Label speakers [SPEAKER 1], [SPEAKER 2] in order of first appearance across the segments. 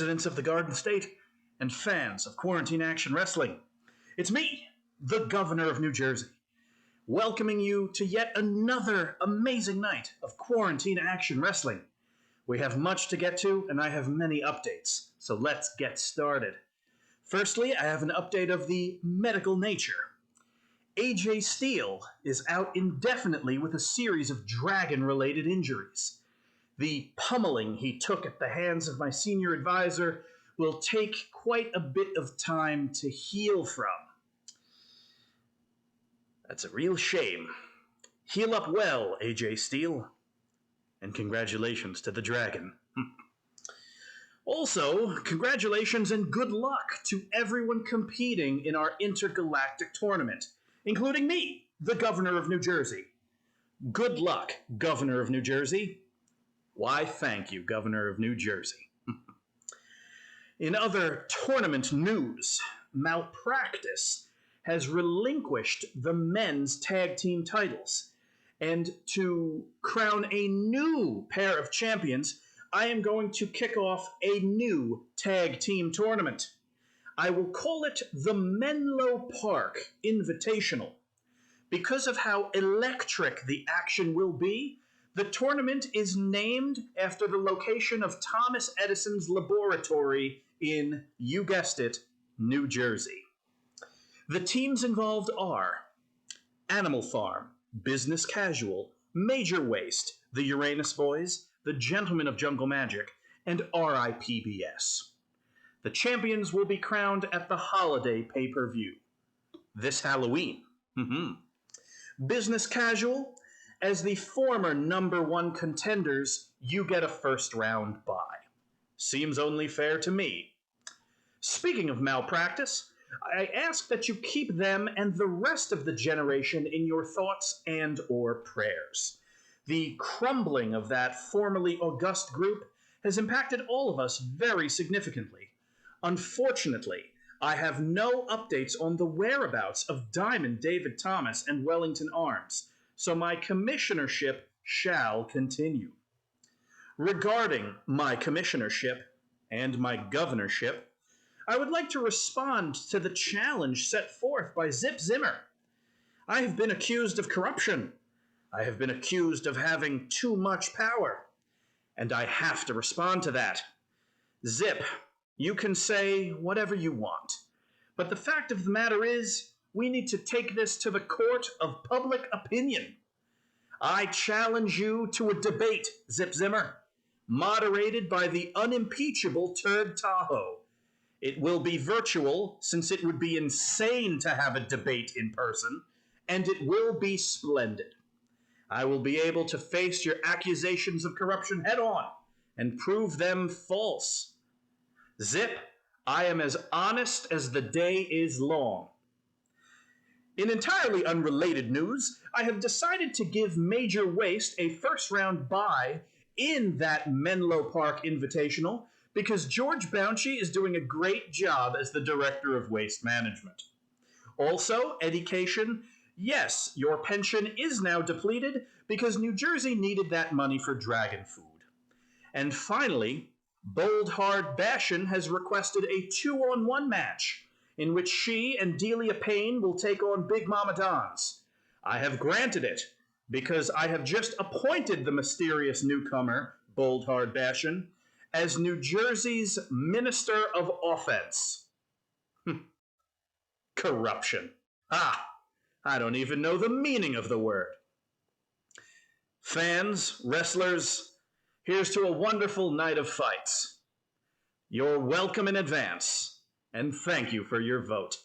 [SPEAKER 1] residents of the Garden State, and fans of Quarantine Action Wrestling. It's me, the Governor of New Jersey, welcoming you to yet another amazing night of Quarantine Action Wrestling. We have much to get to, and I have many updates, so let's get started. Firstly, I have an update of the medical nature. AJ Steele is out indefinitely with a series of dragon-related injuries. The pummeling he took at the hands of my senior advisor will take quite a bit of time to heal from. That's a real shame. Heal up well, AJ Steele. And congratulations to the dragon. Also, congratulations and good luck to everyone competing in our intergalactic tournament, including me, the Governor of New Jersey. Good luck, Governor of New Jersey. Why, thank you, Governor of New Jersey. In other tournament news, Malpractice has relinquished the men's tag team titles. And to crown a new pair of champions, I am going to kick off a new tag team tournament. I will call it the Menlo Park Invitational. Because of how electric the action will be, the tournament is named after the location of Thomas Edison's laboratory in, you guessed it, New Jersey. The teams involved are Animal Farm, Business Casual, Major Waste, the Uranus Boys, the Gentlemen of Jungle Magic, and RIPBS. The champions will be crowned at the holiday pay-per-view this Halloween. Business Casual, as the former #1 contenders, you get a first round bye. Seems only fair to me. Speaking of Malpractice, I ask that you keep them and the rest of the generation in your thoughts and or prayers. The crumbling of that formerly august group has impacted all of us very significantly. Unfortunately, I have no updates on the whereabouts of Diamond David Thomas and Wellington Arms, so my commissionership shall continue. Regarding my commissionership and my governorship, I would like to respond to the challenge set forth by Zip Zimmer. I have been accused of corruption. I have been accused of having too much power. And I have to respond to that. Zip, you can say whatever you want. But the fact of the matter is, we need to take this to the court of public opinion. I challenge you to a debate, Zip Zimmer, moderated by the unimpeachable Turd Tahoe. It will be virtual, since it would be insane to have a debate in person, and it will be splendid. I will be able to face your accusations of corruption head on and prove them false. Zip, I am as honest as the day is long. In entirely unrelated news, I have decided to give Major Waste a first-round bye in that Menlo Park Invitational because George Bounchy is doing a great job as the Director of Waste Management. Also, education, yes, your pension is now depleted because New Jersey needed that money for dragon food. And finally, Bold Hard Bashan has requested a 2-on-1 match in which she and Delia Payne will take on Big Mama Dons. I have granted it because I have just appointed the mysterious newcomer, Bold Hard Bashan, as New Jersey's Minister of Offense. Corruption. I don't even know the meaning of the word. Fans, wrestlers, here's to a wonderful night of fights. You're welcome in advance, and thank you for your vote.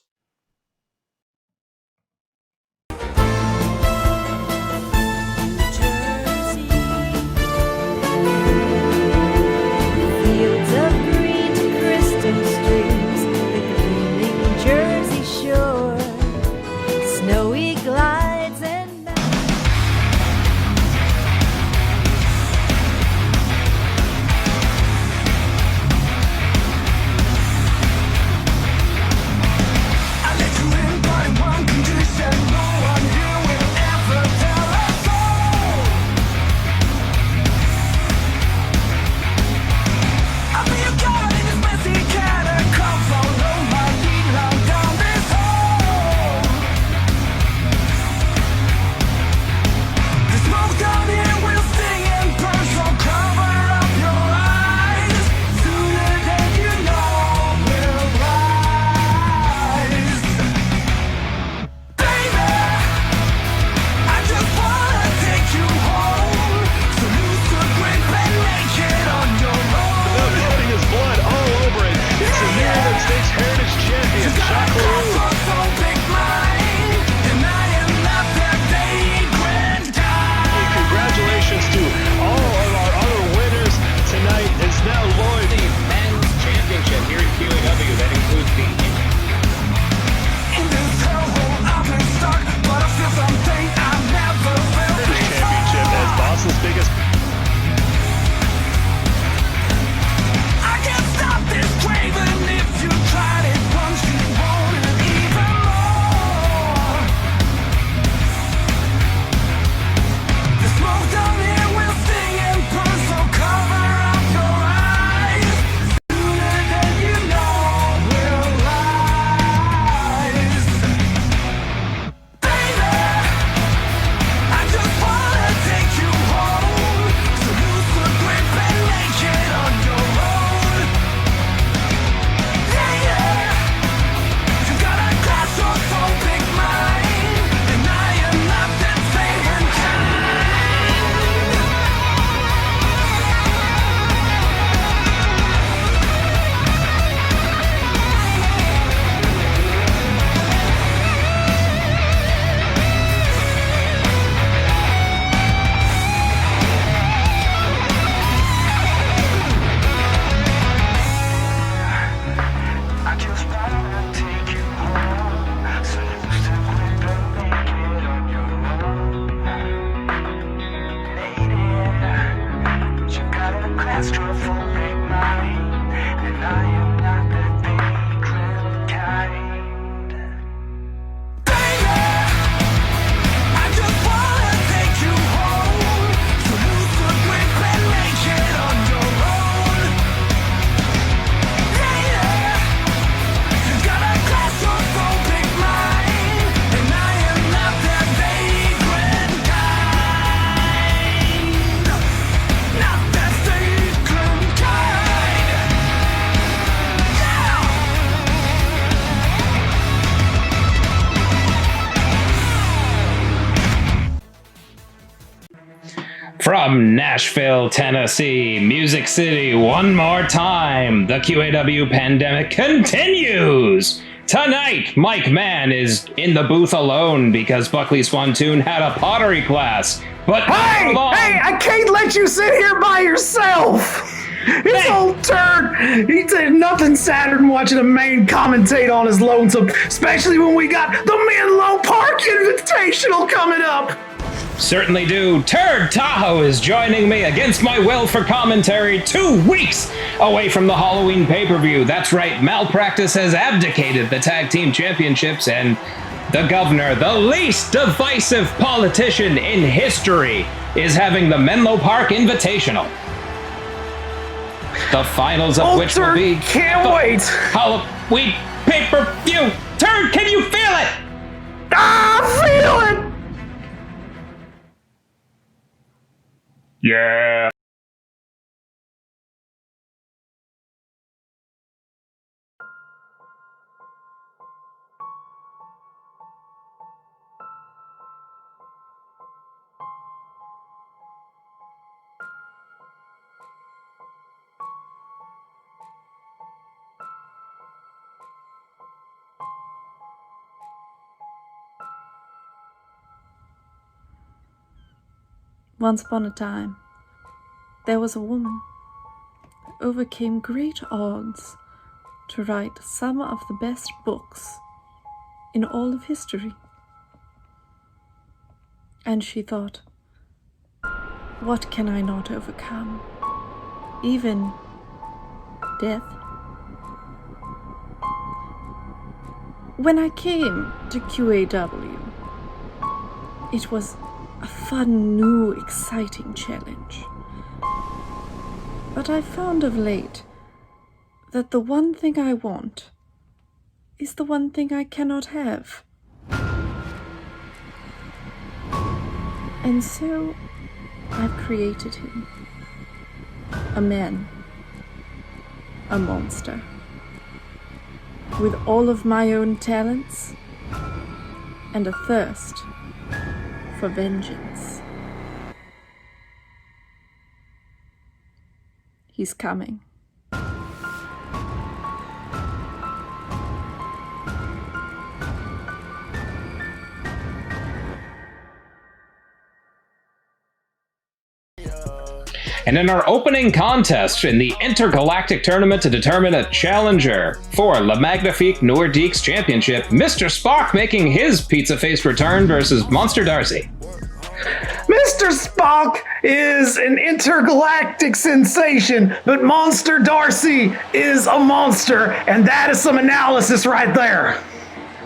[SPEAKER 2] From Nashville, Tennessee, Music City, one more time, the QAW Pandemic continues! Tonight, Mike Mann is in the booth alone because Buckley Swantoon had a pottery class. But
[SPEAKER 3] hey, I can't let you sit here by yourself! This old turd, he did nothing sadder than watching a man commentate on his lonesome, especially when we got the Menlo Park Invitational coming up!
[SPEAKER 2] Certainly do. Turd Tahoe is joining me against my will for commentary 2 weeks away from the Halloween pay-per-view. That's right, Malpractice has abdicated the tag team championships, and the governor, the least divisive politician in history, is having the Menlo Park Invitational. The finals of which will be
[SPEAKER 3] can't wait.
[SPEAKER 2] Halloween pay-per-view. Turd, can you feel it?
[SPEAKER 3] I feel it.
[SPEAKER 2] Yeah.
[SPEAKER 4] Once upon a time, there was a woman who overcame great odds to write some of the best books in all of history. And she thought, what can I not overcome? Even death? When I came to QAW, it was a fun, new, exciting challenge. But I found of late that the one thing I want is the one thing I cannot have. And so I've created him. A man. A monster. With all of my own talents and a thirst for vengeance. He's coming.
[SPEAKER 2] And in our opening contest in the intergalactic tournament to determine a challenger for Le Magnifique Nordiques Championship, Mr. Spock making his pizza-faced return versus Monster Darcy.
[SPEAKER 3] Mr. Spock is an intergalactic sensation, but Monster Darcy is a monster, and that is some analysis right there.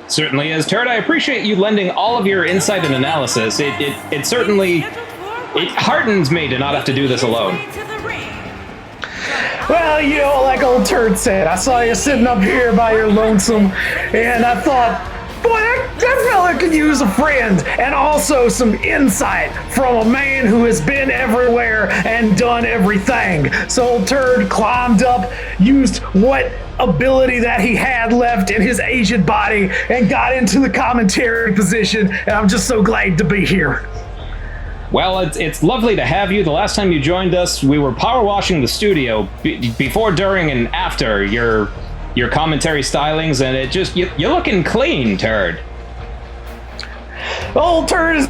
[SPEAKER 2] Certainly is. Turd, I appreciate you lending all of your insight and analysis. It certainly... It heartens me to not have to do this alone.
[SPEAKER 3] Well, you know, like old Turd said, I saw you sitting up here by your lonesome, and I thought, boy, that fella could use a friend, and also some insight from a man who has been everywhere and done everything. So old Turd climbed up, used what ability that he had left in his aged body, and got into the commentary position, and I'm just so glad to be here.
[SPEAKER 2] Well, it's lovely to have you. The last time you joined us, we were power washing the studio before, during, and after your commentary stylings, and it just you're looking clean, Turd.
[SPEAKER 3] Old Turd has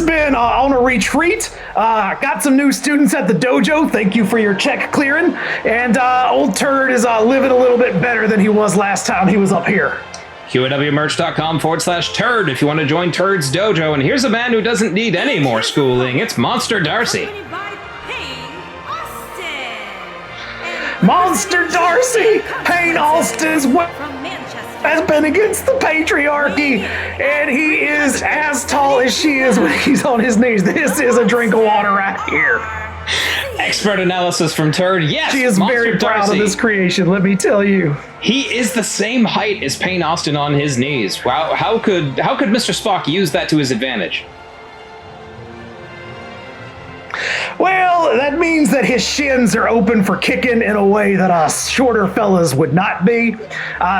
[SPEAKER 3] been on a retreat. Got some new students at the dojo. Thank you for your check clearing. And old Turd is living a little bit better than he was last time he was up here.
[SPEAKER 2] QAWmerch.com/turd if you want to join Turd's dojo. And here's a man who doesn't need any more schooling. It's Monster Darcy.
[SPEAKER 3] Monster Darcy, Payne Austin's has been against the patriarchy, and he is as tall as she is when he's on his knees. This is a drink of water right here.
[SPEAKER 2] Expert analysis from Turd. Yes,
[SPEAKER 3] she is
[SPEAKER 2] Monster
[SPEAKER 3] very proud
[SPEAKER 2] Darcy.
[SPEAKER 3] of this creation, let me tell you.
[SPEAKER 2] He is the same height as Payne Austin on his knees. Wow, how could Mr. Spock use that to his advantage?
[SPEAKER 3] Well, that means that his shins are open for kicking in a way that us shorter fellas would not be.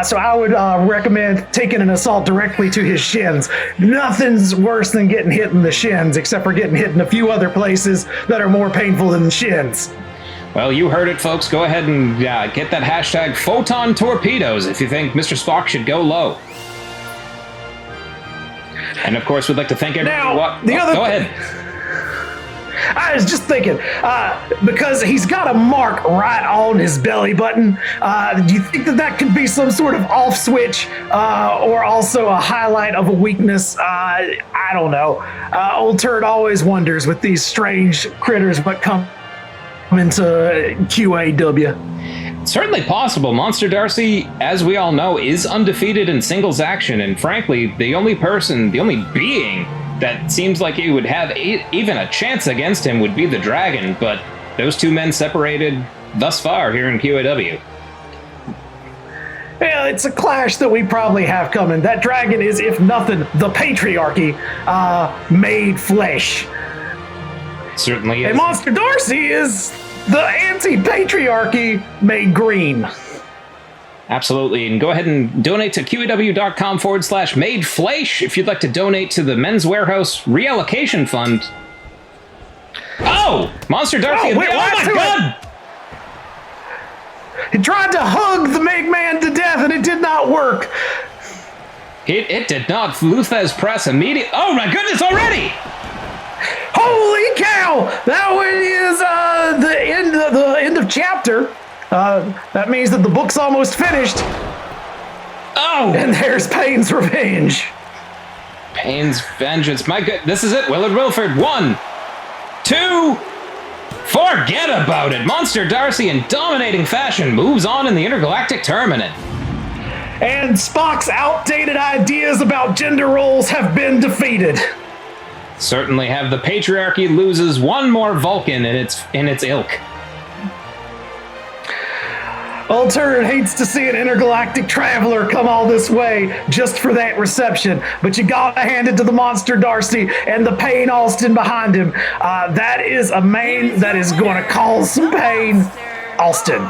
[SPEAKER 3] So I would recommend taking an assault directly to his shins. Nothing's worse than getting hit in the shins, except for getting hit in a few other places that are more painful than the shins.
[SPEAKER 2] Well, you heard it, folks. Go ahead and get that hashtag Photon Torpedoes if you think Mr. Spock should go low. And of course, we'd like to thank everyone. Go ahead.
[SPEAKER 3] I was just thinking, because he's got a mark right on his belly button, do you think that could be some sort of off switch, or also a highlight of a weakness? I don't know. Old Turd always wonders with these strange critters what come into QAW.
[SPEAKER 2] Certainly possible. Monster Darcy, as we all know, is undefeated in singles action, and frankly, the only being that seems like he would have even a chance against him would be the Dragon, but those two men separated thus far here in QAW.
[SPEAKER 3] Yeah, it's a clash that we probably have coming. That Dragon is, if nothing, the patriarchy made flesh.
[SPEAKER 2] Certainly is.
[SPEAKER 3] And Monster Darcy is the anti-patriarchy made green.
[SPEAKER 2] Absolutely, and go ahead and donate to QAW.com/madeflesh if you'd like to donate to the Men's Warehouse Reallocation Fund. Oh! Monster Darcy!
[SPEAKER 3] Oh my God! He tried to hug the Meg Man to death and it did not work.
[SPEAKER 2] It did not. Luthez press immediate. Oh my goodness, already!
[SPEAKER 3] Holy cow! That one is the end of chapter. That means that the book's almost finished.
[SPEAKER 2] Oh!
[SPEAKER 3] And there's Payne's revenge.
[SPEAKER 2] Payne's vengeance. My good. This is it. Willard Wilford. 1, 2. Forget about it. Monster Darcy, in dominating fashion, moves on in the Intergalactic Tournament.
[SPEAKER 3] And Spock's outdated ideas about gender roles have been defeated.
[SPEAKER 2] Certainly have. The patriarchy loses one more Vulcan in its ilk.
[SPEAKER 3] Old Turd hates to see an intergalactic traveler come all this way just for that reception, but you gotta hand it to the Monster Darcy and the Payne Austin behind him. That is a man that is going to cause some pain. Austin.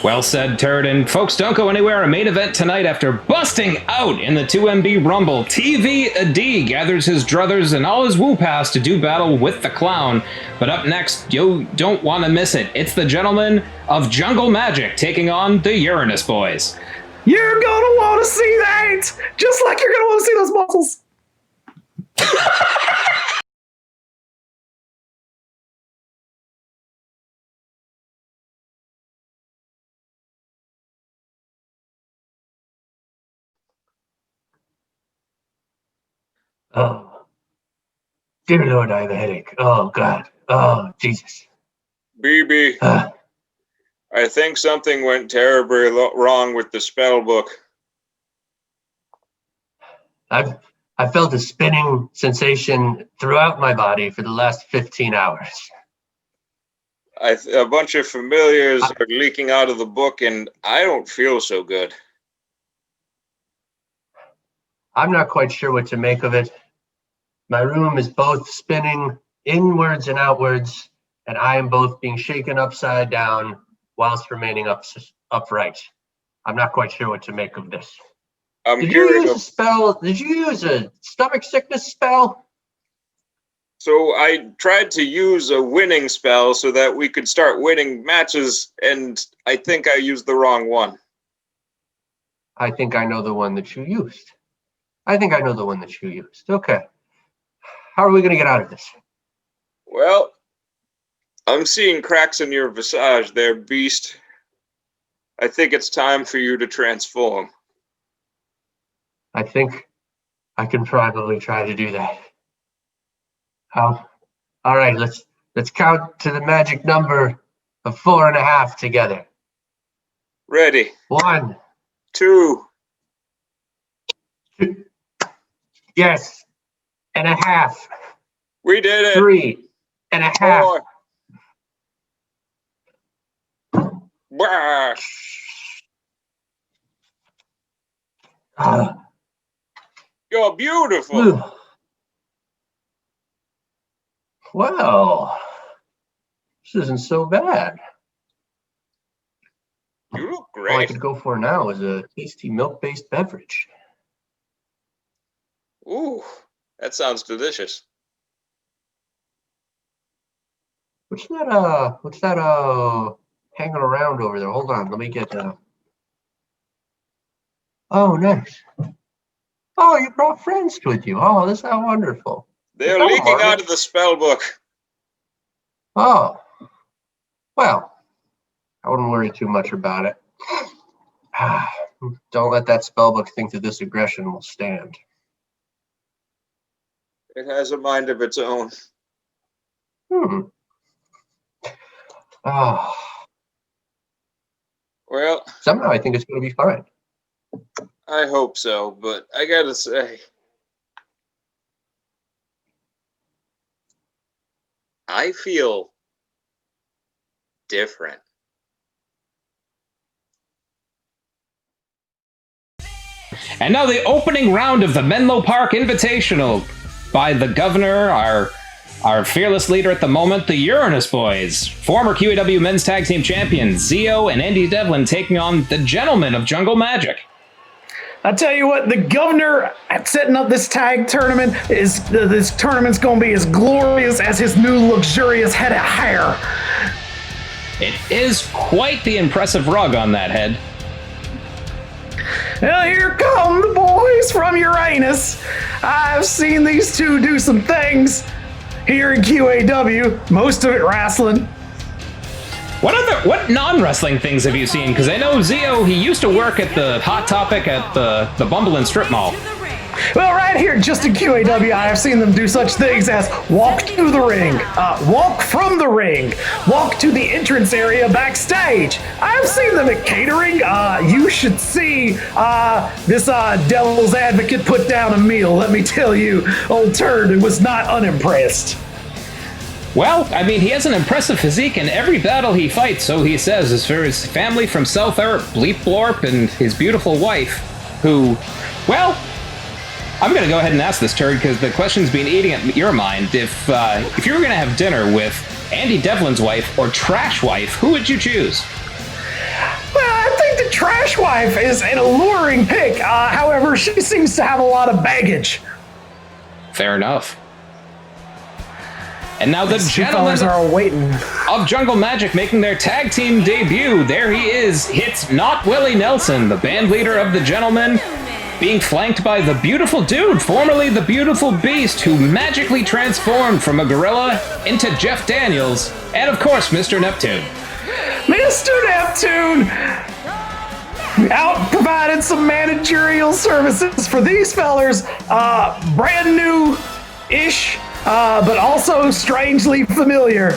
[SPEAKER 2] Well said, Turd. And folks, don't go anywhere. A main event tonight after busting out in the 2MB Rumble. TV-A-D gathers his druthers and all his woo pass to do battle with the clown. But up next, you don't want to miss it. It's the Gentlemen of Jungle Magic taking on the Uranus Boys.
[SPEAKER 3] You're gonna want to see that! Just like you're gonna want to see those muscles.
[SPEAKER 5] Oh, dear Lord, I have a headache. Oh, God. Oh, Jesus.
[SPEAKER 6] BB, I think something went terribly wrong with the spell book.
[SPEAKER 5] I felt a spinning sensation throughout my body for the last 15 hours.
[SPEAKER 6] A bunch of familiars are leaking out of the book, and I don't feel so good.
[SPEAKER 5] I'm not quite sure what to make of it. My room is both spinning inwards and outwards, and I am both being shaken upside down whilst remaining upright. I'm not quite sure what to make of this. Did you use a spell? Did you use a stomach sickness spell?
[SPEAKER 6] So I tried to use a winning spell so that we could start winning matches, and I think I used the wrong one.
[SPEAKER 5] I think I know the one that you used. Okay. How are we going to get out of this?
[SPEAKER 6] Well, I'm seeing cracks in your visage there, beast. I think it's time for you to transform.
[SPEAKER 5] I think I can probably try to do that. All right, let's count to the magic number of 4.5 together.
[SPEAKER 6] Ready.
[SPEAKER 5] 1,
[SPEAKER 6] 2.
[SPEAKER 5] Yes, and a half.
[SPEAKER 6] We did it.
[SPEAKER 5] 3.5.
[SPEAKER 6] 4. Bah. You're beautiful.
[SPEAKER 5] Well, this isn't so bad.
[SPEAKER 6] You look
[SPEAKER 5] All I
[SPEAKER 6] great.
[SPEAKER 5] could go for now is a tasty milk-based beverage.
[SPEAKER 6] Ooh, that sounds delicious.
[SPEAKER 5] What's that hanging around over there? Hold on, let me get Oh, nice. Oh, you brought friends with you. Oh, this is how wonderful.
[SPEAKER 6] They're
[SPEAKER 5] Oh,
[SPEAKER 6] leaking
[SPEAKER 5] Margaret.
[SPEAKER 6] out of the spell book.
[SPEAKER 5] Oh, well, I wouldn't worry too much about it. Don't let that spellbook think that this aggression will stand.
[SPEAKER 6] It has a mind of its own.
[SPEAKER 5] Oh,
[SPEAKER 6] Well,
[SPEAKER 5] somehow I think it's going to be fine.
[SPEAKER 6] I hope so, but I gotta say, I feel different.
[SPEAKER 2] And now the opening round of the Menlo Park Invitational by the governor, our fearless leader at the moment, the Uranus Boys. Former QAW Men's Tag Team Champions, Zio and Andy Devlin taking on the Gentlemen of Jungle Magic.
[SPEAKER 3] I tell you what, the governor setting up this tag tournament this tournament's going to be as glorious as his new luxurious head of hair.
[SPEAKER 2] It is quite the impressive rug on that head.
[SPEAKER 3] Well, here come the boys from Uranus. I've seen these two do some things here in QAW, most of it wrestling.
[SPEAKER 2] What non-wrestling things have you seen? Because I know Zio, he used to work at the Hot Topic at the Bumble and Strip Mall.
[SPEAKER 3] Well, right here, just in QAW, I have seen them do such things as walk to the ring, walk from the ring, walk to the entrance area backstage. I've seen them at catering. You should see this devil's advocate put down a meal. Let me tell you, old Turd was not unimpressed.
[SPEAKER 2] Well, I mean, he has an impressive physique in every battle he fights, so he says, as for his family from South Earth, Bleep Blorp, and his beautiful wife, who, well, I'm going to go ahead and ask this, Turd, because the question's been eating at your mind. If you were going to have dinner with Andy Devlin's wife or Trash Wife, who would you choose?
[SPEAKER 3] Well, I think the Trash Wife is an alluring pick. However, she seems to have a lot of baggage.
[SPEAKER 2] Fair enough. And now the Gentlemen
[SPEAKER 3] are waiting
[SPEAKER 2] of Jungle Magic making their tag team debut. There he is. It's not Willie Nelson, the band leader of the Gentlemen, being flanked by the Beautiful Dude, formerly the Beautiful Beast, who magically transformed from a gorilla into Jeff Daniels, and of course, Mr. Neptune.
[SPEAKER 3] Mr. Neptune out provided some managerial services for these fellers, brand new-ish, but also strangely familiar.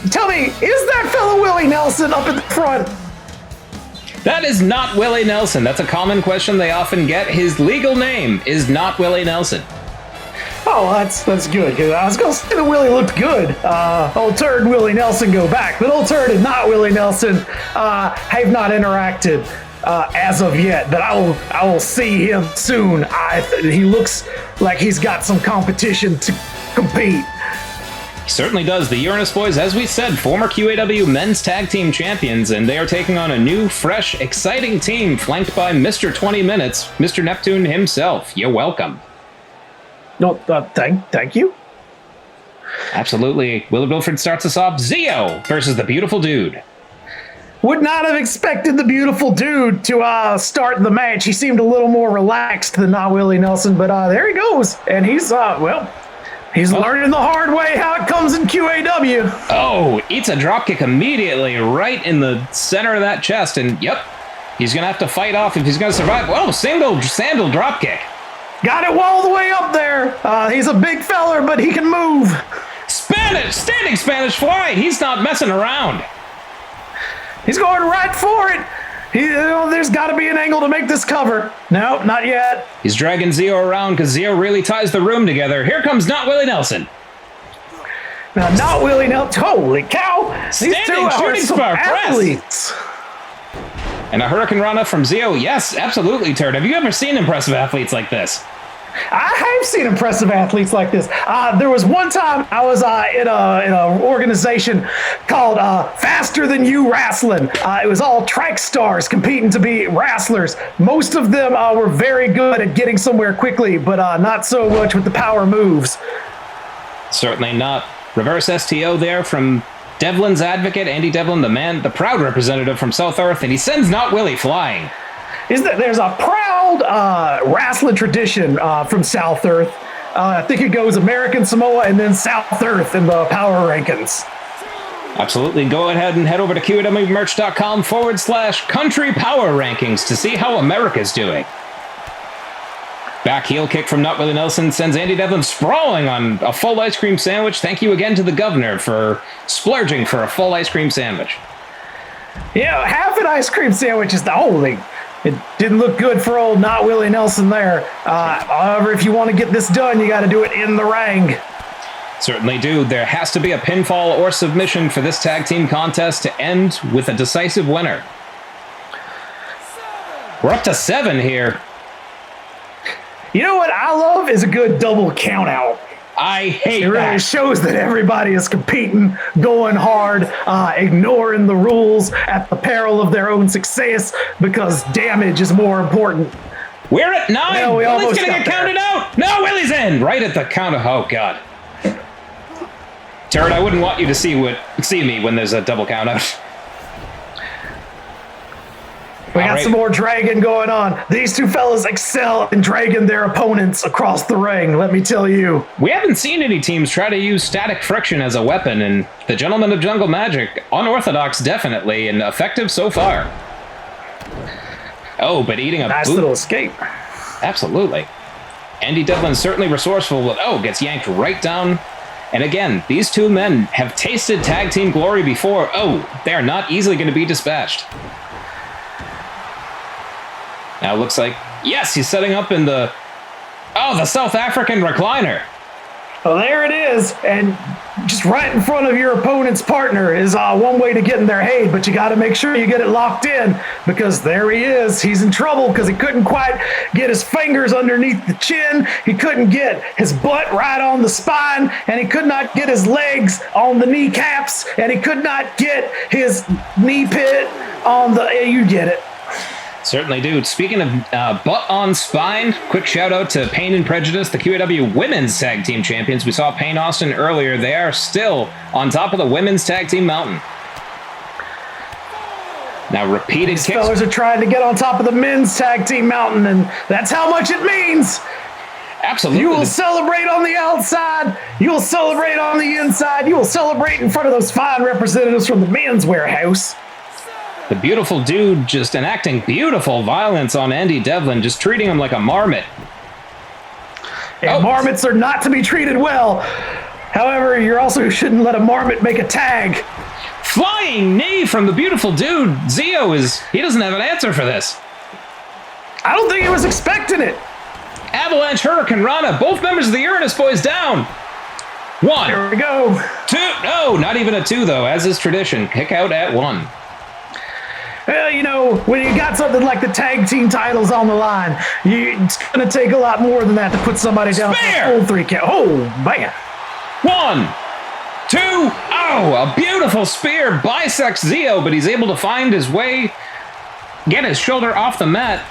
[SPEAKER 3] Tell me, is that fellow Willie Nelson up in the front?
[SPEAKER 2] That is not Willie Nelson. That's a common question they often get. His legal name is not Willie Nelson.
[SPEAKER 3] Oh, that's good, because I was going to say that Willie looked good. Old Turd and Willie Nelson go back, but Old Turd and not Willie Nelson have not interacted as of yet, but I will see him soon. He looks like he's got some competition to compete.
[SPEAKER 2] He certainly does. The Uranus Boys, as we said, former QAW Men's Tag Team Champions, and they are taking on a new, fresh, exciting team flanked by Mr. 20 Minutes, Mr. Neptune himself. You're welcome.
[SPEAKER 3] No, thank you.
[SPEAKER 2] Absolutely. Willard Wilford starts us off. Zio versus the Beautiful Dude.
[SPEAKER 3] Would not have expected the Beautiful Dude to start the match. He seemed a little more relaxed than not Willie Nelson, but there he goes. And he's learning the hard way how it comes in QAW.
[SPEAKER 2] Oh, eats a dropkick immediately right in the center of that chest, and yep, he's going to have to fight off if he's going to survive. Oh, single sandal dropkick.
[SPEAKER 3] Got it all the way up there. He's a big feller, but he can move.
[SPEAKER 2] Standing Spanish fly. He's not messing around.
[SPEAKER 3] He's going right for it. There's got to be an angle to make this cover. No, not yet.
[SPEAKER 2] He's dragging Zio around because Zio really ties the room together. Here comes Not Willie Nelson.
[SPEAKER 3] Now, Not Willie Nelson. Holy cow! These two
[SPEAKER 2] Standing
[SPEAKER 3] are
[SPEAKER 2] shooting
[SPEAKER 3] some
[SPEAKER 2] star press.
[SPEAKER 3] athletes.
[SPEAKER 2] And a Hurricane Rana from Zio. Yes, absolutely, Turd. Have you ever seen impressive athletes like this?
[SPEAKER 3] I have seen impressive athletes like this. There was one time I was in a organization called Faster Than You Wrestling. It was all track stars competing to be wrestlers. Most of them were very good at getting somewhere quickly, but not so much with the power moves.
[SPEAKER 2] Certainly not. Reverse STO there from Devlin's advocate, Andy Devlin, the proud representative from South Earth, and he sends Not Willie flying.
[SPEAKER 3] There's a proud wrestling tradition from South Earth. I think it goes American Samoa and then South Earth in the power rankings.
[SPEAKER 2] Absolutely. Go ahead and head over to QAWmerch.com/country power rankings to see how America's doing. Back heel kick from Not Willie Nelson sends Andy Devlin sprawling on a full ice cream sandwich. Thank you again to the governor for splurging for a full ice cream sandwich.
[SPEAKER 3] Yeah, half an ice cream sandwich is the holy. It didn't look good for old Not Willie Nelson there. However, if you want to get this done, you got to do it in the ring.
[SPEAKER 2] Certainly do. There has to be a pinfall or submission for this tag team contest to end with a decisive winner. We're up to 7 here.
[SPEAKER 3] You know what I love is a good double count out.
[SPEAKER 2] I hate
[SPEAKER 3] It really
[SPEAKER 2] that.
[SPEAKER 3] shows that everybody is competing, going hard, ignoring the rules at the peril of their own success because damage is more important.
[SPEAKER 2] We're at 9.
[SPEAKER 3] Well, we
[SPEAKER 2] Willie's
[SPEAKER 3] almost
[SPEAKER 2] gonna
[SPEAKER 3] got
[SPEAKER 2] get
[SPEAKER 3] there.
[SPEAKER 2] counted out. No, Willie's in. Right at the count of, oh God. Turd, I wouldn't want you to see me when there's a double count out.
[SPEAKER 3] We got some more dragging going on. These two fellas excel in dragging their opponents across the ring, let me tell you.
[SPEAKER 2] We haven't seen any teams try to use static friction as a weapon, and the Gentlemen of Jungle Magic, unorthodox definitely, and effective so far. Oh, but eating a
[SPEAKER 3] Nice
[SPEAKER 2] boot.
[SPEAKER 3] little escape.
[SPEAKER 2] Absolutely. Andy Devlin's certainly resourceful with, gets yanked right down. And again, these two men have tasted tag team glory before. They are not easily going to be dispatched. Now it looks like, yes, he's setting up in the South African recliner.
[SPEAKER 3] Well, there it is. And just right in front of your opponent's partner is one way to get in their head, but you got to make sure you get it locked in because there he is. He's in trouble because he couldn't quite get his fingers underneath the chin. He couldn't get his butt right on the spine, and he could not get his legs on the kneecaps, and he could not get his knee pit on the, you get it.
[SPEAKER 2] Certainly do. Speaking of butt on spine, quick shout out to Pain and Prejudice, the QAW Women's Tag Team Champions. We saw Payne Austin earlier. They are still on top of the Women's Tag Team Mountain. Now repeated
[SPEAKER 3] These
[SPEAKER 2] kicks.
[SPEAKER 3] fellas are trying to get on top of the Men's Tag Team Mountain, and that's how much it means.
[SPEAKER 2] Absolutely.
[SPEAKER 3] You will celebrate on the outside. You will celebrate on the inside. You will celebrate in front of those fine representatives from the men's warehouse.
[SPEAKER 2] The beautiful dude just enacting beautiful violence on Andy Devlin, just treating him like a marmot.
[SPEAKER 3] And marmots are not to be treated well. However, you also shouldn't let a marmot make a tag.
[SPEAKER 2] Flying knee from the beautiful dude. Zio he doesn't have an answer for this.
[SPEAKER 3] I don't think he was expecting it.
[SPEAKER 2] Avalanche Hurricane Rana, both members of the Uranus Boys down. 1.
[SPEAKER 3] There we go.
[SPEAKER 2] 2. No, not even a 2 though, as is tradition. Kick out at 1.
[SPEAKER 3] Well, you know, when you got something like the tag team titles on the line, it's going to take a lot more than that to put somebody down for a full 3 count. Oh, man.
[SPEAKER 2] 1, 2. A beautiful spear bisects Zio, but he's able to find his way, get his shoulder off the mat.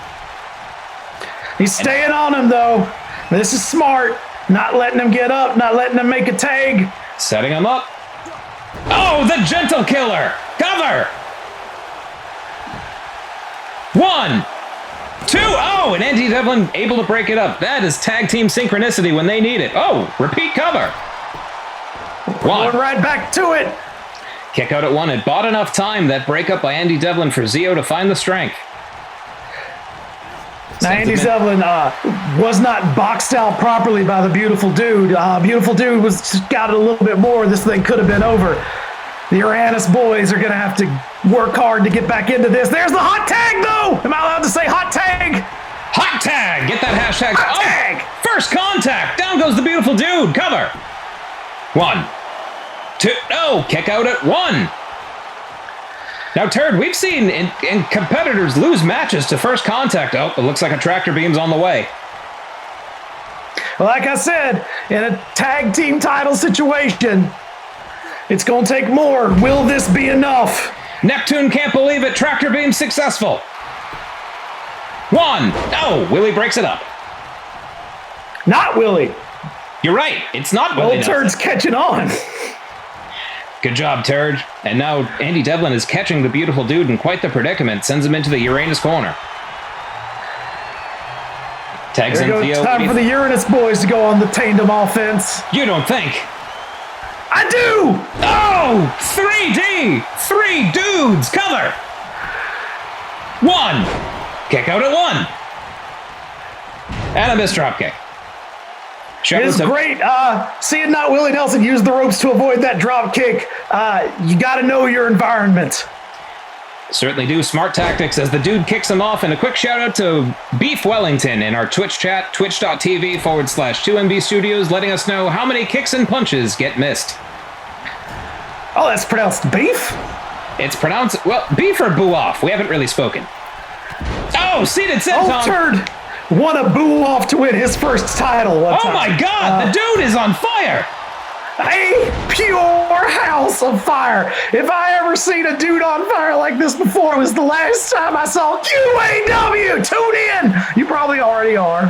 [SPEAKER 3] He's staying on him, though. This is smart. Not letting him get up, not letting him make a tag.
[SPEAKER 2] Setting him up. Oh, the gentle killer. Cover. 1, 2. And Andy Devlin able to break it up. That is tag team synchronicity when they need it. Repeat cover. 1.
[SPEAKER 3] Going right back to it.
[SPEAKER 2] Kick out at 1. It bought enough time, that breakup by Andy Devlin, for Zio to find the strength.
[SPEAKER 3] Now, Andy Devlin was not boxed out properly by the beautiful dude. Beautiful dude got it a little bit more. This thing could have been over. The Uranus boys are going to have to work hard to get back into this. There's the hot tag, though! Am I allowed to say hot tag?
[SPEAKER 2] Hot tag! Get that hashtag.
[SPEAKER 3] Hot tag!
[SPEAKER 2] First contact! Down goes the beautiful dude! Cover! 1, 2, no! Kick out at 1! Now, Turd, we've seen in competitors lose matches to first contact. Oh, it looks like a tractor beam's on the way.
[SPEAKER 3] Well, like I said, in a tag team title situation, it's going to take more. Will this be enough?
[SPEAKER 2] Neptune can't believe it. Tractor beam successful. 1. No, Willie breaks it up.
[SPEAKER 3] Not Willie.
[SPEAKER 2] You're right. It's not Willie.
[SPEAKER 3] Old Turd's catching on.
[SPEAKER 2] Good job, Turd. And now Andy Devlin is catching the beautiful dude in quite the predicament. Sends him into the Uranus corner. Tags in Theo.
[SPEAKER 3] Time for the Uranus boys to go on the tandem offense.
[SPEAKER 2] You don't think?
[SPEAKER 3] I do!
[SPEAKER 2] Oh! 3D! 3 dudes! Cover! 1! Kick out at 1! And a missed drop kick.
[SPEAKER 3] It's great seeing not Willie Nelson use the ropes to avoid that drop kick. You got to know your environment.
[SPEAKER 2] Certainly do. Smart tactics as the dude kicks him off. And a quick shout out to Beef Wellington in our Twitch chat, twitch.tv/2MB Studios, letting us know how many kicks and punches get missed.
[SPEAKER 3] Oh, that's pronounced beef?
[SPEAKER 2] It's pronounced, well, beef or boo off. We haven't really spoken. Oh, seated senton.
[SPEAKER 3] Oh, Turd won a boo off to win his first title.
[SPEAKER 2] Oh my God, the dude is on fire.
[SPEAKER 3] A pure house of fire. If I ever seen a dude on fire like this before, it was the last time I saw QAW. Tune in. You probably already are.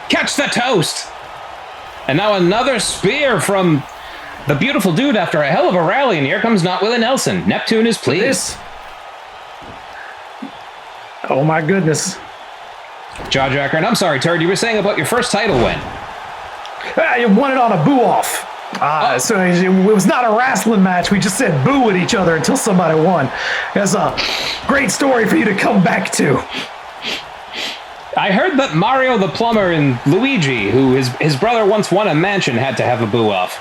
[SPEAKER 2] Catch the toast. And now another spear from the beautiful dude after a hell of a rally. And here comes Not Willie Nelson. Neptune is pleased.
[SPEAKER 3] Oh my goodness.
[SPEAKER 2] Jawjacker. And I'm sorry, Turd, you were saying about your first title win.
[SPEAKER 3] You won it on a boo off. So it was not a wrestling match. We just said boo at each other until somebody won. That's a great story for you to come back to.
[SPEAKER 2] I heard that Mario the Plumber and Luigi, who his brother once won a mansion, had to have a boo off.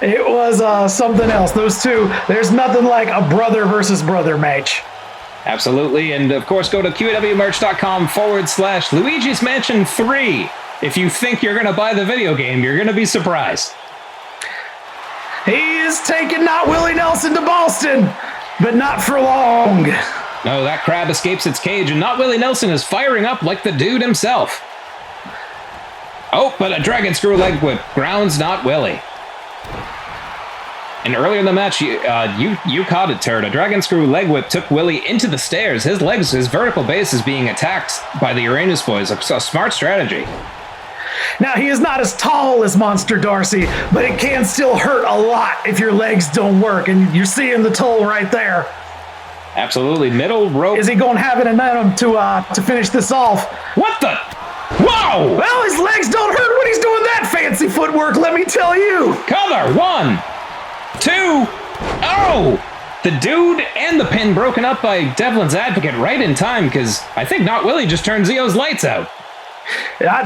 [SPEAKER 3] It was something else. Those two, there's nothing like a brother versus brother match.
[SPEAKER 2] Absolutely. And of course, go to QAWmerch.com/Luigi's Mansion 3. If you think you're going to buy the video game, you're going to be surprised.
[SPEAKER 3] He is taking Not Willie Nelson to Boston, but not for long.
[SPEAKER 2] No, that crab escapes its cage, and Not Willie Nelson is firing up like the dude himself. Oh, but a dragon screw leg whip grounds Not Willie. And earlier in the match, you caught it, Turd. A dragon screw leg whip took Willie into the stairs. His vertical base is being attacked by the Uranus boys. A smart strategy.
[SPEAKER 3] Now, he is not as tall as Monster Darcy, but it can still hurt a lot if your legs don't work, and you're seeing the toll right there.
[SPEAKER 2] Absolutely. Middle rope.
[SPEAKER 3] Is he going to have it in him to finish this off?
[SPEAKER 2] What the? Whoa!
[SPEAKER 3] Well, his legs don't hurt when he's doing that fancy footwork, let me tell you.
[SPEAKER 2] Cover. 1, 2. Oh! The dude and the pin broken up by Devlin's Advocate right in time, because I think Not Willie just turned Zio's lights out.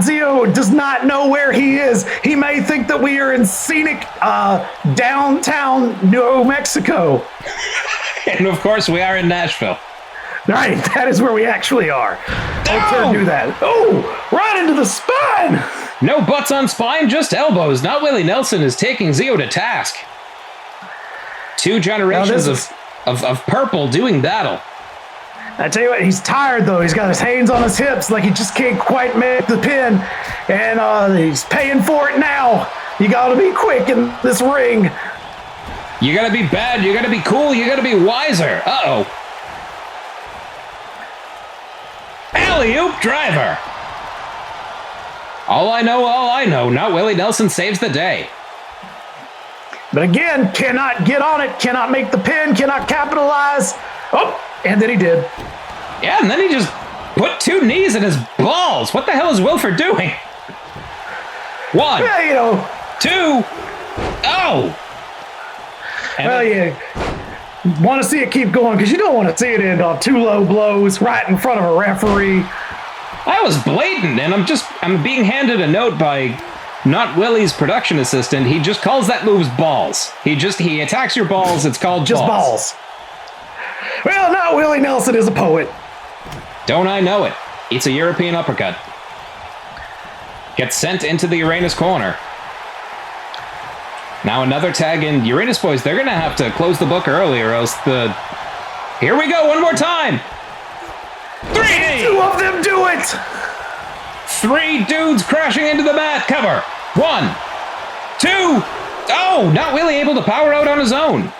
[SPEAKER 3] Zio does not know where he is. He may think that we are in scenic downtown New Mexico.
[SPEAKER 2] And of course, we are in Nashville.
[SPEAKER 3] Right, that is where we actually are. Turd knew that. Oh, right into the spine.
[SPEAKER 2] No butts on spine, just elbows. Not Willie Nelson is taking Zio to task. 2 generations of purple doing battle.
[SPEAKER 3] I tell you what, he's tired though. He's got his hands on his hips like he just can't quite make the pin. And he's paying for it now. You gotta be quick in this ring.
[SPEAKER 2] You gotta be bad, you gotta be cool, you gotta be wiser. Uh-oh. Alley-oop driver. All I know. Not Willie Nelson saves the day.
[SPEAKER 3] But again, cannot get on it, cannot make the pin, cannot capitalize. Oh, and then he did.
[SPEAKER 2] Yeah, and then he just put 2 knees in his balls. What the hell is Wilford doing? 1,
[SPEAKER 3] Yeah,
[SPEAKER 2] 2. Oh! And
[SPEAKER 3] well, you want to see it keep going because you don't want to see it end on 2 low blows right in front of a referee.
[SPEAKER 2] I was blatant, and I'm being handed a note by Not Willie's production assistant. He just calls that moves balls. He attacks your balls. It's called
[SPEAKER 3] Just balls. Well, Not Willie Nelson is a poet.
[SPEAKER 2] Don't I know it? It's a European uppercut. Gets sent into the Uranus corner. Now another tag in. Uranus boys, they're going to have to close the book early or else the... Here we go, one more time. 3D!
[SPEAKER 3] 2 of them do it!
[SPEAKER 2] 3 dudes crashing into the mat. Cover. 1, 2. Oh, Not Willie able to power out on his own.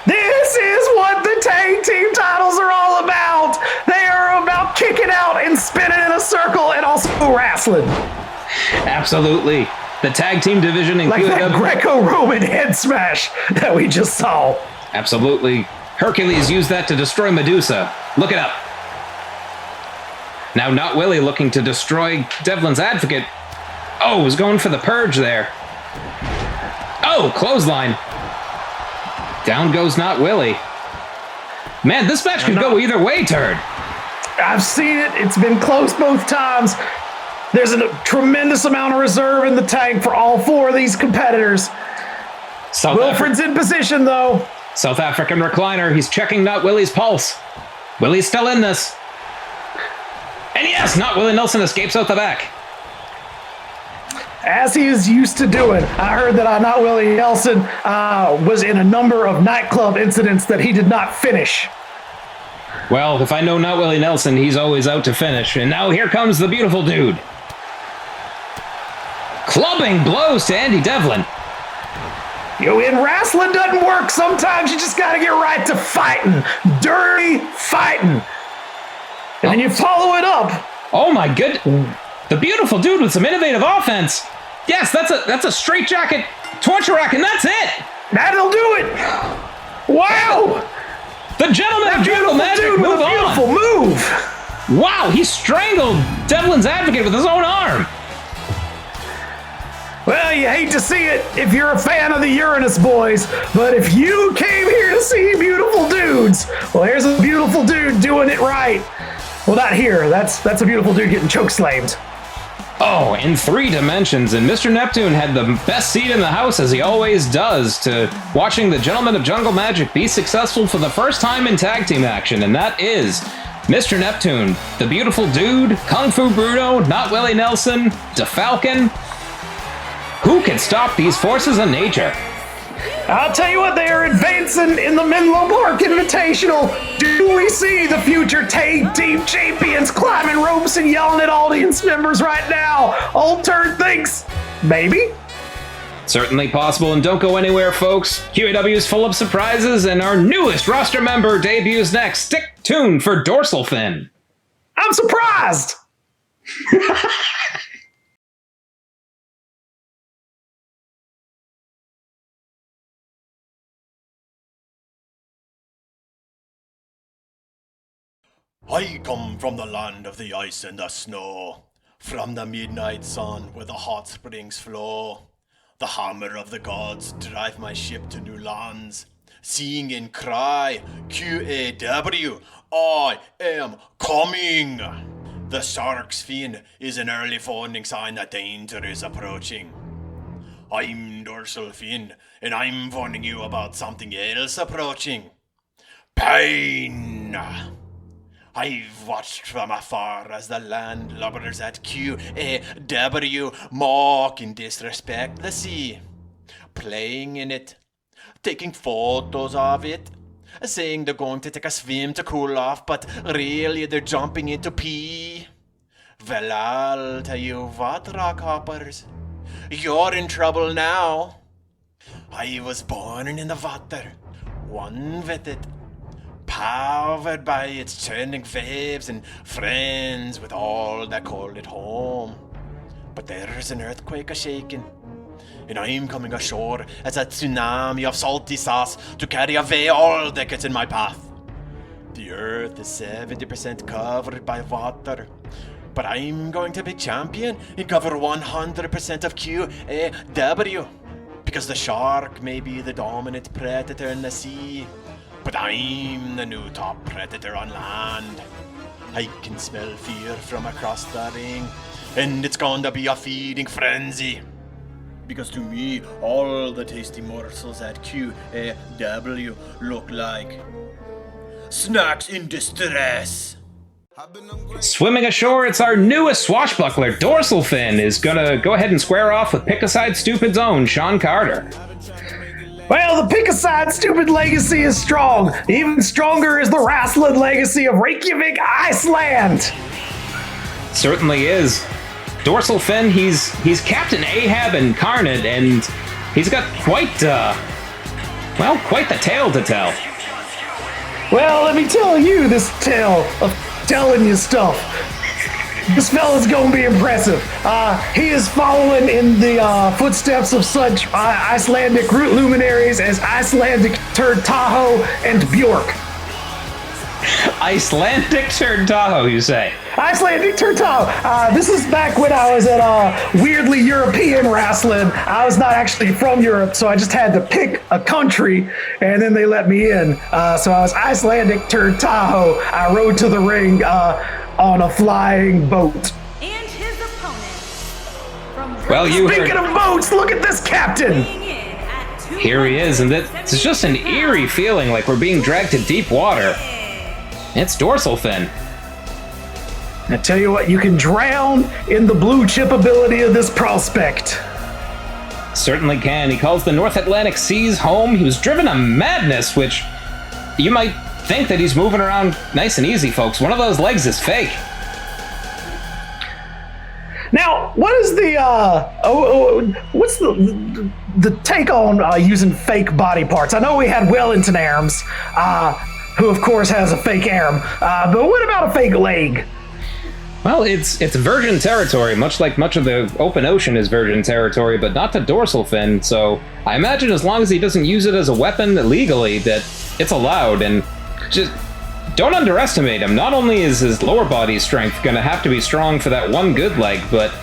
[SPEAKER 3] This is what the tag team titles are all about. They are about kicking out and spinning in a circle and also wrestling.
[SPEAKER 2] Absolutely. The tag team division in
[SPEAKER 3] Like
[SPEAKER 2] QAW...
[SPEAKER 3] that Greco-Roman head smash that we just saw.
[SPEAKER 2] Absolutely. Hercules used that to destroy Medusa. Look it up. Now Not Willie looking to destroy Devlin's Advocate. Oh, was going for the purge there. Oh, clothesline. Down goes Not Willie. Man, this match could go either way, Turd.
[SPEAKER 3] I've seen it. It's been close both times. There's a tremendous amount of reserve in the tank for all 4 of these competitors. Wilfred's in position, though.
[SPEAKER 2] South African recliner. He's checking Not Willie's pulse. Willie's still in this. And yes, Not Willie Nelson escapes out the back.
[SPEAKER 3] As he is used to doing. I heard that Not Willie Nelson was in a number of nightclub incidents that he did not finish.
[SPEAKER 2] Well, if I know Not Willie Nelson, he's always out to finish. And now here comes the beautiful dude. Clubbing blows to Andy Devlin.
[SPEAKER 3] When wrestling doesn't work, sometimes you just gotta get right to fighting. Dirty fighting. And then you follow it up.
[SPEAKER 2] Oh my good. The beautiful dude with some innovative offense. Yes, that's a straight jacket, torture rack, and that's it.
[SPEAKER 3] That'll do it. Wow.
[SPEAKER 2] The gentleman of jungle magic
[SPEAKER 3] dude
[SPEAKER 2] move
[SPEAKER 3] with a beautiful
[SPEAKER 2] on.
[SPEAKER 3] move.
[SPEAKER 2] Wow, he strangled Devlin's Advocate with his own arm.
[SPEAKER 3] Well, you hate to see it if you're a fan of the Uranus boys, but if you came here to see beautiful dudes, well, here's a beautiful dude doing it right. Well, not here. That's a beautiful dude getting chokeslammed.
[SPEAKER 2] Oh, in 3 dimensions, and Mr. Neptune had the best seat in the house, as he always does, to watching the Gentlemen of Jungle Magic be successful for the first time in tag team action, and that is Mr. Neptune, the beautiful dude, Kung Fu Bruno, Not Willie Nelson, DeFalcon. Who can stop these forces of nature?
[SPEAKER 3] I'll tell you what, they are advancing in the Menlo Park Invitational. Do we see the future tag team champions climbing ropes and yelling at audience members right now? Old Turd thinks maybe.
[SPEAKER 2] Certainly possible, and don't go anywhere, folks. QAW is full of surprises, and our newest roster member debuts next. Stick tuned for Dorsal Fin.
[SPEAKER 3] I'm surprised.
[SPEAKER 7] I come from the land of the ice and the snow, from the midnight sun where the hot springs flow. The hammer of the gods drive my ship to new lands, sing and cry, QAW, I am coming. The shark's fin is an early warning sign that danger is approaching. I'm Dorsal Fin, and I'm warning you about something else approaching. Pain! I've watched from afar as the landlubbers at QAW mock and disrespect the sea, playing in it, taking photos of it, saying they're going to take a swim to cool off, but really they're jumping into pee. Well, I'll tell you what, rockhoppers, you're in trouble now. I was born in the water, one with it, powered by its churning waves and friends with all that call it home. But there's an earthquake a-shaking, and I'm coming ashore as a tsunami of salty sauce to carry away all that gets in my path. The earth is 70% covered by water, but I'm going to be champion and cover 100% of QAW, because the shark may be the dominant predator in the sea, but I'm the new top predator on land. I can smell fear from across the ring, and it's going to be a feeding frenzy. Because to me, all the tasty morsels at QAW look like snacks in distress.
[SPEAKER 2] Swimming ashore, it's our newest swashbuckler, Dorsal Fin, is gonna go ahead and square off with Pick-A-Side Stupid's own Sean Carter.
[SPEAKER 3] Well, the Pick-A-Side Stupid legacy is strong. Even stronger is the wrestling legacy of Reykjavik, Iceland.
[SPEAKER 2] Certainly is. Dorsal Fin, he's Captain Ahab incarnate, and he's got quite the tale to tell.
[SPEAKER 3] Well, let me tell you this tale of telling you stuff. This fella's gonna be impressive. He is following in the footsteps of such Icelandic root luminaries as Icelandic Turd Tahoe and Bjork.
[SPEAKER 2] Icelandic Turd Tahoe, you say?
[SPEAKER 3] Icelandic Turd Tahoe. This is back when I was at weirdly European wrestling. I was not actually from Europe, so I just had to pick a country, and then they let me in. So I was Icelandic Turd Tahoe. I rode to the ring on a flying boat.
[SPEAKER 8] And his opponent from
[SPEAKER 2] Well, you
[SPEAKER 3] Speaking
[SPEAKER 2] heard.
[SPEAKER 3] of boats, look at this captain.
[SPEAKER 2] Here he is, and it's just an eerie feeling like we're being dragged to deep water. It's Dorsal Fin.
[SPEAKER 3] I tell you what, you can drown in the blue chip ability of this prospect.
[SPEAKER 2] Certainly can. He calls the North Atlantic seas home. He was driven to madness, which you might think that he's moving around nice and easy, folks. One of those legs is fake.
[SPEAKER 3] Now, what is what's the take on using fake body parts? I know we had Wellington arms, who of course has a fake arm, but what about a fake leg?
[SPEAKER 2] Well, it's virgin territory, much like much of the open ocean is virgin territory, but not to Dorsal Fin, so I imagine as long as he doesn't use it as a weapon illegally, that it's allowed, and just don't underestimate him. Not only is his lower body strength gonna have to be strong for that one good leg, but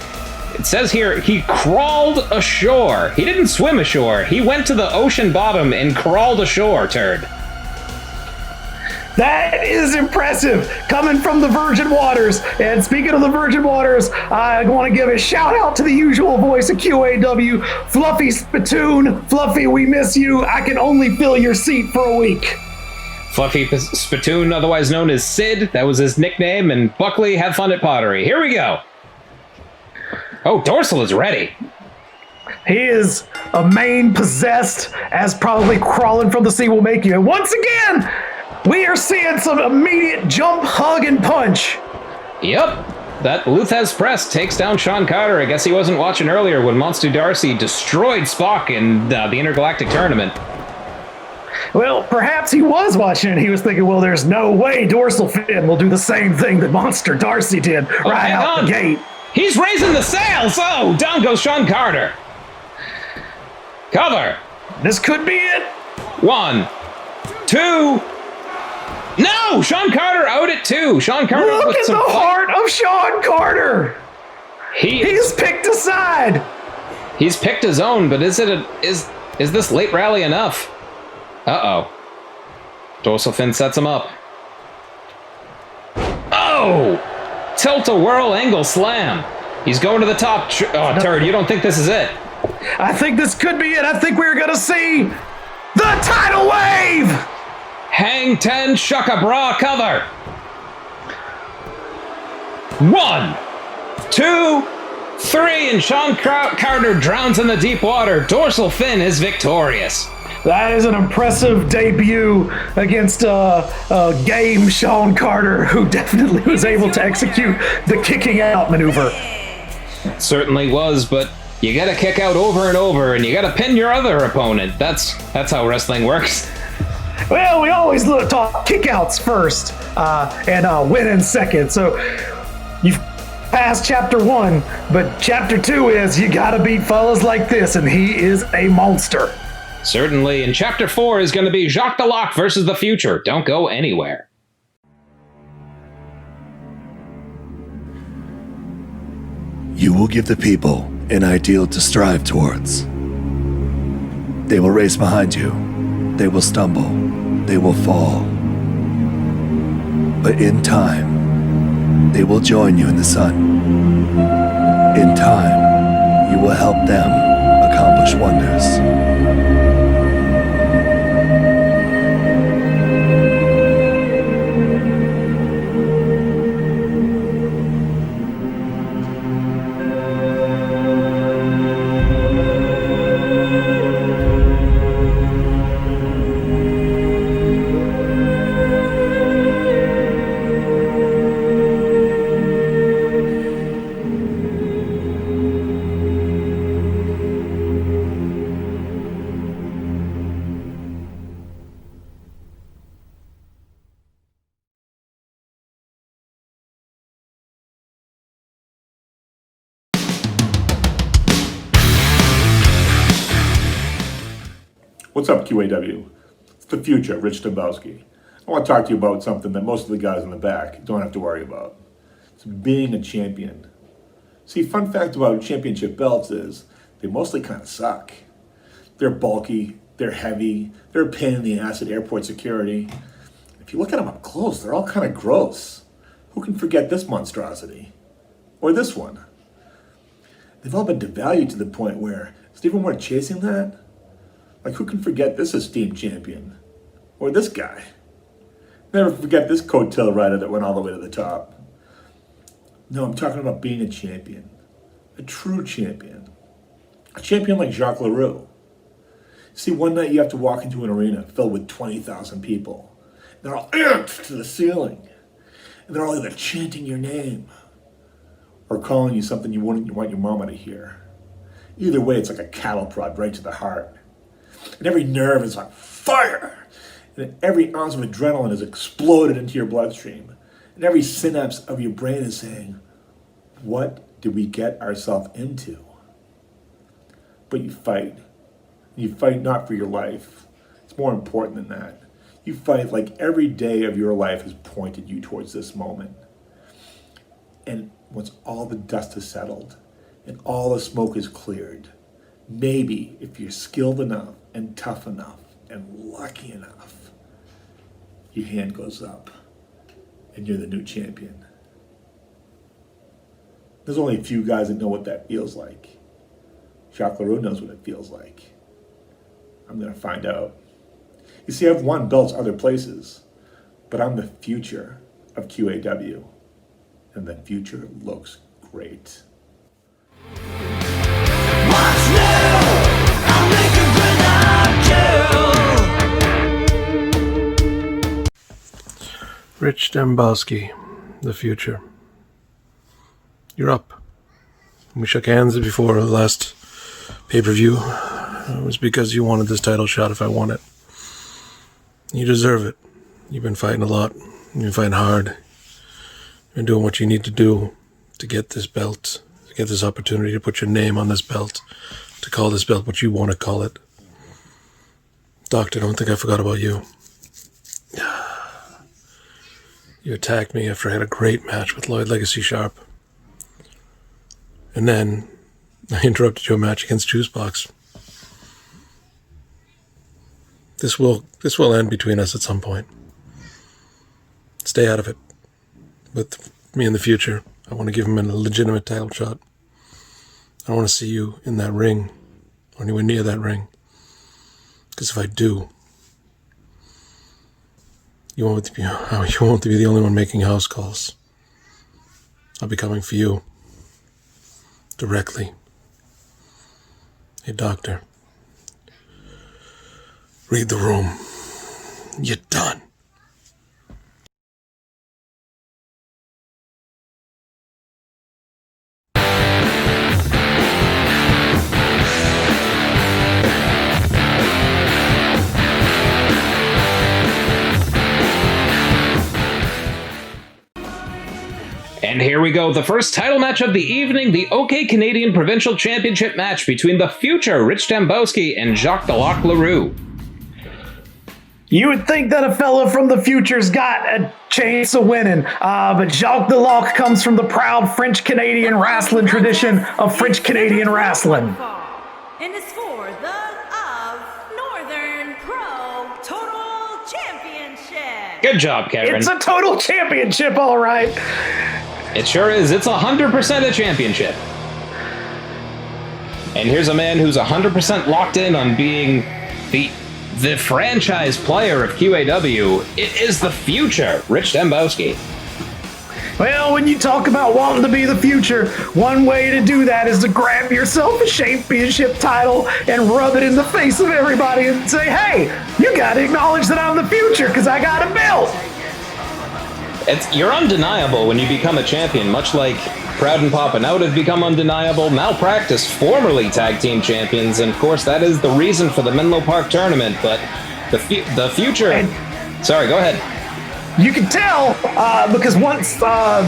[SPEAKER 2] it says here he crawled ashore. He didn't swim ashore. He went to the ocean bottom and crawled ashore, Turd.
[SPEAKER 3] That is impressive, coming from the Virgin Waters. And speaking of the Virgin Waters, I want to give a shout out to the usual voice of QAW, Fluffy Spittoon. Fluffy, we miss you. I can only fill your seat for a week.
[SPEAKER 2] Fluffy Spittoon, otherwise known as Sid, that was his nickname, and Buckley, have fun at pottery. Here we go. Oh, Dorsal is ready.
[SPEAKER 3] He is a main possessed, as probably crawling from the sea will make you. And once again, we are seeing some immediate jump, hug, and punch.
[SPEAKER 2] Yep. That Luthez Press takes down Sean Carter. I guess he wasn't watching earlier when Monster Darcy destroyed Spock in the Intergalactic Tournament.
[SPEAKER 3] Well, perhaps he was watching and he was thinking, well, there's no way Dorsal Fin will do the same thing that Monster Darcy did right out the gate.
[SPEAKER 2] He's raising the sails! Oh, down goes Sean Carter. Cover.
[SPEAKER 3] This could be it.
[SPEAKER 2] 1, 2... No! Sean Carter out at 2. Sean Carter
[SPEAKER 3] Look
[SPEAKER 2] with
[SPEAKER 3] at
[SPEAKER 2] some
[SPEAKER 3] the
[SPEAKER 2] fight.
[SPEAKER 3] heart of Sean Carter. He's picked a side.
[SPEAKER 2] He's picked his own, but is this late rally enough? Uh-oh. Dorsal Fin sets him up. Oh! Tilt-a-whirl angle slam. He's going to the top. Oh, Turd, you don't think this is it?
[SPEAKER 3] I think this could be it. I think we're going to see the tidal wave.
[SPEAKER 2] Hang 10 Shucka Bra cover. 1, 2, 3, and Sean Carter drowns in the deep water. Dorsal Fin is victorious.
[SPEAKER 3] That is an impressive debut against game Sean Carter, who definitely was able to execute the kicking out maneuver.
[SPEAKER 2] Certainly was, but you gotta kick out over and over, and you gotta pin your other opponent. That's how wrestling works.
[SPEAKER 3] Well, we always talk kickouts first and win in second. So you've passed chapter 1, but chapter 2 is you gotta beat fellas like this, and he is a monster.
[SPEAKER 2] Certainly, and chapter 4 is going to be Jacques Deloc versus the future. Don't go anywhere.
[SPEAKER 9] You will give the people an ideal to strive towards. They will race behind you. They will stumble. They will fall. But in time, they will join you in the sun. In time, you will help them accomplish wonders.
[SPEAKER 10] What's up, QAW? It's the future, Rich Dembowski. I want to talk to you about something that most of the guys in the back don't have to worry about. It's being a champion. See, fun fact about championship belts is they mostly kind of suck. They're bulky, they're heavy, they're a pain in the ass at airport security. If you look at them up close, they're all kind of gross. Who can forget this monstrosity? Or this one? They've all been devalued to the point where is it even worth chasing that? Like, who can forget this esteemed champion? Or this guy? Never forget this coattail rider that went all the way to the top. No, I'm talking about being a champion. A true champion. A champion like Jacques Leroux. See, one night you have to walk into an arena filled with 20,000 people. They're all amped to the ceiling. And they're all either chanting your name or calling you something you wouldn't want your mama to hear. Either way, it's like a cattle prod right to the heart. And every nerve is on fire. And every ounce of adrenaline is exploded into your bloodstream. And every synapse of your brain is saying, what did we get ourselves into? But you fight. You fight not for your life. It's more important than that. You fight like every day of your life has pointed you towards this moment. And once all the dust has settled and all the smoke is cleared, maybe if you're skilled enough and tough enough and lucky enough, your hand goes up and you're the new champion. There's only a few guys that know what that feels like. Jacques Leroux knows what it feels like. I'm going to find out. You see, I've won belts other places, but I'm the future of QAW, and the future looks great.
[SPEAKER 11] What's new? I'll make a grenade.
[SPEAKER 12] Rich Dembowski, the future. You're up. We shook hands before the last pay-per-view. It was because you wanted this title shot if I won it. You deserve it. You've been fighting a lot. You've been fighting hard. You've been doing what you need to do to get this belt, to get this opportunity to put your name on this belt, to call this belt what you want to call it. Doctor, don't think I forgot about you. You attacked me after I had a great match with Lloyd Legacy Sharp. And then I interrupted your match against Juicebox. This will end between us at some point. Stay out of it. With me in the future, I want to give him a legitimate title shot. I don't want to see you in that ring, or anywhere near that ring. Because if I do, you won't be the only one making house calls. I'll be coming for you. Directly. Hey, doctor. Read the room. You're done.
[SPEAKER 2] And here we go, the first title match of the evening, the OK Canadian Provincial Championship match between the future Rich Dembowski and Jacques the Lock Leroux.
[SPEAKER 3] You would think that a fella from the future's got a chance of winning, but Jacques the Lock comes from the proud French-Canadian wrestling tradition of French-Canadian wrestling.
[SPEAKER 8] And is for the Northern Pro Total Championship.
[SPEAKER 2] Good job, Karen.
[SPEAKER 3] It's a total championship, all right.
[SPEAKER 2] It sure is. It's 100% a championship. And here's a man who's 100% locked in on being the franchise player of QAW. It is the future, Rich Dembowski.
[SPEAKER 3] Well, when you talk about wanting to be the future, one way to do that is to grab yourself a championship title and rub it in the face of everybody and say, hey, you gotta acknowledge that I'm the future because I got a belt.
[SPEAKER 2] You're undeniable when you become a champion, much like Proud and Poppin' Out have become undeniable. Malpractice, formerly tag team champions, and of course that is the reason for the Menlo Park tournament, but the future... Sorry, go ahead.
[SPEAKER 3] You can tell because once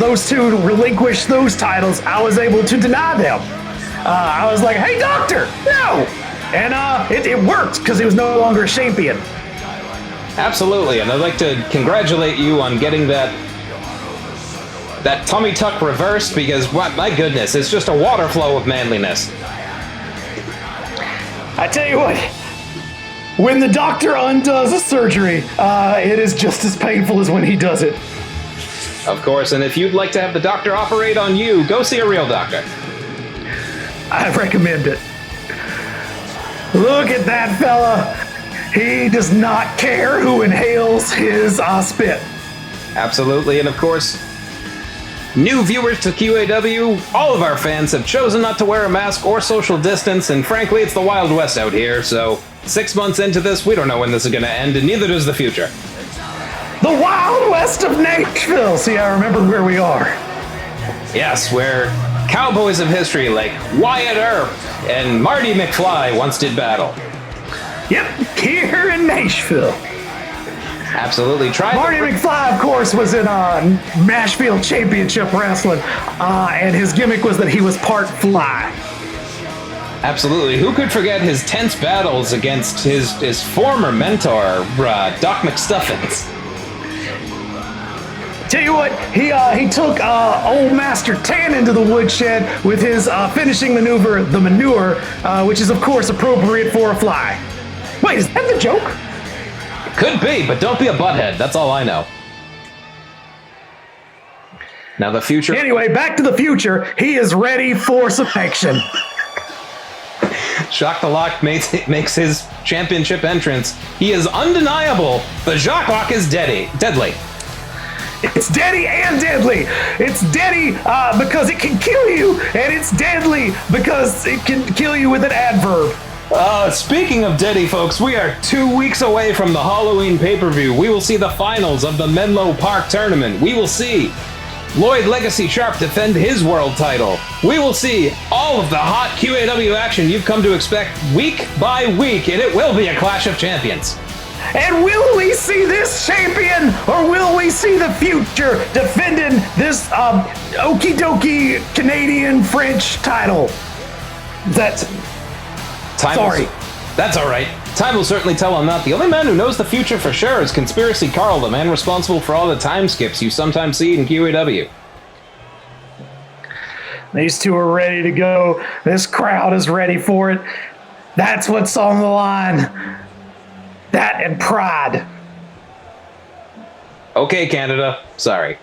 [SPEAKER 3] those two relinquished those titles, I was able to deny them. I was like, hey, doctor, no! And it worked because he was no longer a champion.
[SPEAKER 2] Absolutely, and I'd like to congratulate you on getting that tummy tuck reversed because, my goodness, it's just a water flow of manliness.
[SPEAKER 3] I tell you what, when the doctor undoes a surgery, it is just as painful as when he does it.
[SPEAKER 2] Of course, and if you'd like to have the doctor operate on you, go see a real doctor.
[SPEAKER 3] I recommend it. Look at that fella. He does not care who inhales his spit.
[SPEAKER 2] Absolutely, and of course, new viewers to QAW, all of our fans have chosen not to wear a mask or social distance, and frankly, it's the Wild West out here, so 6 months into this, we don't know when this is going to end, and neither does the future.
[SPEAKER 3] The Wild West of Nashville! See, I remember where we are.
[SPEAKER 2] Yes, where cowboys of history like Wyatt Earp and Marty McFly once did battle.
[SPEAKER 3] Yep, here in Nashville.
[SPEAKER 2] Absolutely.
[SPEAKER 3] Marty McFly, of course, was in Nashville Championship Wrestling, and his gimmick was that he was part fly.
[SPEAKER 2] Absolutely. Who could forget his tense battles against his former mentor, Doc McStuffins?
[SPEAKER 3] Tell you what, he took old Master Tan into the woodshed with his finishing maneuver, the manure, which is, of course, appropriate for a fly. Wait, is that the joke?
[SPEAKER 2] Could be, but don't be a butthead. That's all I know. Now the future...
[SPEAKER 3] Anyway, back to the future. He is ready for some action.
[SPEAKER 2] Jacques the Lock makes his championship entrance. He is undeniable. The Jacques Lock is deadly.
[SPEAKER 3] It's deadly and deadly. It's deadly because it can kill you, and it's deadly because it can kill you with an adverb.
[SPEAKER 2] Speaking of deadly, folks, we are 2 weeks away from the Halloween pay-per-view. We will see the finals of the Menlo Park tournament. We will see Lloyd Legacy Sharp defend his world title. We will see all of the hot QAW action you've come to expect week by week, and it will be a clash of champions.
[SPEAKER 3] And will we see this champion, or will we see the future defending this okie dokie Canadian French title? That's... Sorry.
[SPEAKER 2] That's all right. Time will certainly tell on that. The only man who knows the future for sure is Conspiracy Carl, the man responsible for all the time skips you sometimes see in QAW.
[SPEAKER 3] These two are ready to go. This crowd is ready for it. That's what's on the line. That and pride.
[SPEAKER 2] Okay, Canada. Sorry.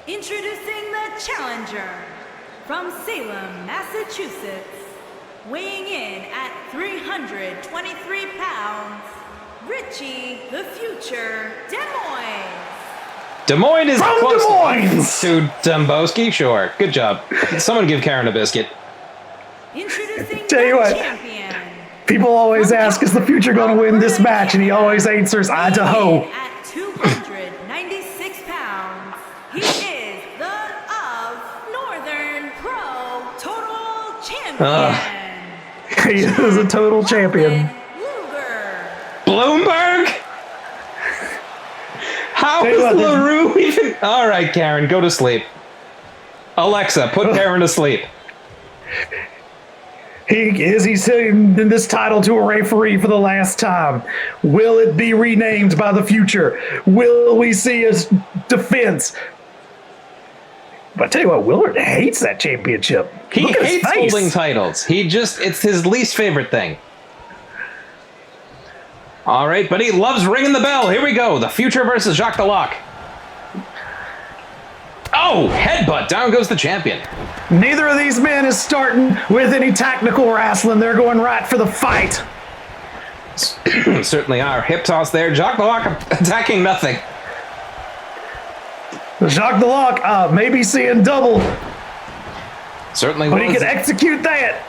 [SPEAKER 8] Introducing the challenger from Salem, Massachusetts. Weighing in at 323 pounds, Richie the Future Des Moines.
[SPEAKER 2] Des Moines is
[SPEAKER 3] from
[SPEAKER 2] close
[SPEAKER 3] Des Moines
[SPEAKER 2] to Dembowski. Sure, good job. Someone give Karen a biscuit.
[SPEAKER 8] Introducing
[SPEAKER 3] Tell you
[SPEAKER 8] the
[SPEAKER 3] what,
[SPEAKER 8] champion.
[SPEAKER 3] People always ask, is the Future going to win this match? And he always answers, Idaho.
[SPEAKER 8] At 296 pounds, he is the of Northern Pro Total Champion.
[SPEAKER 3] He is a total champion.
[SPEAKER 2] Bloomberg? How is LaRue even... All right, Karen, go to sleep. Alexa, put Karen to sleep.
[SPEAKER 3] He's sending this title to a referee for the last time. Will it be renamed by the Future? Will we see a defense? But I tell you what, Willard hates that championship.
[SPEAKER 2] He hates holding titles. It's his least favorite thing. All right, but he loves ringing the bell. Here we go. The Future versus Jacques the Lock. Oh, headbutt. Down goes the champion.
[SPEAKER 3] Neither of these men is starting with any tactical wrestling. They're going right for the fight.
[SPEAKER 2] Certainly are. Hip toss there. Jacques the Lock attacking nothing.
[SPEAKER 3] Jacques the Lock maybe seeing double.
[SPEAKER 2] Certainly
[SPEAKER 3] but
[SPEAKER 2] was.
[SPEAKER 3] He can execute that.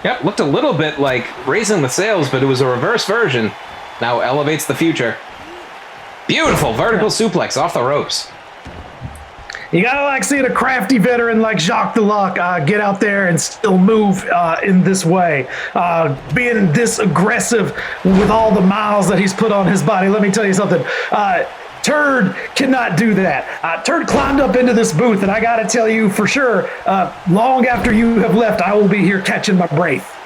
[SPEAKER 2] Yep, looked a little bit like raising the sails, but it was a reverse version. Now elevates the future. Beautiful vertical suplex off the ropes.
[SPEAKER 3] You gotta like seeing a crafty veteran like Jacques the Lock get out there and still move in this way. Being this aggressive with all the miles that he's put on his body. Let me tell you something. Turd cannot do that. Turd climbed up into this booth, and I gotta tell you for sure, long after you have left, I will be here catching my breath.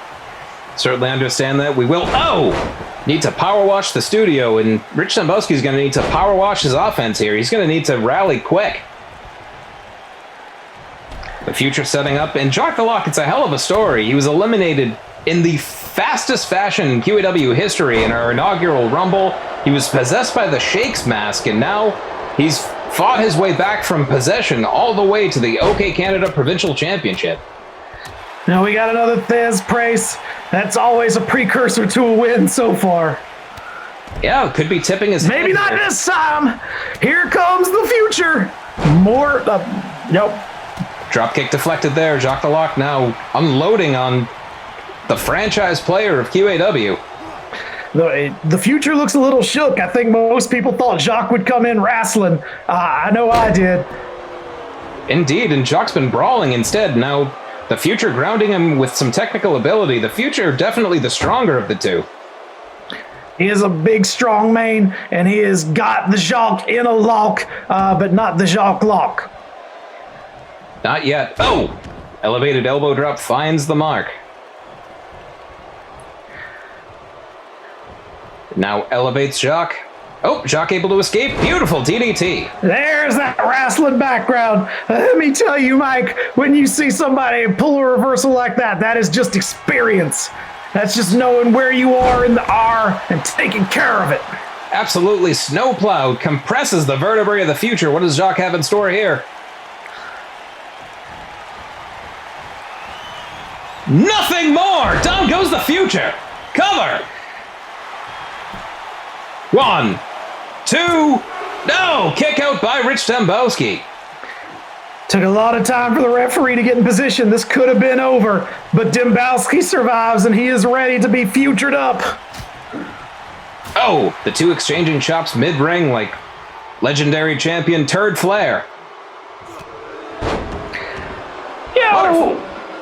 [SPEAKER 2] Certainly understand that. We will. Need to power wash the studio, and Rich Dembowski's going to need to power wash his offense here. He's going to need to rally quick. The future setting up, and Jacques the Lock, it's a hell of a story. He was eliminated in the fastest fashion in QAW history in our inaugural Rumble. He was possessed by the Shakes mask, and now he's fought his way back from possession all the way to the OK Canada Provincial Championship.
[SPEAKER 3] Now we got another Thez Price. That's always a precursor to a win so far.
[SPEAKER 2] Yeah, could be tipping his
[SPEAKER 3] Maybe not
[SPEAKER 2] here.
[SPEAKER 3] this time. Here comes the future. More. Nope.
[SPEAKER 2] Dropkick deflected there. Jacques the Lock now unloading on the franchise player of QAW.
[SPEAKER 3] The future looks a little shook. I think most people thought Jacques would come in wrestling. I know I did.
[SPEAKER 2] Indeed, and Jacques' been brawling instead. Now, the future grounding him with some technical ability. The future definitely the stronger of the two.
[SPEAKER 3] He is a big, strong man, and he has got the Jacques in a lock, but not the Jacques lock.
[SPEAKER 2] Not yet. Oh! Elevated elbow drop finds the mark. Now elevates Jacques. Oh, Jacques able to escape. Beautiful DDT.
[SPEAKER 3] There's that wrestling background. Let me tell you, Mike, when you see somebody pull a reversal like that, that is just experience. That's just knowing where you are in the R and taking care of it.
[SPEAKER 2] Absolutely snowplowed. Compresses the vertebrae of the future. What does Jacques have in store here? Nothing more! Down goes the future! Cover! 1, 2, no! Kick out by Rich Dembowski.
[SPEAKER 3] Took a lot of time for the referee to get in position. This could have been over, but Dembowski survives and he is ready to be futured up.
[SPEAKER 2] Oh, the two exchanging chops mid-ring like legendary champion Turd Flair.
[SPEAKER 3] Yo,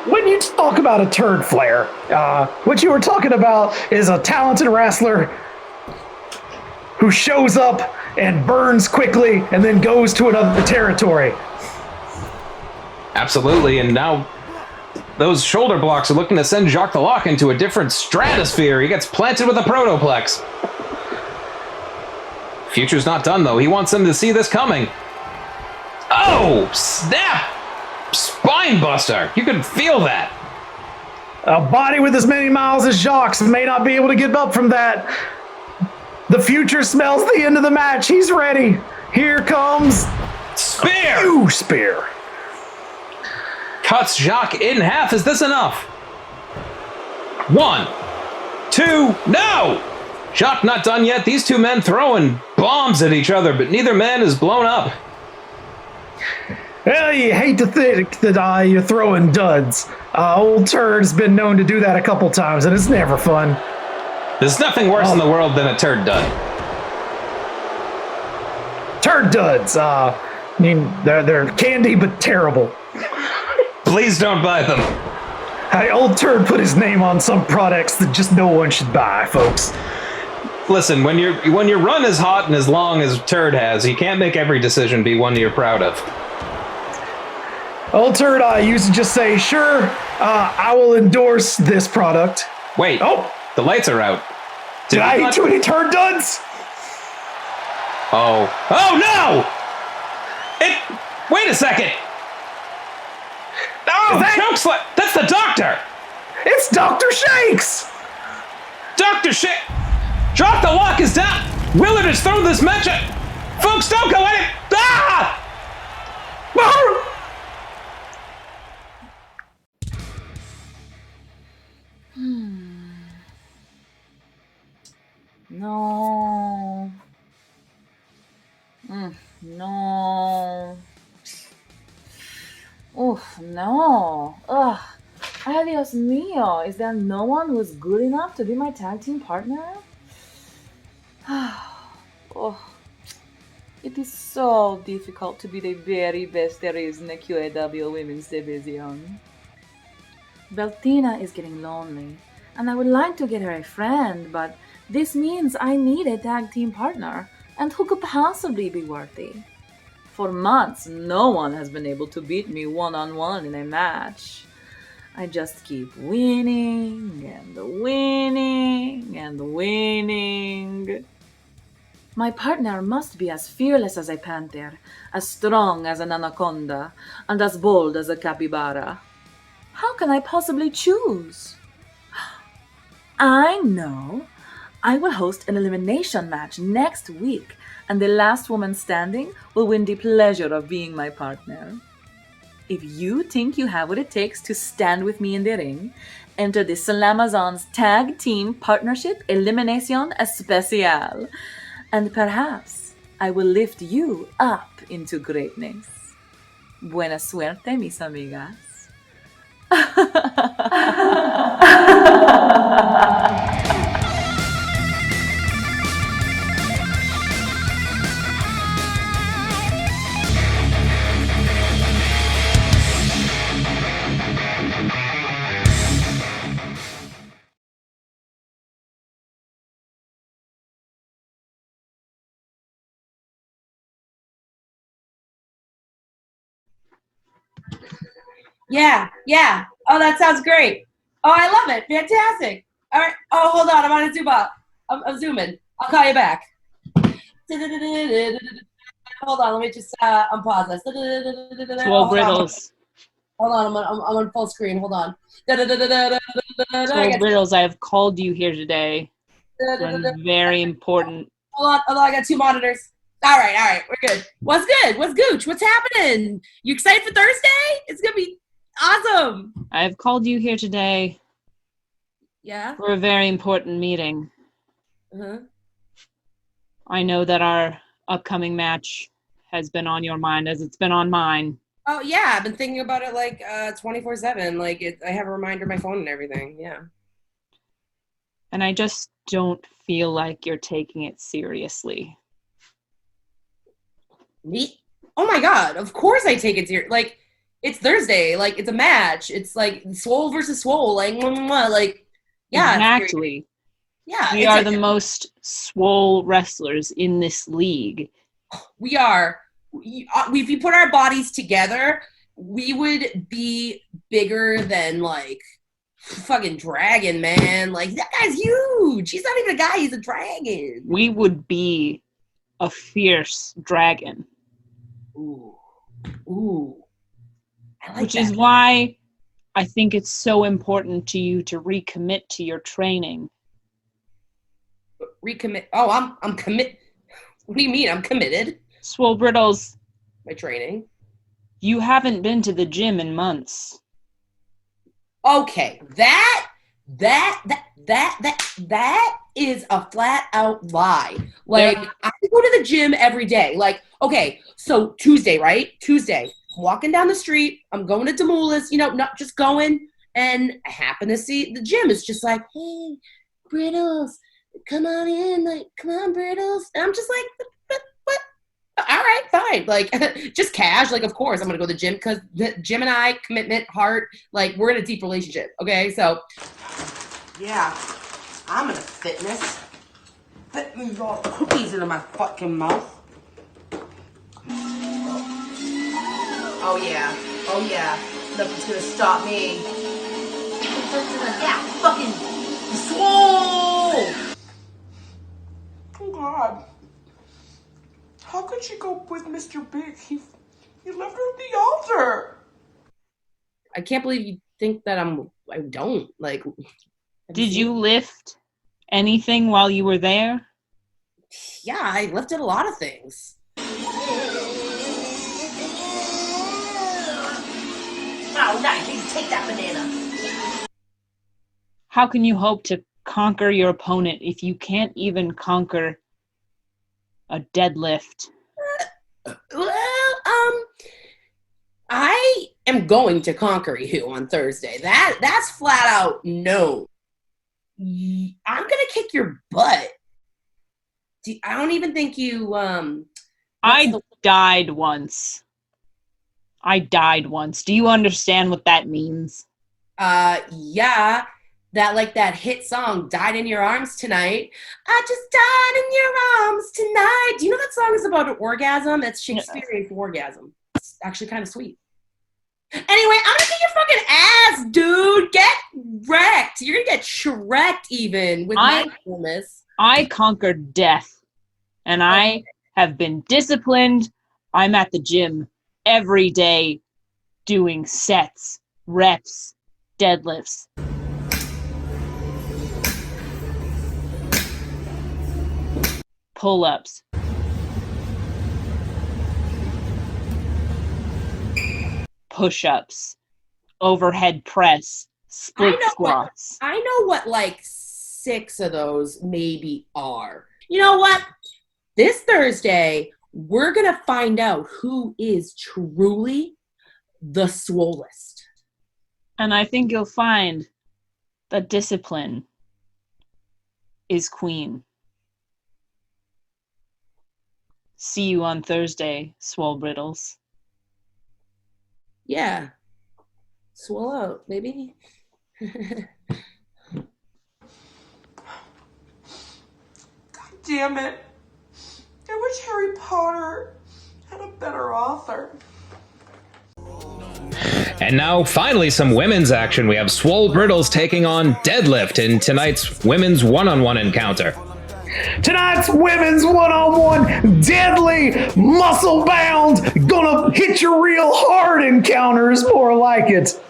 [SPEAKER 3] when you talk about a Turd Flair, what you were talking about is a talented wrestler who shows up and burns quickly and then goes to another territory.
[SPEAKER 2] Absolutely, and now those shoulder blocks are looking to send Jacques the Lock into a different stratosphere. He gets planted with a protoplex. Future's not done, though. He wants them to see this coming. Oh, snap! Spine buster. You can feel that.
[SPEAKER 3] A body with as many miles as Jacques may not be able to get up from that. The future smells the end of the match. He's ready. Here comes
[SPEAKER 2] spear.
[SPEAKER 3] Huge spear.
[SPEAKER 2] Cuts Jacques in half. Is this enough? 1, 2, no! Jacques not done yet. These two men throwing bombs at each other, but neither man is blown up.
[SPEAKER 3] Well, you hate to think that you're throwing duds. Old Turd's been known to do that a couple times, and it's never fun.
[SPEAKER 2] There's nothing worse in the world than a turd dud.
[SPEAKER 3] Turd duds. I mean, they're candy, but terrible.
[SPEAKER 2] Please don't buy them.
[SPEAKER 3] Hey, Old Turd put his name on some products that just no one should buy, folks.
[SPEAKER 2] Listen, when your run is hot and as long as Turd has, you can't make every decision be one you're proud of.
[SPEAKER 3] Old Turd used to just say, sure, I will endorse this product.
[SPEAKER 2] Wait, the lights are out.
[SPEAKER 3] Did I eat too many turd duds?
[SPEAKER 2] Oh no! Wait a second! Oh, choke slam! That's the doctor!
[SPEAKER 3] It's Dr. Shakes!
[SPEAKER 2] Dr. Shakes! Drop the Lock is down! Willard has thrown this match at... Folks, don't go at it! Ah!
[SPEAKER 13] No. No. Oof, no. Ugh. Ay, Dios mío. Is there no one who is good enough to be my tag team partner? Oh, it is so difficult to be the very best there is in the QAW women's division. Beltina is getting lonely, and I would like to get her a friend, but this means I need a tag team partner, and who could possibly be worthy? For months, no one has been able to beat me one-on-one in a match. I just keep winning and winning and winning. My partner must be as fearless as a panther, as strong as an anaconda, and as bold as a capybara. How can I possibly choose? I know. I will host an elimination match next week, and the last woman standing will win the pleasure of being my partner. If you think you have what it takes to stand with me in the ring, enter the Slamazon's Tag Team Partnership Elimination Especial, and perhaps I will lift you up into greatness. Buena suerte, mis amigas.
[SPEAKER 14] Yeah. Oh, that sounds great. Oh, I love it. Fantastic. All right. Oh, hold on. I'm on a zoom out. I'm zooming. I'll call you back. Hold on. Let me just unpause this.
[SPEAKER 15] Swole Brittles.
[SPEAKER 14] Hold on. I'm on full screen. Hold on.
[SPEAKER 15] Swole Brittles, I have called you here today. It's very important.
[SPEAKER 14] Hold on. I got two monitors. All right. We're good. What's good? What's gooch? What's happening? You excited for Thursday? It's going to be awesome.
[SPEAKER 15] I have called you here today.
[SPEAKER 14] Yeah?
[SPEAKER 15] For a very important meeting.
[SPEAKER 14] Uh-huh.
[SPEAKER 15] I know that our upcoming match has been on your mind as it's been on mine.
[SPEAKER 14] Oh, yeah. I've been thinking about it like 24/7. Like, I have a reminder on my phone and everything. Yeah.
[SPEAKER 15] And I just don't feel like you're taking it seriously.
[SPEAKER 14] Me? Oh, my God. Of course I take it serious. Like, it's Thursday. Like, it's a match. It's like Swole versus Swole. Like, yeah.
[SPEAKER 15] Exactly.
[SPEAKER 14] Yeah.
[SPEAKER 15] We are the most swole wrestlers in this league.
[SPEAKER 14] We are. If you put our bodies together, we would be bigger than, like, fucking Dragon, man. Like, that guy's huge. He's not even a guy. He's a dragon.
[SPEAKER 15] We would be a fierce dragon.
[SPEAKER 14] Ooh. I like
[SPEAKER 15] Which
[SPEAKER 14] that.
[SPEAKER 15] is why I think it's so important to you to recommit to your training.
[SPEAKER 14] Recommit? Oh, I'm commit. What do you mean? I'm committed.
[SPEAKER 15] Swole Brittles.
[SPEAKER 14] My training.
[SPEAKER 15] You haven't been to the gym in months.
[SPEAKER 14] Okay, that is a flat out lie. Like, I go to the gym every day. Like, okay, so Tuesday, right? Tuesday, walking down the street. I'm going to Demoulas, not just going. And I happen to see the gym. It's just like, hey, Brittles, come on in. Like, come on, Brittles. And I'm just like, what? All right, fine. Like, just cash. Like, of course I'm going to go to the gym because the gym and I, commitment, heart, like, we're in a deep relationship. Okay, so. Yeah, I'm in a fitness. Fit these all cookies into my fucking mouth. Oh, yeah. Nothing's going to stop me. Yeah, fucking swole! Oh, God. How could she go with Mr. Big? He left her at the altar. I can't believe you think that I don't. Like,
[SPEAKER 15] did you lift anything while you were there?
[SPEAKER 14] Yeah, I lifted a lot of things. take that banana.
[SPEAKER 15] How can you hope to conquer your opponent if you can't even conquer a deadlift?
[SPEAKER 14] Well, I am going to conquer you on Thursday. That's flat out no. I'm gonna kick your butt. I don't even think you.
[SPEAKER 15] I died once. Do you understand what that means?
[SPEAKER 14] Yeah. That hit song, Died in Your Arms Tonight. I just died in your arms tonight. Do you know that song is about an orgasm? That's Shakespearean for orgasm. It's actually kind of sweet. Anyway, I'm gonna kick your fucking ass, dude. Get wrecked. You're gonna get shreked even with my coolness.
[SPEAKER 15] I conquered death, and I have been disciplined. I'm at the gym every day doing sets, reps, deadlifts. Pull-ups. Push-ups. Overhead press. Split squats.
[SPEAKER 14] I know what like 6 of those maybe are. You know what? This Thursday, we're going to find out who is truly the swollest.
[SPEAKER 15] And I think you'll find that discipline is queen. See you on Thursday, Swole Brittles.
[SPEAKER 14] Yeah. Swole out, baby.
[SPEAKER 16] God damn it. I wish Harry Potter had a better author.
[SPEAKER 2] And now, finally, some women's action. We have Swole Brittles taking on Deadlift in tonight's women's one-on-one encounter.
[SPEAKER 3] Tonight's women's one-on-one, deadly, muscle-bound, gonna hit you real hard encounters, more like it.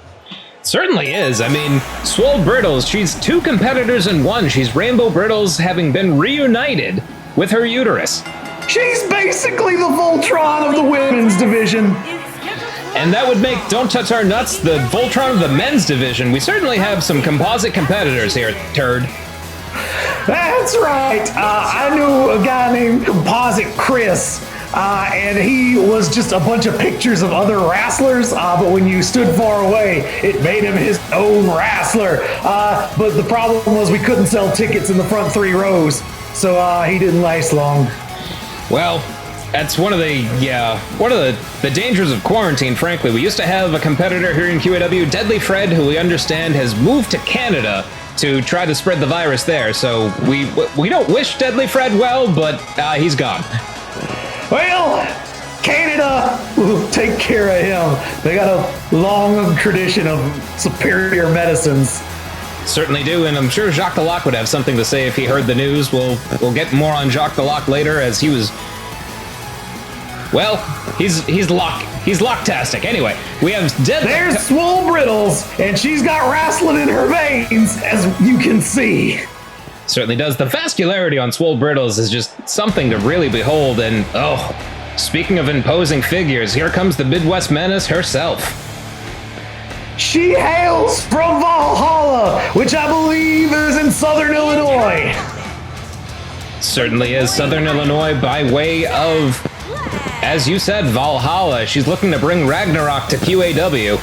[SPEAKER 2] Certainly is. I mean, Swole Brittles, she's 2 competitors in one. She's Rainbow Brittles, having been reunited with her uterus.
[SPEAKER 3] She's basically the Voltron of the women's division.
[SPEAKER 2] And that would make Don't Touch Our Nuts the Voltron of the men's division. We certainly have some composite competitors here, Turd.
[SPEAKER 3] That's right. I knew a guy named Composite Chris, and he was just a bunch of pictures of other wrestlers, but when you stood far away, it made him his own wrestler. But the problem was we couldn't sell tickets in the front 3 rows, so he didn't last long.
[SPEAKER 2] Well, that's one of the dangers of quarantine, frankly. We used to have a competitor here in QAW, Deadly Fred, who we understand has moved to Canada to try to spread the virus there. So we don't wish Deadly Fred well, but he's gone.
[SPEAKER 3] Well, Canada will take care of him. They got a long tradition of superior medicines.
[SPEAKER 2] Certainly do, and I'm sure Jacques Delac would have something to say if he heard the news. We'll get more on Jacques Delac later, as he was... Well, he's locktastic. Anyway, we have
[SPEAKER 3] There's Swole Brittles, and she's got wrestling in her veins, as you can see.
[SPEAKER 2] Certainly does. The vascularity on Swole Brittles is just something to really behold, and speaking of imposing figures, here comes the Midwest Menace herself.
[SPEAKER 3] She hails from Valhalla, which I believe is in Southern Illinois.
[SPEAKER 2] Certainly is Southern Illinois by way of, as you said, Valhalla. She's looking to bring Ragnarok to QAW.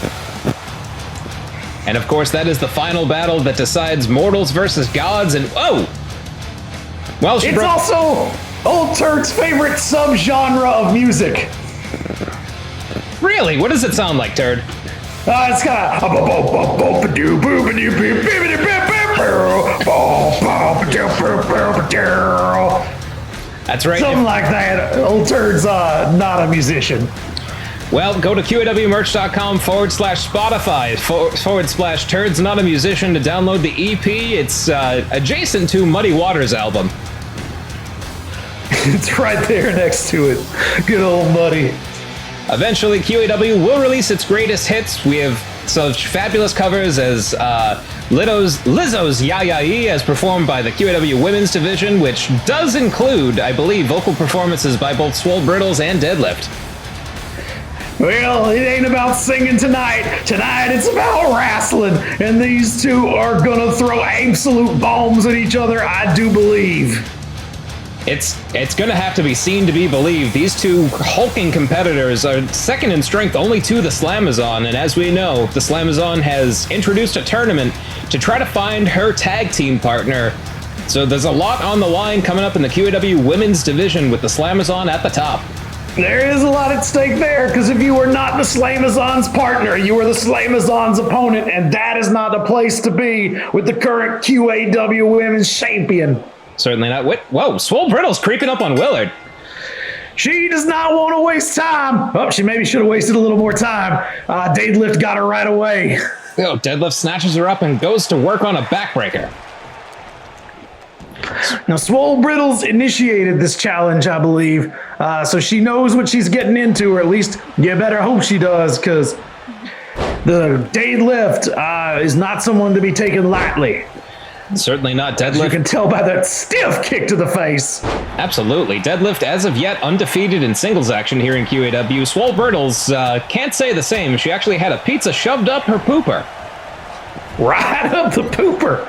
[SPEAKER 2] And of course, that is the final battle that decides mortals versus gods, and well,
[SPEAKER 3] it's also Old Turk's favorite subgenre of music.
[SPEAKER 2] Really? What does it sound like, Turd?
[SPEAKER 3] It's kind of...
[SPEAKER 2] That's right.
[SPEAKER 3] Something like that. Old Turd's not a musician.
[SPEAKER 2] Well, go to QAWmerch.com/Spotify/turds not a musician to download the EP. It's adjacent to Muddy Waters' album.
[SPEAKER 3] It's right there next to it. Good old Muddy.
[SPEAKER 2] Eventually, QAW will release its greatest hits. We have such fabulous covers as Lizzo's Ya Ya Ye, as performed by the QAW Women's Division, which does include, I believe, vocal performances by both Swole Brittles and Deadlift.
[SPEAKER 3] Well, it ain't about singing tonight. Tonight it's about wrestling, and these two are gonna throw absolute bombs at each other, I do believe.
[SPEAKER 2] It's gonna have to be seen to be believed. These two hulking competitors are second in strength only to the Slamazon, and as we know, the Slamazon has introduced a tournament to try to find her tag team partner. So there's a lot on the line coming up in the QAW women's division with the Slamazon at the top.
[SPEAKER 3] There is a lot at stake there, because if you were not the Slamazon's partner, you were the Slamazon's opponent, and that is not a place to be with the current QAW women's champion.
[SPEAKER 2] Certainly not. Whoa, Swole Brittle's creeping up on Willard.
[SPEAKER 3] She does not want to waste time. Oh, she maybe should have wasted a little more time. Deadlift got her right away.
[SPEAKER 2] Oh, Deadlift snatches her up and goes to work on a backbreaker.
[SPEAKER 3] Now, Swole Brittles initiated this challenge, I believe, so she knows what she's getting into, or at least you better hope she does, because the Deadlift is not someone to be taken lightly.
[SPEAKER 2] Certainly not. Deadlift.
[SPEAKER 3] You can tell by that stiff kick to the face.
[SPEAKER 2] Absolutely. Deadlift, as of yet, undefeated in singles action here in QAW. Swole Brittles can't say the same. She actually had a pizza shoved up her pooper.
[SPEAKER 3] Right up the pooper.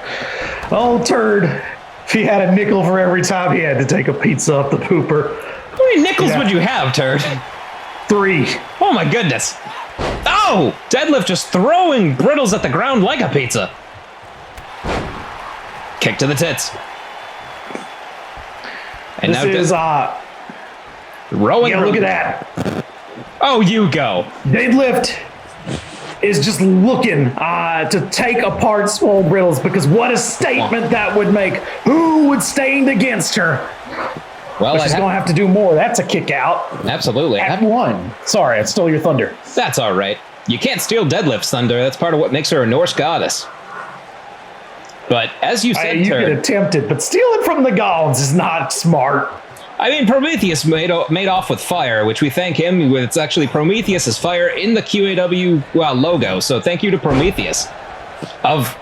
[SPEAKER 3] Old turd. He had a nickel for every time he had to take a pizza up the pooper.
[SPEAKER 2] How many nickels would you have, turd?
[SPEAKER 3] 3.
[SPEAKER 2] Oh my goodness. Oh! Deadlift just throwing Brittles at the ground like a pizza. Kick to the tits. And
[SPEAKER 3] this is
[SPEAKER 2] rowing.
[SPEAKER 3] Yeah, look at that.
[SPEAKER 2] Oh, you go.
[SPEAKER 3] Deadlift is just looking to take apart Swole Brittles, because what a statement that would make. Who would stand against her?
[SPEAKER 2] Well,
[SPEAKER 3] she's going to have to do more. That's a kick out.
[SPEAKER 2] Absolutely.
[SPEAKER 3] At 1. Sorry, I stole your thunder.
[SPEAKER 2] That's all right. You can't steal Deadlift's thunder. That's part of what makes her a Norse goddess. But as you said,
[SPEAKER 3] you could attempt it, but stealing from the gods is not smart.
[SPEAKER 2] I mean, Prometheus made off with fire, which we thank him. It's actually Prometheus' fire in the QAW logo. So thank you to Prometheus of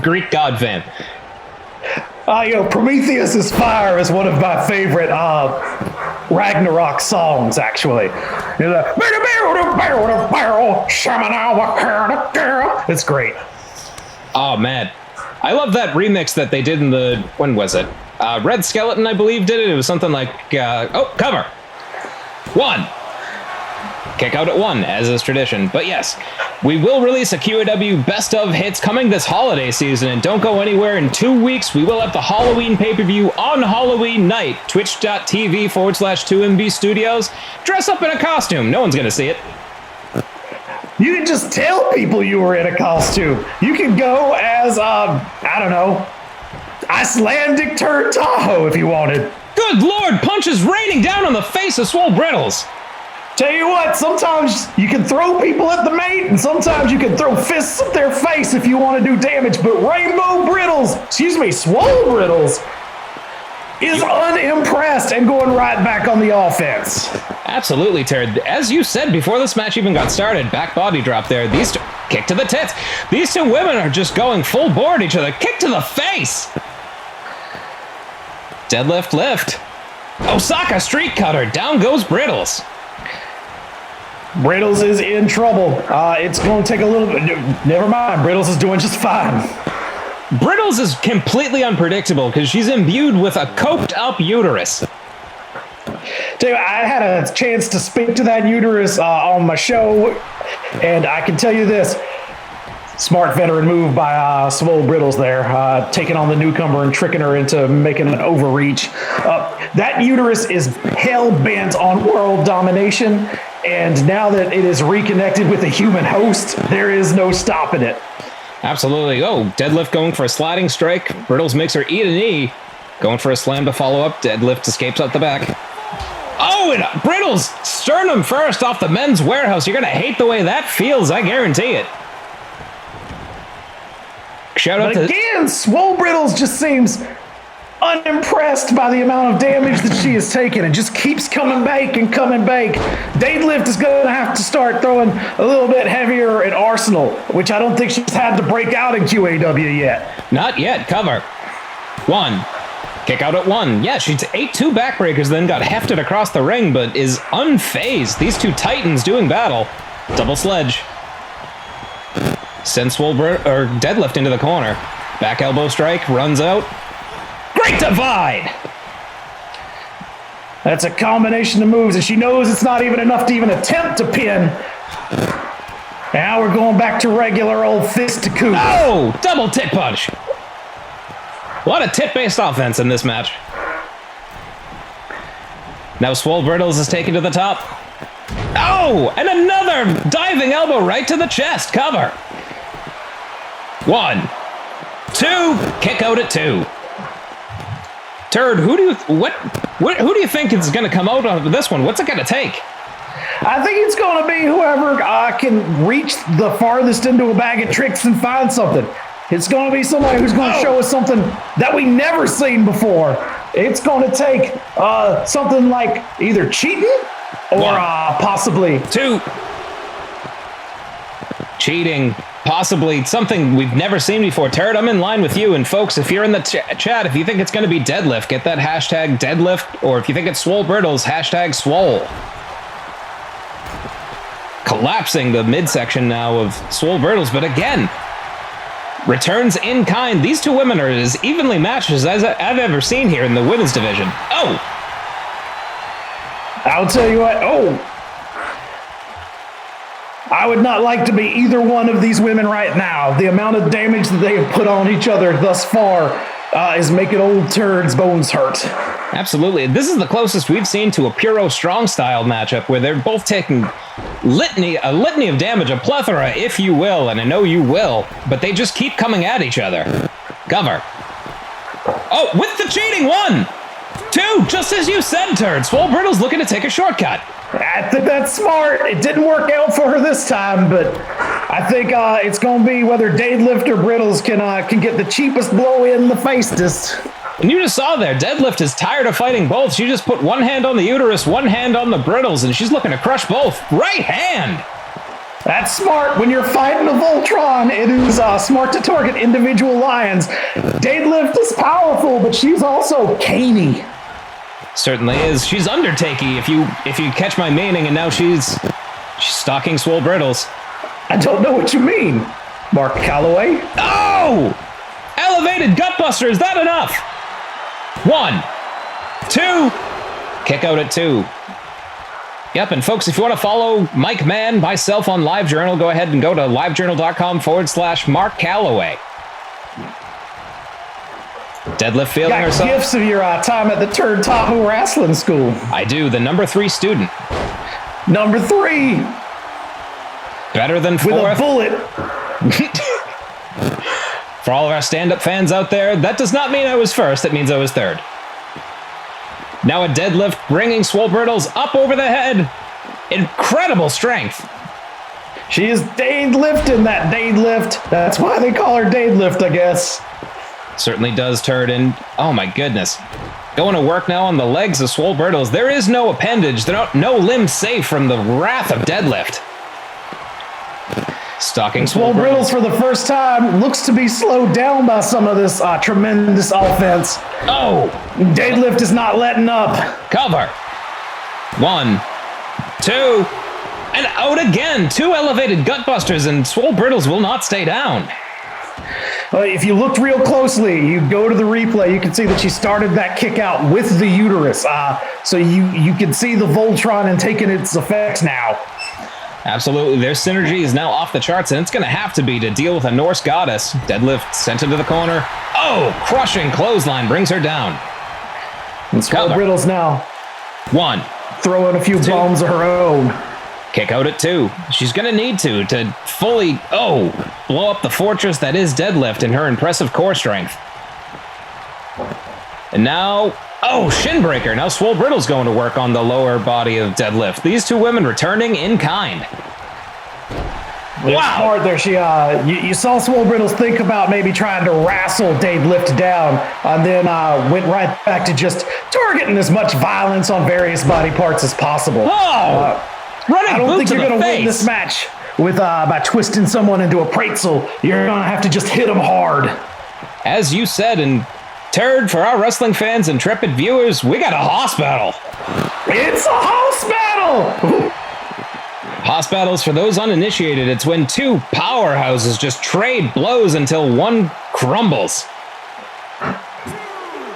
[SPEAKER 2] Greek god fame.
[SPEAKER 3] Prometheus' fire is one of my favorite Ragnarok songs, actually. It's great.
[SPEAKER 2] Oh, man. I love that remix that they did in the... When was it? Red Skeleton, I believe, did it. It was something like... cover. 1. Kick out at 1, as is tradition. But yes, we will release a QAW Best of Hits coming this holiday season. And don't go anywhere. In 2 weeks, we will have the Halloween pay-per-view on Halloween night. Twitch.tv/2MB Studios. Dress up in a costume. No one's going to see it.
[SPEAKER 3] You can just tell people you were in a costume. You can go as, I don't know, Icelandic Turd Tahoe if you wanted.
[SPEAKER 2] Good Lord, punches raining down on the face of Swole Brittles.
[SPEAKER 3] Tell you what, sometimes you can throw people at the mate, and sometimes you can throw fists at their face if you want to do damage, but Swole Brittles is unimpressed and going right back on the offense.
[SPEAKER 2] Absolutely, Turd. As you said before this match even got started, back body drop there. These two, kick to the tits. These two women are just going full bore at each other. Kick to the face. Deadlift lift. Osaka street cutter. Down goes Brittles.
[SPEAKER 3] Brittles is in trouble. It's going to take a little bit. Never mind. Brittles is doing just fine.
[SPEAKER 2] Brittles is completely unpredictable because she's imbued with a coked up uterus.
[SPEAKER 3] Tell you, I had a chance to speak to that uterus on my show, and I can tell you this. Smart veteran move by Swole Brittles there, taking on the newcomer and tricking her into making an overreach. That uterus is hell-bent on world domination, and now that it is reconnected with a human host, there is no stopping it.
[SPEAKER 2] Absolutely. Oh, Deadlift going for a sliding strike. Brittles makes her eat a knee. Going for a slam to follow up. Deadlift escapes out the back. Oh, and Brittles sternum first off the men's warehouse. You're going to hate the way that feels, I guarantee it. Shout out
[SPEAKER 3] but
[SPEAKER 2] to...
[SPEAKER 3] again, Swole Brittles just seems unimpressed by the amount of damage that she has taken and just keeps coming back and coming back. Deadlift is going to have to start throwing a little bit heavier at Arsenal, which I don't think she's had to break out in QAW yet.
[SPEAKER 2] Not yet. Cover. 1. Kick out at 1. Yeah, she ate 2 backbreakers, then got hefted across the ring, but is unfazed. These 2 titans doing battle. Double sledge. Sends Deadlift into the corner. Back elbow strike, runs out. Great divide!
[SPEAKER 3] That's a combination of moves, and she knows it's not even enough to even attempt to pin. Now we're going back to regular old fisticuffs.
[SPEAKER 2] Oh! Double tit punch! A lot of tit-based offense in this match. Now Swole Brittles is taken to the top. Oh! And another diving elbow right to the chest. Cover. 1, 2, kick out at 2. Turd, who do you think is going to come out of this one? What's it going to take?
[SPEAKER 3] I think it's going to be whoever can reach the farthest into a bag of tricks and find something. It's going to be somebody who's going to show us something that we never seen before. It's going to take something like either cheating or possibly
[SPEAKER 2] 2. Cheating, possibly something we've never seen before. Turd, I'm in line with you. And folks, if you're in the chat, if you think it's going to be deadlift, get that hashtag deadlift. Or if you think it's Swole Brittles, hashtag swole. Collapsing the midsection now of Swole Brittles, but again, returns in kind. These 2 women are as evenly matched as I've ever seen here in the women's division. Oh!
[SPEAKER 3] I'll tell you what. Oh! I would not like to be either one of these women right now. The amount of damage that they have put on each other thus far is making old Turd's bones hurt.
[SPEAKER 2] Absolutely. This is the closest we've seen to a Puro Strong style matchup where they're both taking a litany of damage, a plethora, if you will, and I know you will, but they just keep coming at each other. Cover. Oh, with the cheating! 1, 2, just as you said, Turd. Swole Brittle's looking to take a shortcut.
[SPEAKER 3] I think that's smart. It didn't work out for her this time, but I think it's going to be whether Deadlift or Brittles can get the cheapest blow in the fastest.
[SPEAKER 2] And you just saw there, Deadlift is tired of fighting both. She just put 1 hand on the uterus, 1 hand on the Brittles, and she's looking to crush both. Right hand!
[SPEAKER 3] That's smart. When you're fighting a Voltron, it is smart to target individual lions. Deadlift is powerful, but she's also caney.
[SPEAKER 2] Certainly is. She's Undertakey, if you catch my meaning, and now she's stalking Swole Brittles.
[SPEAKER 3] I don't know what you mean, Mark Calloway.
[SPEAKER 2] Oh! Elevated Gutbuster, is that enough? 1, 2, kick out at 2. Yep, and folks, if you want to follow Mike Mann, myself on LiveJournal, go ahead and go to livejournal.com/Mark Calloway. Deadlift feeling herself.
[SPEAKER 3] Gifts of your time at the Turd Tahoe Wrestling School.
[SPEAKER 2] I do, the number 3 student.
[SPEAKER 3] Number 3.
[SPEAKER 2] Better than 4th.
[SPEAKER 3] With a bullet.
[SPEAKER 2] For all of our stand-up fans out there, that does not mean I was first, it means I was 3rd. Now a deadlift, bringing Swole Brittles up over the head. Incredible strength.
[SPEAKER 3] She is deadlifting that deadlift. That's why they call her deadlift, I guess.
[SPEAKER 2] Certainly does, Turd, and oh my goodness. Going to work now on the legs of Swole Brittles. There is no appendage, no limb safe from the wrath of deadlift. Stalking
[SPEAKER 3] Swole Brittles for the first time looks to be slowed down by some of this tremendous offense.
[SPEAKER 2] Oh!
[SPEAKER 3] Deadlift is not letting up.
[SPEAKER 2] Cover. 1, 2, and out again. 2 elevated Gutbusters, and Swole Brittles will not stay down.
[SPEAKER 3] If you looked real closely, you go to the replay, you can see that she started that kick out with the uterus. So you can see the Voltron and taking its effects now.
[SPEAKER 2] Absolutely. Their synergy is now off the charts, and it's going to have to be to deal with a Norse goddess. Deadlift sent into the corner. Oh, crushing clothesline brings her down.
[SPEAKER 3] And Swole Brittles now.
[SPEAKER 2] 1.
[SPEAKER 3] Throwing a few bombs of her own.
[SPEAKER 2] Kick out at 2. She's going to need to fully, blow up the fortress that is Deadlift in her impressive core strength. And now, shin breaker. Now Swole Brittles going to work on the lower body of Deadlift. These 2 women returning in kind.
[SPEAKER 3] Wow. Smart there. She, you saw Swole Brittles think about maybe trying to wrestle Deadlift down, and then went right back to just targeting as much violence on various body parts as possible. I don't think you're going to win this match with by twisting someone into a pretzel. You're going to have to just hit them hard.
[SPEAKER 2] As you said, and Turd, for our wrestling fans, intrepid viewers, we got a hospital.
[SPEAKER 3] It's a hospital!
[SPEAKER 2] Hospitals, for those uninitiated, it's when two powerhouses just trade blows until one crumbles.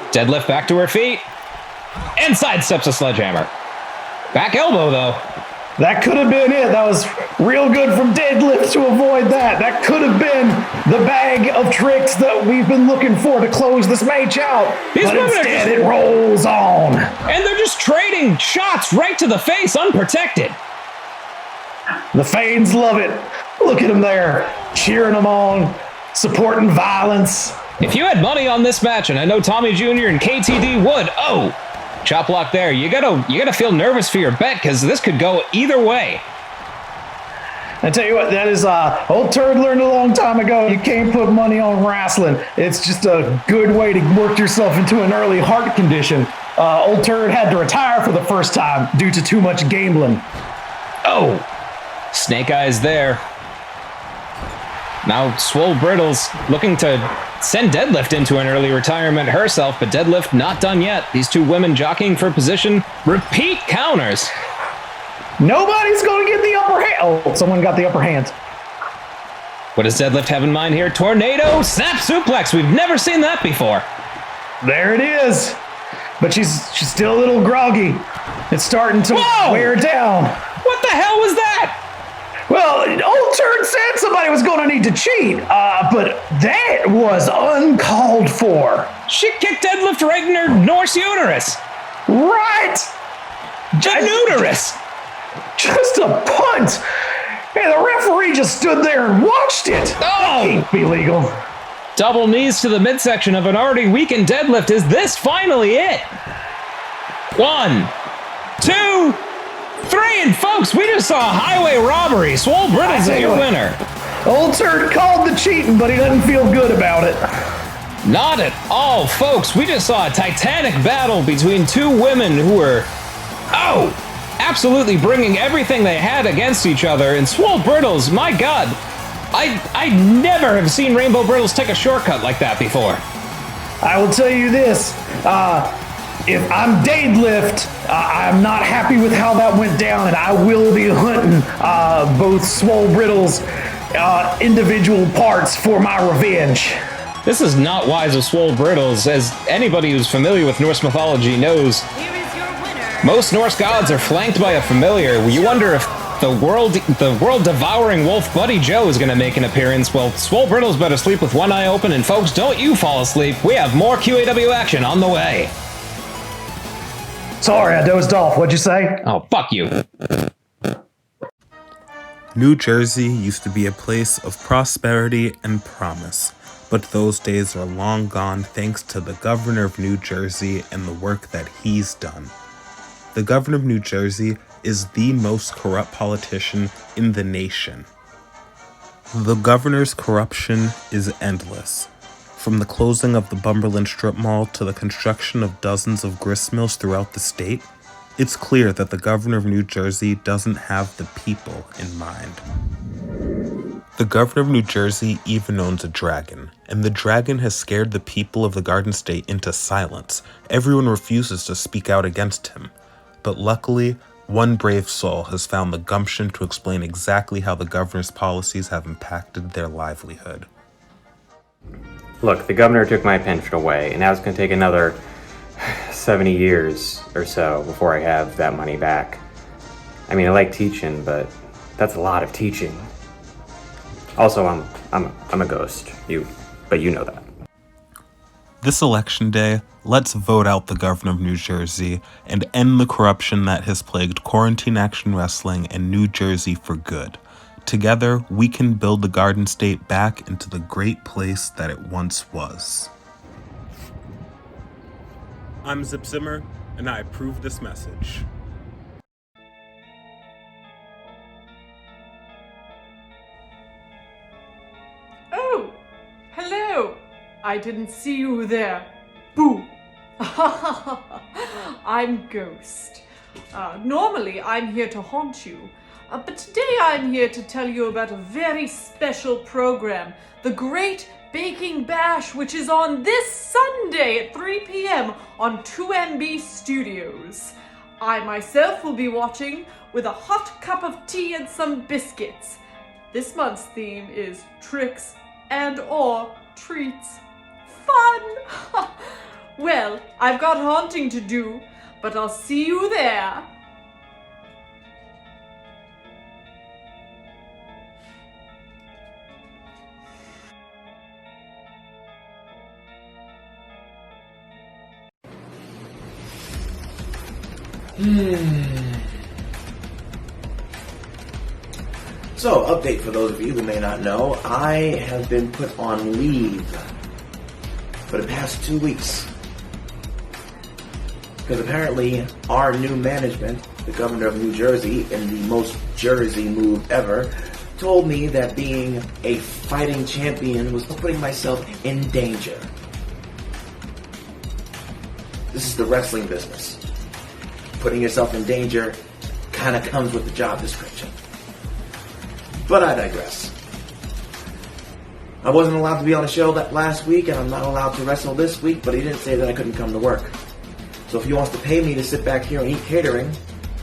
[SPEAKER 2] Deadlift back to her feet. And sidesteps a sledgehammer. Back elbow, though.
[SPEAKER 3] That could have been it. That was real good from Deadlift to avoid that. That could have been the bag of tricks that we've been looking for to close this match out. But instead, it rolls on.
[SPEAKER 2] And they're just trading shots right to the face, unprotected.
[SPEAKER 3] The fans love it. Look at them there, cheering them on, supporting violence.
[SPEAKER 2] If you had money on this match, and I know Tommy Jr. and KTD would, chop block there. You gotta feel nervous for your bet, because this could go either way.
[SPEAKER 3] I tell you what, that is old Turd learned a long time ago. You can't put money on wrestling. It's just a good way to work yourself into an early heart condition. Old Turd had to retire for the first time due to too much gambling.
[SPEAKER 2] Oh, Snake Eyes there. Now Swole Brittles looking to send Deadlift into an early retirement herself, but Deadlift not done yet. These two women jockeying for position. Repeat counters.
[SPEAKER 3] Nobody's going to get the upper hand. Oh, someone got the upper hand.
[SPEAKER 2] What does Deadlift have in mind here? Tornado snap suplex. We've never seen that before.
[SPEAKER 3] There it is. But she's still a little groggy. It's starting to wear down.
[SPEAKER 2] What the hell was that?
[SPEAKER 3] Well, old Turd said somebody was going to need to cheat, but that was uncalled for.
[SPEAKER 2] She kicked Deadlift right in her Norse uterus.
[SPEAKER 3] Right.
[SPEAKER 2] The uterus.
[SPEAKER 3] Just a punt. And the referee just stood there and watched it. That can't be legal.
[SPEAKER 2] Double knees to the midsection of an already weakened Deadlift. Is this finally it? 1, 2, 3, and folks, we just saw a highway robbery. Swole Brittles is your winner.
[SPEAKER 3] Old Turd called the cheating, but he doesn't feel good about it.
[SPEAKER 2] Not at all, folks. We just saw a titanic battle between two women who were, absolutely bringing everything they had against each other. And Swole Brittles, my God, I never have seen Rainbow Brittles take a shortcut like that before.
[SPEAKER 3] I will tell you this. If I'm Deadlift, I'm not happy with how that went down, and I will be hunting both Swole Brittles' individual parts for my revenge.
[SPEAKER 2] This is not wise of Swole Brittles, as anybody who's familiar with Norse mythology knows. Most Norse gods are flanked by a familiar. You wonder if the world-devouring wolf Buddy Joe is going to make an appearance. Well, Swole Brittles better sleep with one eye open, and folks, don't you fall asleep. We have more QAW action on the way.
[SPEAKER 3] Sorry, I dozed off. What'd you say?
[SPEAKER 2] Oh, fuck you.
[SPEAKER 17] New Jersey used to be a place of prosperity and promise, but those days are long gone thanks to the governor of New Jersey and the work that he's done. The governor of New Jersey is the most corrupt politician in the nation. The governor's corruption is endless. From the closing of the Bumberland Strip Mall to the construction of dozens of grist mills throughout the state, it's clear that the governor of New Jersey doesn't have the people in mind. The governor of New Jersey even owns a dragon, and the dragon has scared the people of the Garden State into silence. Everyone refuses to speak out against him. But luckily, one brave soul has found the gumption to explain exactly how the governor's policies have impacted their livelihood.
[SPEAKER 18] Look, the governor took my pension away, and now it's going to take another 70 years or so before I have that money back. I mean, I like teaching, but that's a lot of teaching. Also, I'm a ghost. But you know that.
[SPEAKER 17] This election day, let's vote out the governor of New Jersey and end the corruption that has plagued Quarantine Action Wrestling and New Jersey for good. Together, we can build the Garden State back into the great place that it once was. I'm Zip Zimmer, and I approve this message.
[SPEAKER 19] Oh, hello. I didn't see you there. Boo. I'm Ghost. Normally, I'm here to haunt you. But today I'm here to tell you about a very special program, the Great Baking Bash, which is on this Sunday at 3 p.m. on 2MB Studios. I myself will be watching with a hot cup of tea and some biscuits. This month's theme is tricks and/or treats. Fun! Well, I've got haunting to do, but I'll see you there.
[SPEAKER 20] So, update for those of you who may not know, I have been put on leave for the past 2 weeks. Because apparently our new management, the governor of New Jersey, in the most Jersey move ever, told me that being a fighting champion was putting myself in danger. This is the wrestling business. Putting yourself in danger kind of comes with the job description. But I digress. I wasn't allowed to be on the show that last week, and I'm not allowed to wrestle this week, but he didn't say that I couldn't come to work. So if he wants to pay me to sit back here and eat catering,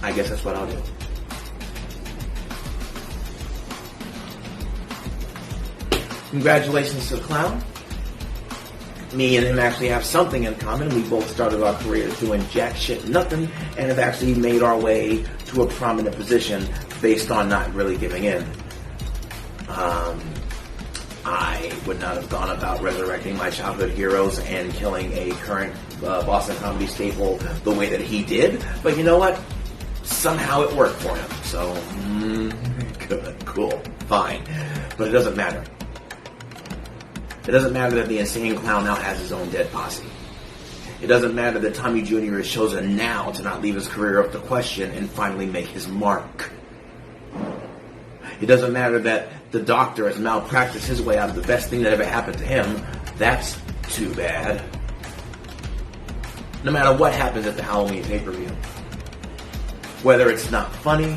[SPEAKER 20] I guess that's what I'll do. Congratulations to the clown. Me and him actually have something in common. We both started our careers doing jack shit nothing and have actually made our way to a prominent position based on not really giving in. I would not have gone about resurrecting my childhood heroes and killing a current Boston comedy staple the way that he did, but you know what? Somehow it worked for him, so good, cool, fine. But it doesn't matter. It doesn't matter that the insane clown now has his own dead posse. It doesn't matter that Tommy Jr. has chosen now to not leave his career up to question and finally make his mark. It doesn't matter that the doctor has malpracticed his way out of the best thing that ever happened to him. That's too bad. No matter what happens at the Halloween pay-per-view, whether it's not funny,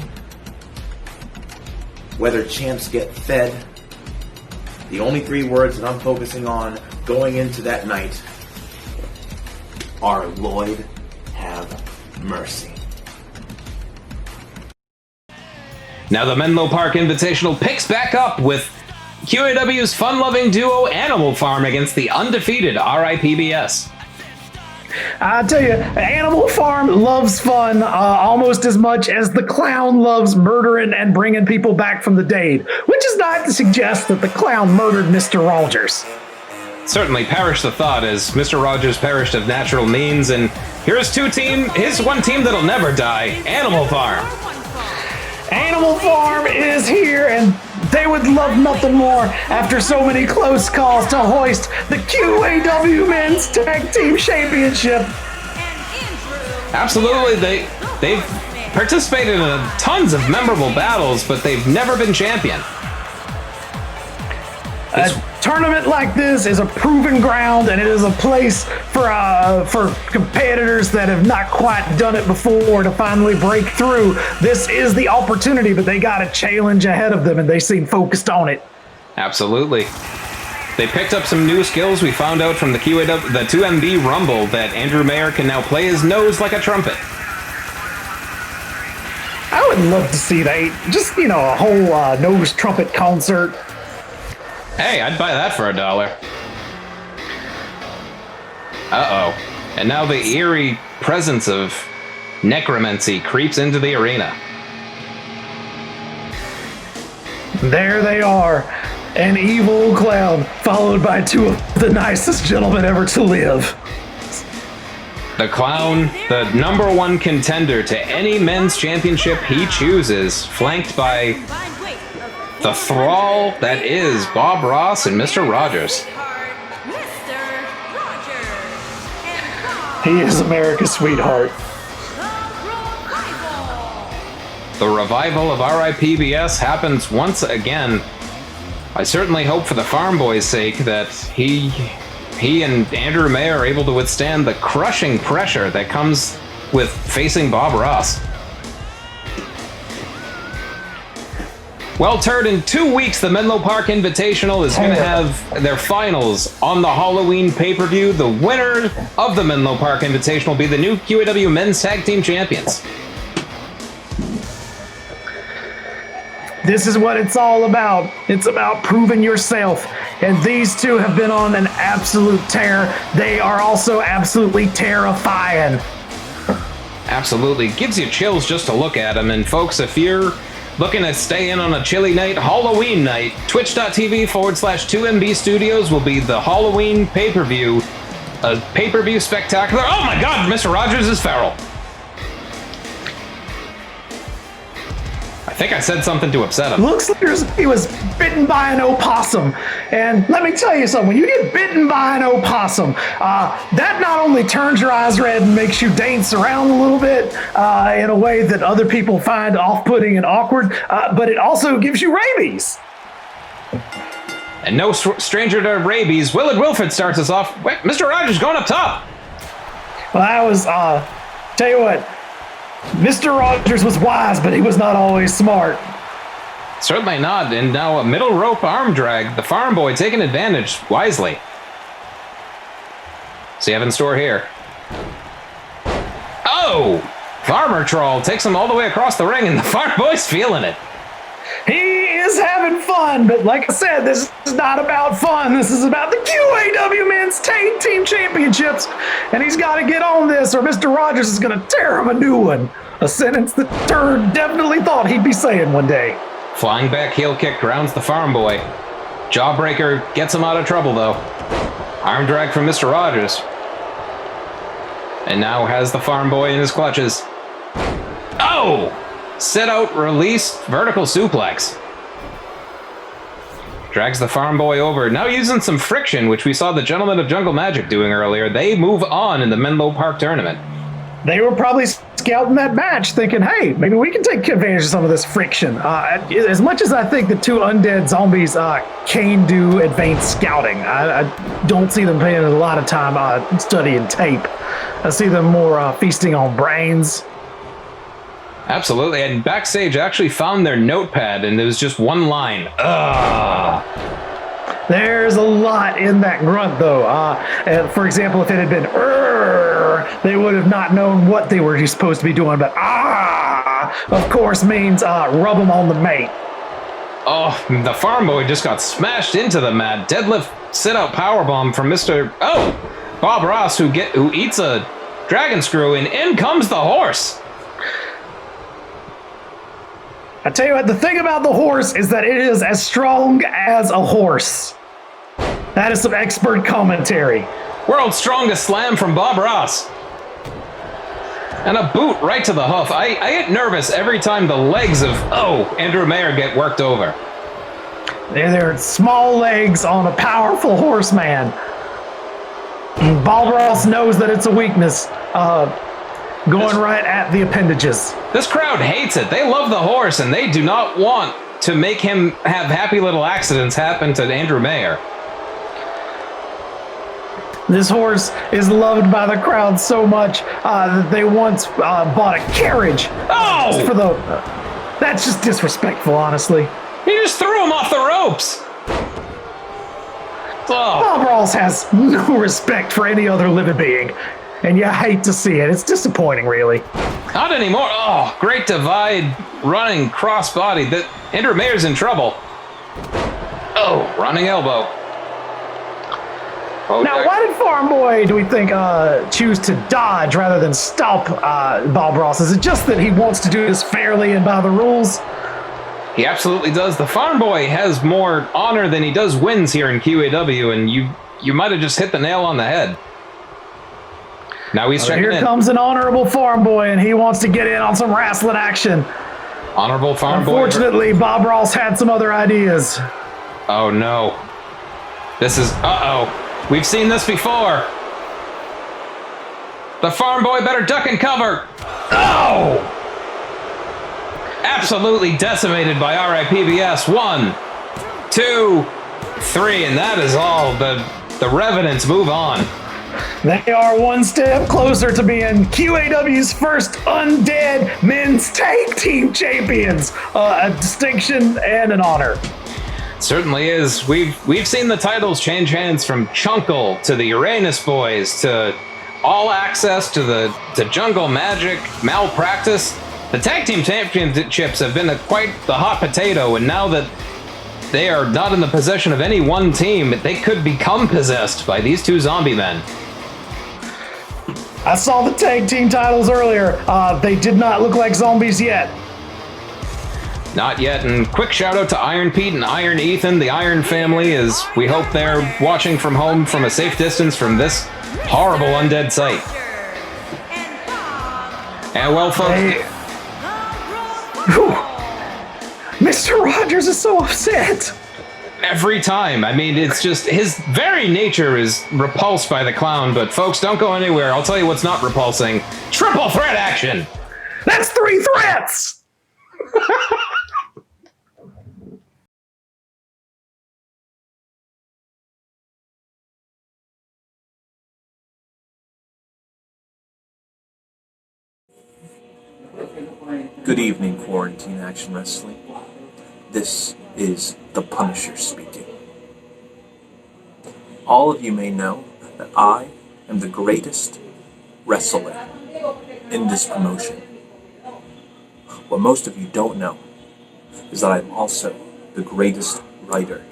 [SPEAKER 20] whether champs get fed, the only 3 words that I'm focusing on going into that night are Lord have mercy.
[SPEAKER 2] Now the Menlo Park Invitational picks back up with QAW's fun-loving duo Animal Farm against the undefeated RIPBS.
[SPEAKER 3] I tell you, Animal Farm loves fun almost as much as the clown loves murdering and bringing people back from the dead, which is not to suggest that the clown murdered Mr. Rogers.
[SPEAKER 2] Certainly perish the thought, as Mr. Rogers perished of natural means, and here's one team that'll never die, Animal Farm.
[SPEAKER 3] Animal Farm is here, and they would love nothing more after so many close calls to hoist the QAW Men's Tag Team Championship.
[SPEAKER 2] Absolutely, they've participated in tons of memorable battles, but they've never been champion.
[SPEAKER 3] A tournament like this is a proven ground, and it is a place for competitors that have not quite done it before to finally break through. This is the opportunity, but they got a challenge ahead of them, and they seem focused on it.
[SPEAKER 2] Absolutely. They picked up some new skills. We found out from the 2MB Rumble that Andrew Mayer can now play his nose like a trumpet.
[SPEAKER 3] I would love to see that. Just, a whole nose trumpet concert.
[SPEAKER 2] Hey, I'd buy that for $1. Uh-oh. And now the eerie presence of necromancy creeps into the arena.
[SPEAKER 3] There they are. An evil clown, followed by 2 of the nicest gentlemen ever to live.
[SPEAKER 2] The clown, the #1 contender to any men's championship he chooses, flanked by the thrall that is Bob Ross and Mr. Rogers.
[SPEAKER 3] He is America's sweetheart.
[SPEAKER 2] The revival of RIPBS happens once again. I certainly hope for the Farm Boys' sake that he and Andrew Mayer are able to withstand the crushing pressure that comes with facing Bob Ross. Well, Turd, in 2 weeks, the Menlo Park Invitational is going to have their finals on the Halloween pay-per-view. The winner of the Menlo Park Invitational will be the new QAW Men's Tag Team Champions.
[SPEAKER 3] This is what it's all about. It's about proving yourself. And these two have been on an absolute tear. They are also absolutely terrifying.
[SPEAKER 2] Absolutely. Gives you chills just to look at them. And folks, if you're looking to stay in on a chilly night, Halloween night, twitch.tv/2MB Studios will be the Halloween pay-per-view. A pay-per-view spectacular. Oh my God, Mr. Rogers is feral. I think I said something to upset him.
[SPEAKER 3] Looks like he was bitten by an opossum. And let me tell you something, when you get bitten by an opossum, that not only turns your eyes red and makes you dance around a little bit in a way that other people find off-putting and awkward, but it also gives you rabies.
[SPEAKER 2] And no stranger to rabies, Willard Wilford starts us off. Wait, Mr. Rogers going up top.
[SPEAKER 3] Well, that was, tell you what, Mr. Rogers was wise, but he was not always smart.
[SPEAKER 2] Certainly not. And now a middle rope arm drag. The farm boy taking advantage wisely. So you have in store here. Oh! Farmer Troll takes him all the way across the ring, and the farm boy's feeling it.
[SPEAKER 3] He is having fun, but like I said, this is not about fun. This is about the QAW Men's Tag Team Championships, and he's got to get on this, or Mr. Rogers is going to tear him a new one. A sentence that Turd definitely thought he'd be saying one day.
[SPEAKER 2] Flying back heel kick grounds the farm boy. Jawbreaker gets him out of trouble, though. Arm drag from Mr. Rogers. And now has the farm boy in his clutches. Oh! Sit out, release, vertical suplex. Drags the farm boy over. Now using some friction, which we saw the Gentlemen of Jungle Magic doing earlier. They move on in the Menlo Park tournament.
[SPEAKER 3] They were probably scouting that match thinking, hey, maybe we can take advantage of some of this friction. As much as I think the two undead zombies can do advanced scouting, I don't see them paying a lot of time studying tape. I see them more feasting on brains.
[SPEAKER 2] Absolutely, and Backstage actually found their notepad, and there was just one line. Ugh.
[SPEAKER 3] There's a lot in that grunt, though. For example, if it had been they would have not known what they were supposed to be doing, but of course, means rub them on the mate.
[SPEAKER 2] Oh, the farm boy just got smashed into the mat. Deadlift sit-out powerbomb from Mr. Bob Ross, who eats a dragon screw, and in comes the horse.
[SPEAKER 3] I tell you what, the thing about the horse is that it is as strong as a horse. That is some expert commentary.
[SPEAKER 2] World's strongest slam from Bob Ross. And a boot right to the hoof. I get nervous every time the legs of, Andrew Mayer get worked over.
[SPEAKER 3] They're small legs on a powerful horseman. Bob Ross knows that it's a weakness. Going right at the appendages.
[SPEAKER 2] This crowd hates it. They love the horse, and they do not want to make him have happy little accidents happen to Andrew Mayer.
[SPEAKER 3] This horse is loved by the crowd so much that they once bought a carriage. For the. That's just disrespectful, honestly.
[SPEAKER 2] He just threw him off the ropes.
[SPEAKER 3] Bob Ross has no respect for any other living being. And you hate to see it. It's disappointing, really.
[SPEAKER 2] Not anymore. Oh, great divide, running crossbody. Andrew Mayer's in trouble. Oh, running elbow.
[SPEAKER 3] Now, why did Farm Boy, do we think, choose to dodge rather than stop Bob Ross? Is it just that he wants to do this fairly and by the rules?
[SPEAKER 2] He absolutely does. The Farm Boy has more honor than he does wins here in QAW, and you might have just hit the nail on the head. Now he's checking in.
[SPEAKER 3] Here comes an honorable farm boy, and he wants to get in on some wrestling action.
[SPEAKER 2] Honorable farm boy.
[SPEAKER 3] Unfortunately, Bob Ross had some other ideas.
[SPEAKER 2] Oh, no. This is... We've seen this before. The farm boy better duck and cover. Oh! Absolutely decimated by RIPBS. 1, 2, 3, and that is all. The Revenants move on.
[SPEAKER 3] They are one step closer to being QAW's first undead men's tag team champions. A distinction and an honor.
[SPEAKER 2] Certainly is. We've seen the titles change hands from Chunkle to the Uranus Boys to All Access to Jungle Magic, Malpractice. The tag team championships have been quite the hot potato, and now that they are not in the possession of any one team, they could become possessed by these two zombie men.
[SPEAKER 3] I saw the tag team titles earlier. They did not look like zombies yet.
[SPEAKER 2] Not yet, and quick shout out to Iron Pete and Iron Ethan, the Iron family, as we hope they're watching from home from a safe distance from this horrible undead sight. And well, folks...
[SPEAKER 3] Mr. Rogers is so upset.
[SPEAKER 2] Every time. I mean, it's just his very nature is repulsed by the clown, but folks, don't go anywhere. I'll tell you what's not repulsing. Triple threat action!
[SPEAKER 3] That's 3 threats!
[SPEAKER 20] Good evening, Quarantine Action Wrestling. This is the Punisher speaking. All of you may know that I am the greatest wrestler in this promotion. What most of you don't know is that I'm also the greatest writer.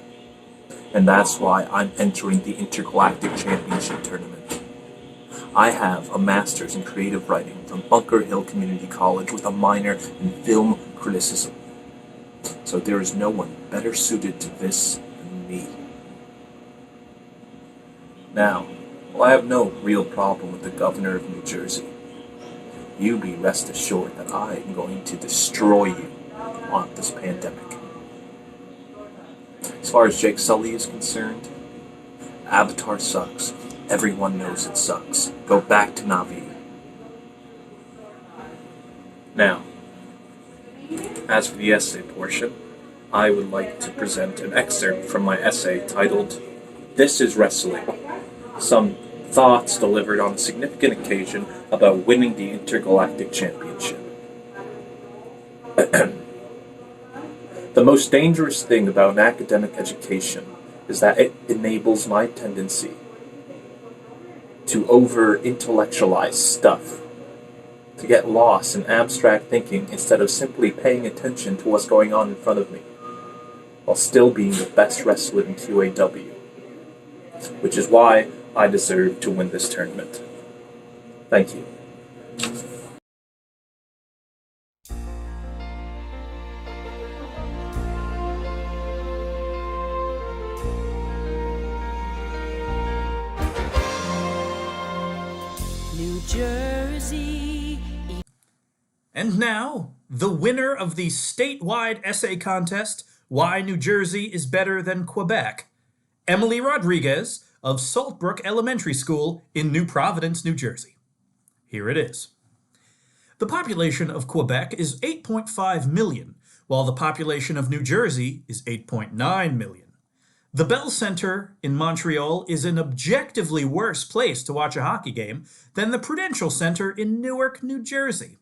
[SPEAKER 20] And that's why I'm entering the Intergalactic Championship Tournament. I have a master's in creative writing from Bunker Hill Community College with a minor in film criticism. So there is no one better suited to this than me. Now, while I have no real problem with the governor of New Jersey, you be rest assured that I am going to destroy you on this pandemic. As far as Jake Sully is concerned, Avatar sucks. Everyone knows it sucks. Go back to Navi. Now, as for the essay portion, I would like to present an excerpt from my essay titled, "This is Wrestling. Some thoughts delivered on a significant occasion about winning the Intergalactic Championship." The most dangerous thing about an academic education is that it enables my tendency to over-intellectualize stuff, to get lost in abstract thinking instead of simply paying attention to what's going on in front of me, while still being the best wrestler in QAW, which is why I deserve to win this tournament. Thank you.
[SPEAKER 21] New Jersey.
[SPEAKER 1] And now, the winner of the statewide essay contest, Why New Jersey is Better Than Quebec, Emily Rodriguez of Saltbrook Elementary School in New Providence, New Jersey. Here it is. The population of Quebec is 8.5 million, while the population of New Jersey is 8.9 million. The Bell Center in Montreal is an objectively worse place to watch a hockey game than the Prudential Center in Newark, New Jersey.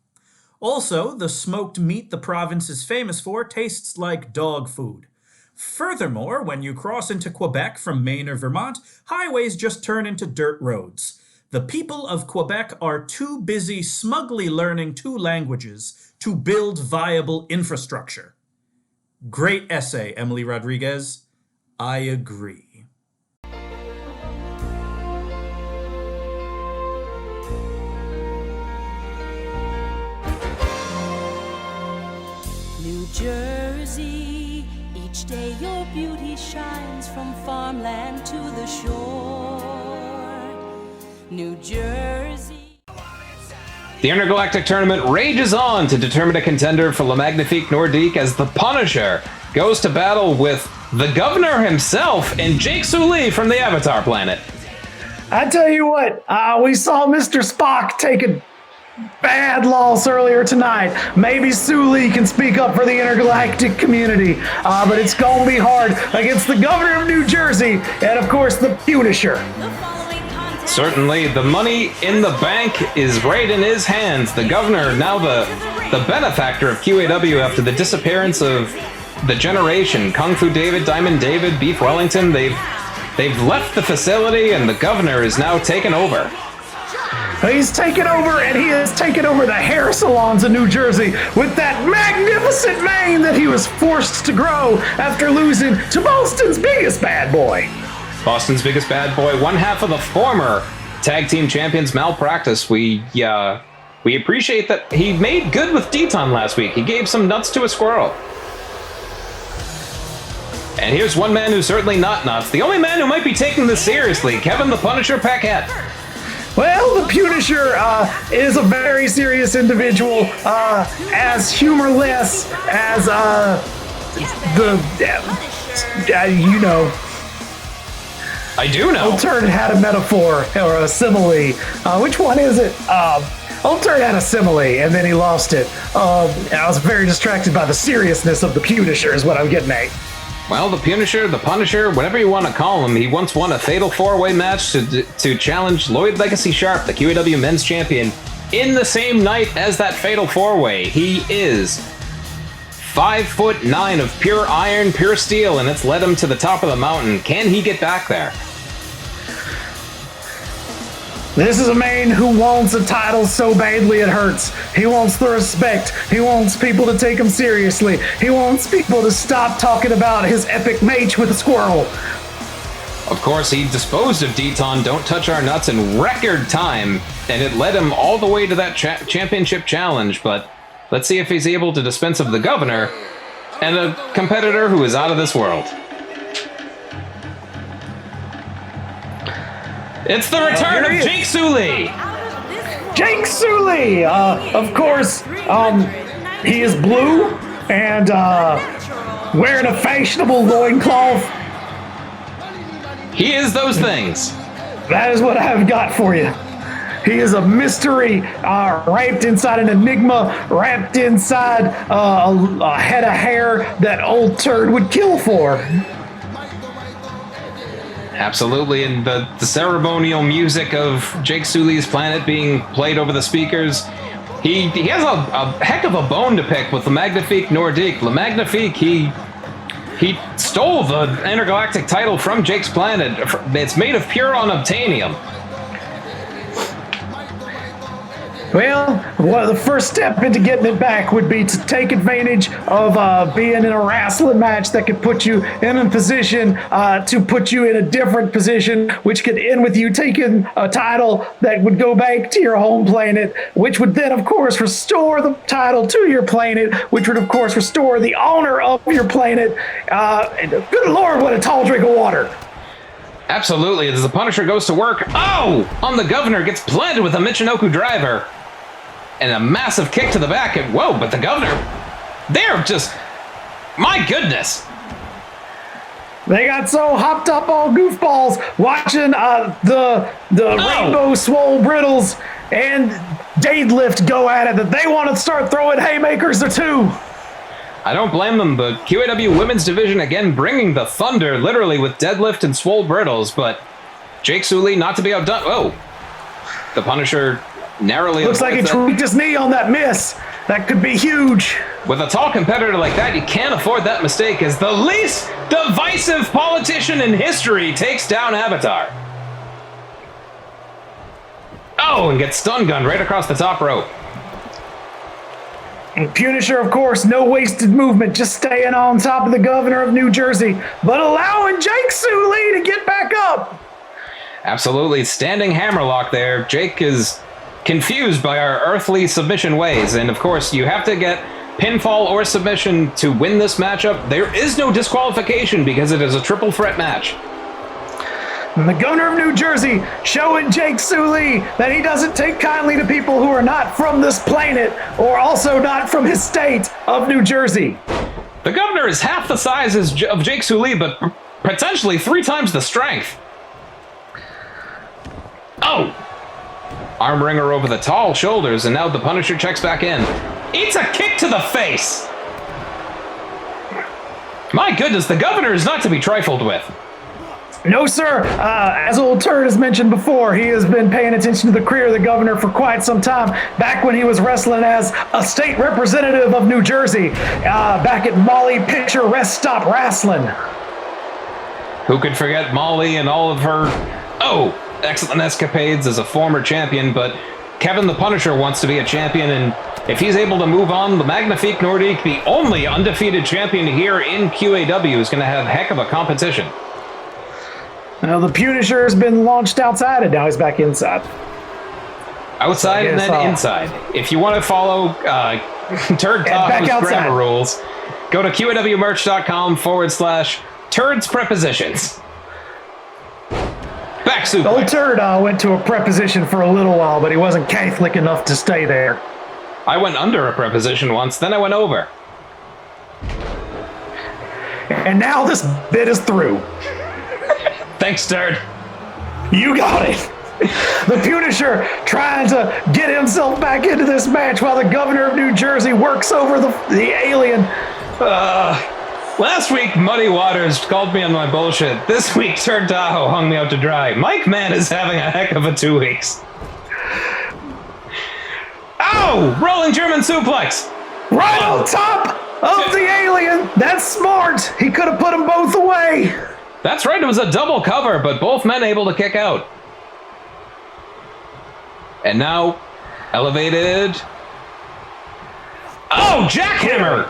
[SPEAKER 1] Also, the smoked meat the province is famous for tastes like dog food. Furthermore, when you cross into Quebec from Maine or Vermont, highways just turn into dirt roads. The people of Quebec are too busy smugly learning 2 languages to build viable infrastructure. Great essay, Emily Rodriguez. I agree.
[SPEAKER 21] New Jersey, each day your beauty shines from farmland to the shore. New Jersey.
[SPEAKER 2] The Intergalactic Tournament rages on to determine a contender for Le Magnifique Nordique as the Punisher goes to battle with the governor himself and Jake Sully from the Avatar planet.
[SPEAKER 3] I tell you what, we saw Mr. Spock take a bad loss earlier tonight. Maybe Sully can speak up for the intergalactic community, but it's going to be hard against the governor of New Jersey and, of course, the Punisher.
[SPEAKER 21] The following contest
[SPEAKER 2] Certainly, the money in the bank is right in his hands. The governor, now the benefactor of QAW after the disappearance of the generation. Kung Fu David, Diamond David, Beef Wellington, they've left the facility and the governor is now taken over.
[SPEAKER 3] He's taken over, and he has taken over the hair salons in New Jersey with that magnificent mane that he was forced to grow after losing to Boston's biggest bad boy.
[SPEAKER 2] Boston's biggest bad boy, one half of the former tag team champions Malpractice. We appreciate that he made good with Deton last week. He gave some nuts to a squirrel. And here's one man who's certainly not nuts. The only man who might be taking this seriously, Kevin the Punisher Paquette.
[SPEAKER 3] Well, the Punisher is a very serious individual, as humorless as you know.
[SPEAKER 2] I do know.
[SPEAKER 3] Old Turd had a metaphor or a simile. Which one is it? Old Turd had a simile, and then he lost it. And I was very distracted by the seriousness of the Punisher, is what I'm getting at.
[SPEAKER 2] Well, the Punisher, whatever you want to call him, he once won a fatal four-way match to challenge Lloyd Legacy Sharp, the QAW Men's Champion, in the same night as that fatal four-way. He is 5'9" of pure iron, pure steel, and it's led him to the top of the mountain. Can he get back there?
[SPEAKER 3] This is a man who wants a title so badly it hurts. He wants the respect. He wants people to take him seriously. He wants people to stop talking about his epic match with a squirrel.
[SPEAKER 2] Of course, he disposed of Deton, Don't Touch Our Nuts, in record time, and it led him all the way to that championship challenge, but let's see if he's able to dispense of the governor and a competitor who is out of this world. It's the return of Jake Sully!
[SPEAKER 3] Jake Sully! Of course, he is blue and wearing a fashionable loincloth.
[SPEAKER 2] He is those things.
[SPEAKER 3] That is what I've got for you. He is a mystery wrapped inside an enigma, wrapped inside a head of hair that Old Turd would kill for.
[SPEAKER 2] Absolutely, and the ceremonial music of Jake Sully's Planet being played over the speakers. He has a heck of a bone to pick with Le Magnifique Nordique. Le Magnifique, he stole the intergalactic title from Jake's Planet. It's made of pure unobtainium.
[SPEAKER 3] Well, the first step into getting it back would be to take advantage of being in a wrestling match that could put you in a position to put you in a different position, which could end with you taking a title that would go back to your home planet, which would then, of course, restore the title to your planet, which would, of course, restore the owner of your planet. Good Lord, what a tall drink of water.
[SPEAKER 2] Absolutely, as the Punisher goes to work, on the governor, gets planted with a Michinoku driver. And a massive kick to the back, and whoa, but the governor, they're just, my goodness.
[SPEAKER 3] They got so hopped up on goofballs watching the Rainbow Swole Brittles and Deadlift go at it that they want to start throwing haymakers or two.
[SPEAKER 2] I don't blame them, but QAW Women's Division again bringing the thunder, literally with Deadlift and Swole Brittles, but Jake Sully not to be outdone. Oh, the Punisher narrowly
[SPEAKER 3] looks like he tweaked his knee on that miss. That could be huge.
[SPEAKER 2] With a tall competitor like that, you can't afford that mistake as the least divisive politician in history takes down Avatar. Oh, and gets stun gunned right across the top rope.
[SPEAKER 3] And Punisher, of course, no wasted movement, just staying on top of the governor of New Jersey, but allowing Jake Sully to get back up.
[SPEAKER 2] Absolutely, standing hammerlock there. Jake is confused by our earthly submission ways, and of course, you have to get pinfall or submission to win this matchup. There is no disqualification because it is a triple threat match.
[SPEAKER 3] And the governor of New Jersey showing Jake Sully that he doesn't take kindly to people who are not from this planet or also not from his state of New Jersey.
[SPEAKER 2] The governor is half the size of Jake Sully, but potentially 3 times the strength. Oh! Arm wringer over the tall shoulders, and now the Punisher checks back in. Eats a kick to the face! My goodness, the governor is not to be trifled with.
[SPEAKER 3] No, sir. As old Turd has mentioned before, he has been paying attention to the career of the governor for quite some time. Back when he was wrestling as a state representative of New Jersey, back at Molly Pitcher Rest Stop Wrestling.
[SPEAKER 2] Who could forget Molly and all of her, excellent escapades as a former champion, but Kevin the Punisher wants to be a champion, and if he's able to move on, the Magnifique Nordique, the only undefeated champion here in QAW, is going to have heck of a competition.
[SPEAKER 3] Now, the Punisher has been launched outside, and now he's back inside.
[SPEAKER 2] Outside and then inside. If you want to follow Turd Tahoe's grammar rules, go to QAWmerch.com/turds prepositions. Back suplex.
[SPEAKER 3] Old Turd went to a preposition for a little while, but he wasn't Catholic enough to stay there.
[SPEAKER 2] I went under a preposition once, then I went over.
[SPEAKER 3] And now this bit is through.
[SPEAKER 2] Thanks, Turd.
[SPEAKER 3] You got it. The Punisher trying to get himself back into this match while the governor of New Jersey works over the alien.
[SPEAKER 2] Last week, Muddy Waters called me on my bullshit. This week, Turd Tahoe hung me out to dry. Mike Mann is having a heck of a 2 weeks. Ow! Rolling German suplex.
[SPEAKER 3] Right on top of the alien. That's smart. He could have put them both away.
[SPEAKER 2] That's right, it was a double cover, but both men able to kick out. And now, elevated. Oh, jackhammer!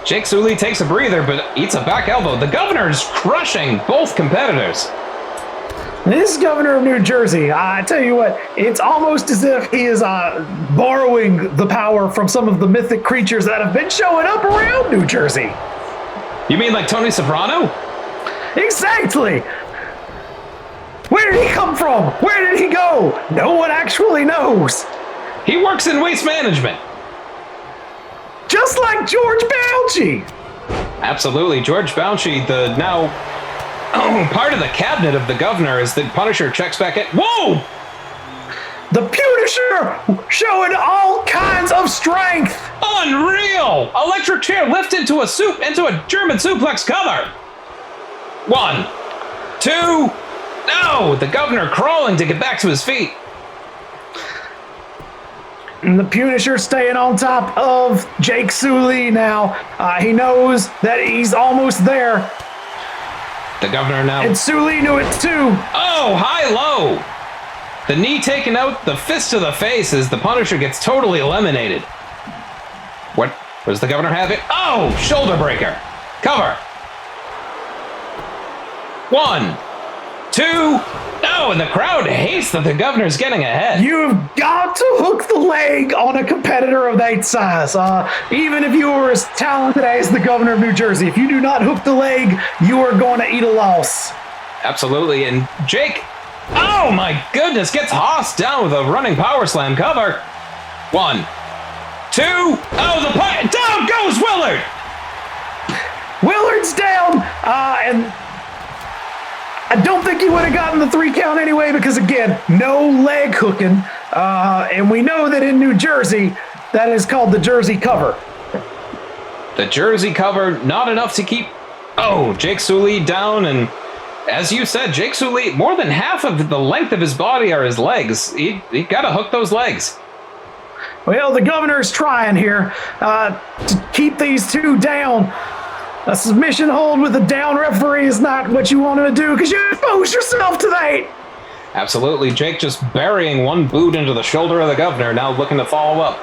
[SPEAKER 2] Jake Sully takes a breather, but eats a back elbow. The governor is crushing both competitors.
[SPEAKER 3] This governor of New Jersey, I tell you what, it's almost as if he is borrowing the power from some of the mythic creatures that have been showing up around New Jersey.
[SPEAKER 2] You mean like Tony Soprano?
[SPEAKER 3] Exactly! Where did he come from? Where did he go? No one actually knows.
[SPEAKER 2] He works in waste management.
[SPEAKER 3] Just like George Bounchy.
[SPEAKER 2] Absolutely. George Bounchy, the now part of the cabinet of the governor, as the Punisher checks back in. Whoa!
[SPEAKER 3] The Punisher showing all kinds of strength.
[SPEAKER 2] Unreal! Electric chair lifted into a German suplex cover. 1, 2. No! The governor crawling to get back to his feet.
[SPEAKER 3] And the Punisher staying on top of Jake Sully now. He knows that he's almost there.
[SPEAKER 2] The governor now.
[SPEAKER 3] And Sully knew it too.
[SPEAKER 2] Oh, high-low. The knee taken out, the fist to the face as the Punisher gets totally eliminated. What does the governor have it? Oh, shoulder breaker. Cover. 1, 2. No, and the crowd hates that the governor's getting ahead.
[SPEAKER 3] You've got to hook the leg on a competitor of that size. Even if you are as talented as the governor of New Jersey, if you do not hook the leg, you are going to eat a loss.
[SPEAKER 2] Absolutely, and Jake, oh my goodness, gets Haas down with a running power slam cover. 1, 2. Oh, down goes Willard.
[SPEAKER 3] Willard's down, and I don't think he would have gotten the 3 count anyway because, again, no leg hooking. And we know that in New Jersey, that is called the Jersey cover.
[SPEAKER 2] The Jersey cover, not enough to keep... Oh, Jake Sully down, and as you said, Jake Sully, more than half of the length of his body are his legs. He got to hook those legs.
[SPEAKER 3] Well, the governor's trying here to keep these two down. A submission hold with a down referee is not what you wanted to do because you exposed yourself to that.
[SPEAKER 2] Absolutely. Jake just burying one boot into the shoulder of the governor, now looking to follow up.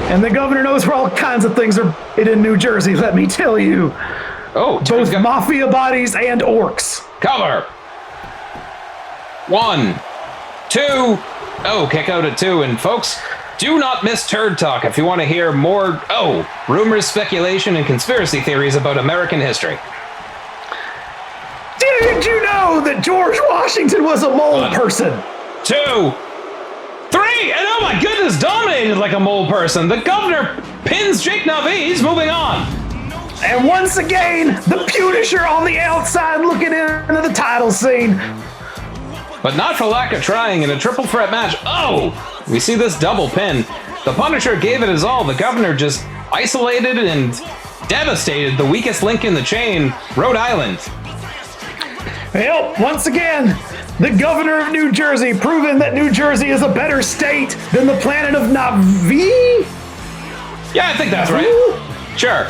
[SPEAKER 3] And the governor knows where all kinds of things are in New Jersey, let me tell you.
[SPEAKER 2] Oh,
[SPEAKER 3] both mafia bodies and orcs.
[SPEAKER 2] Cover. 1, 2. Oh, kick out at 2. And folks, do not miss Turd Talk if you want to hear more, rumors, speculation, and conspiracy theories about American history.
[SPEAKER 3] Did you know that George Washington was a mole person?
[SPEAKER 2] 2, 3, and oh my goodness, dominated like a mole person. The governor pins Jake Navi. He's moving on.
[SPEAKER 3] And once again, the Punisher on the outside looking into the title scene.
[SPEAKER 2] But not for lack of trying in a triple threat match. Oh, we see this double pin. The Punisher gave it his all. The governor just isolated and devastated the weakest link in the chain, Rhode Island.
[SPEAKER 3] Well, once again, the governor of New Jersey proving that New Jersey is a better state than the planet of Navi?
[SPEAKER 2] Yeah, I think that's right. Sure.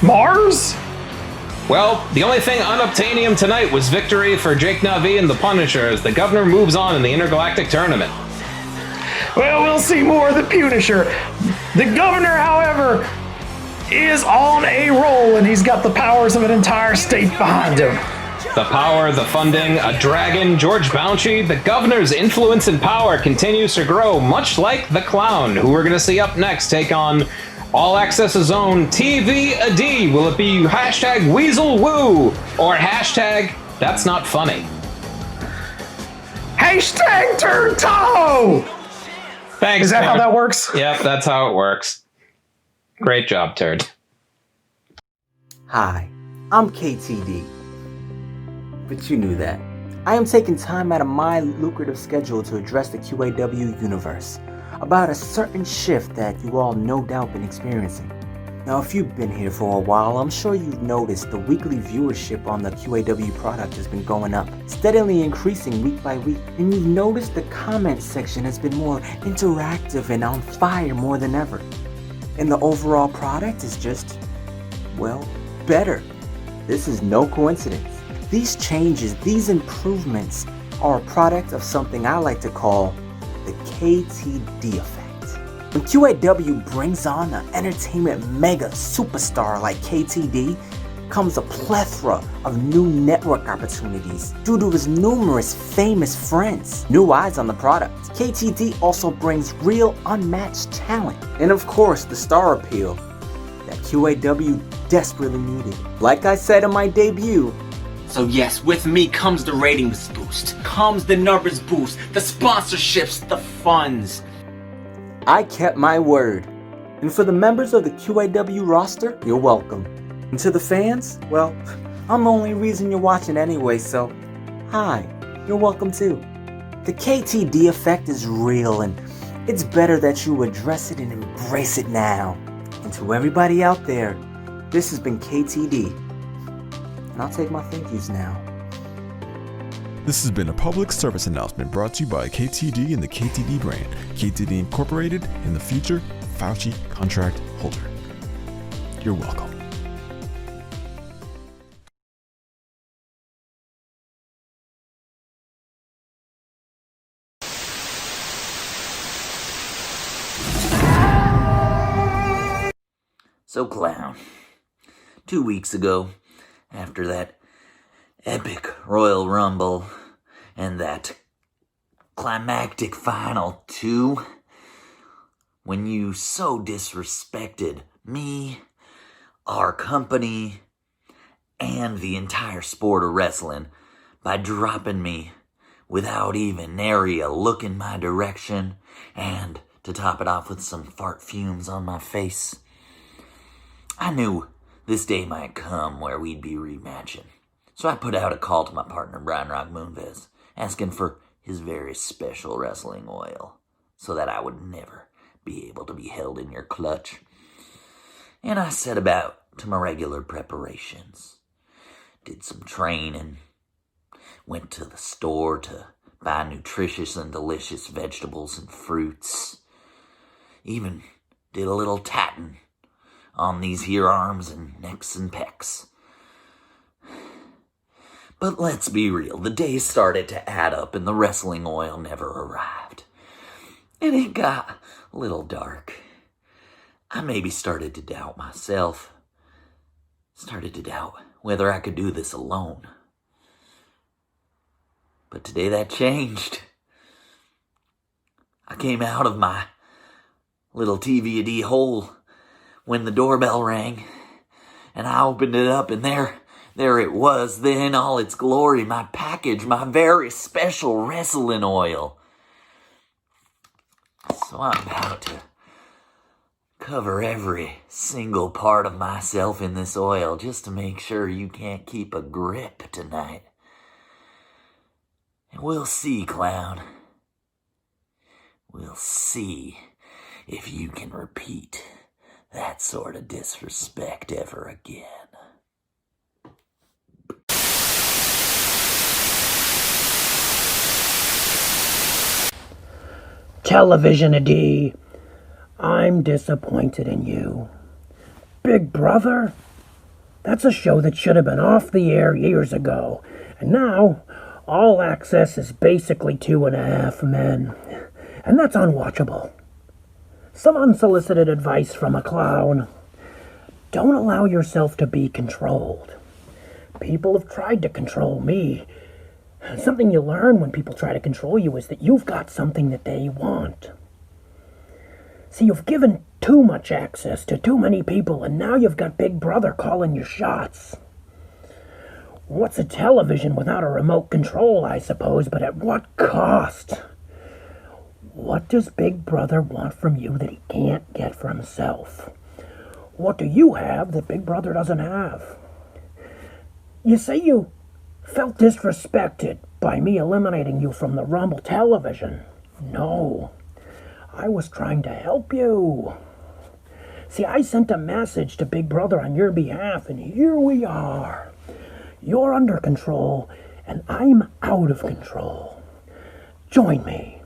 [SPEAKER 3] Mars?
[SPEAKER 2] Well, the only thing unobtainium tonight was victory for Jake Navi and the Punisher as the governor moves on in the intergalactic tournament.
[SPEAKER 3] Well, we'll see more of the Punisher. The governor, however, is on a roll, and he's got the powers of an entire state behind him.
[SPEAKER 2] The power, the funding, a dragon, George Bouncy, the governor's influence and power continues to grow, much like the clown, who we're going to see up next take on All Access's own TV-a-D. Will it be hashtag Weasel Woo or hashtag That's Not Funny?
[SPEAKER 3] Hashtag Turd Tahoe!
[SPEAKER 2] Thanks.
[SPEAKER 3] Is that how that works?
[SPEAKER 2] Yep, that's how it works. Great job, Turd.
[SPEAKER 4] Hi, I'm KTD. But you knew that. I am taking time out of my lucrative schedule to address the QAW universe about a certain shift that you all no doubt been experiencing. Now, if you've been here for a while, I'm sure you've noticed the weekly viewership on the QAW product has been going up, steadily increasing week by week. And you've noticed the comment section has been more interactive and on fire more than ever. And the overall product is just, well, better. This is no coincidence. These changes, these improvements are a product of something I like to call the KTD effect. When QAW brings on an entertainment mega superstar like KTD, comes a plethora of new network opportunities due to his numerous famous friends. New eyes on the product. KTD also brings real unmatched talent. And of course, the star appeal that QAW desperately needed. Like I said in my debut,
[SPEAKER 22] so yes, with me comes the ratings boost, comes the numbers boost, the sponsorships, the funds.
[SPEAKER 4] I kept my word. And for the members of the QAW roster, you're welcome. And to the fans, well, I'm the only reason you're watching anyway, so hi, you're welcome too. The KTD effect is real, and it's better that you address it and embrace it now. And to everybody out there, this has been KTD. And I'll take my thank yous now.
[SPEAKER 23] This has been a public service announcement brought to you by KTD and the KTD brand. KTD Incorporated, in the future, Fauci contract holder. You're welcome.
[SPEAKER 24] So, Clown, 2 weeks ago, after that epic Royal Rumble and that climactic Final 2, when you so disrespected me, our company, and the entire sport of wrestling by dropping me without even nary a look in my direction, and to top it off with some fart fumes on my face, I knew this day might come where we'd be rematching. So I put out a call to my partner, Brian Rock Moonves, asking for his very special wrestling oil, so that I would never be able to be held in your clutch. And I set about to my regular preparations. Did some training. Went to the store to buy nutritious and delicious vegetables and fruits. Even did a little tatting on these here arms and necks and pecs. But let's be real, the days started to add up and the wrestling oil never arrived. And it got a little dark. I maybe started to doubt myself. Started to doubt whether I could do this alone. But today that changed. I came out of my little TV-a-D hole when the doorbell rang, and I opened it up, and there it was, then in all its glory, my package, my very special wrestling oil. So I'm about to cover every single part of myself in this oil just to make sure you can't keep a grip tonight. And we'll see, Clown. We'll see if you can repeat that sort of disrespect ever again.
[SPEAKER 5] Television-a-D, I'm disappointed in you. Big Brother? That's a show that should have been off the air years ago. And now, All Access is basically 2.5 men. And that's unwatchable. Some unsolicited advice from a clown. Don't allow yourself to be controlled. People have tried to control me. Something you learn when people try to control you is that you've got something that they want. See, you've given too much access to too many people, and now you've got Big Brother calling your shots. What's a television without a remote control, I suppose, but at what cost? What does Big Brother want from you that he can't get for himself? What do you have that Big Brother doesn't have? You say you felt disrespected by me eliminating you from the Rumble television. No, I was trying to help you. See, I sent a message to Big Brother on your behalf, and here we are. You're under control, and I'm out of control. Join me.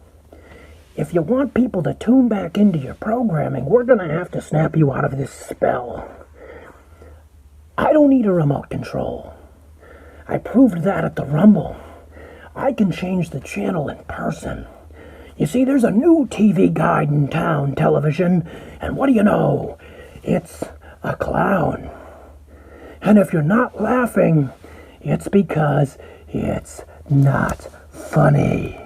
[SPEAKER 5] If you want people to tune back into your programming, we're going to have to snap you out of this spell. I don't need a remote control. I proved that at the Rumble. I can change the channel in person. You see, there's a new TV guide in town, television, and what do you know? It's a clown. And if you're not laughing, it's because it's not funny.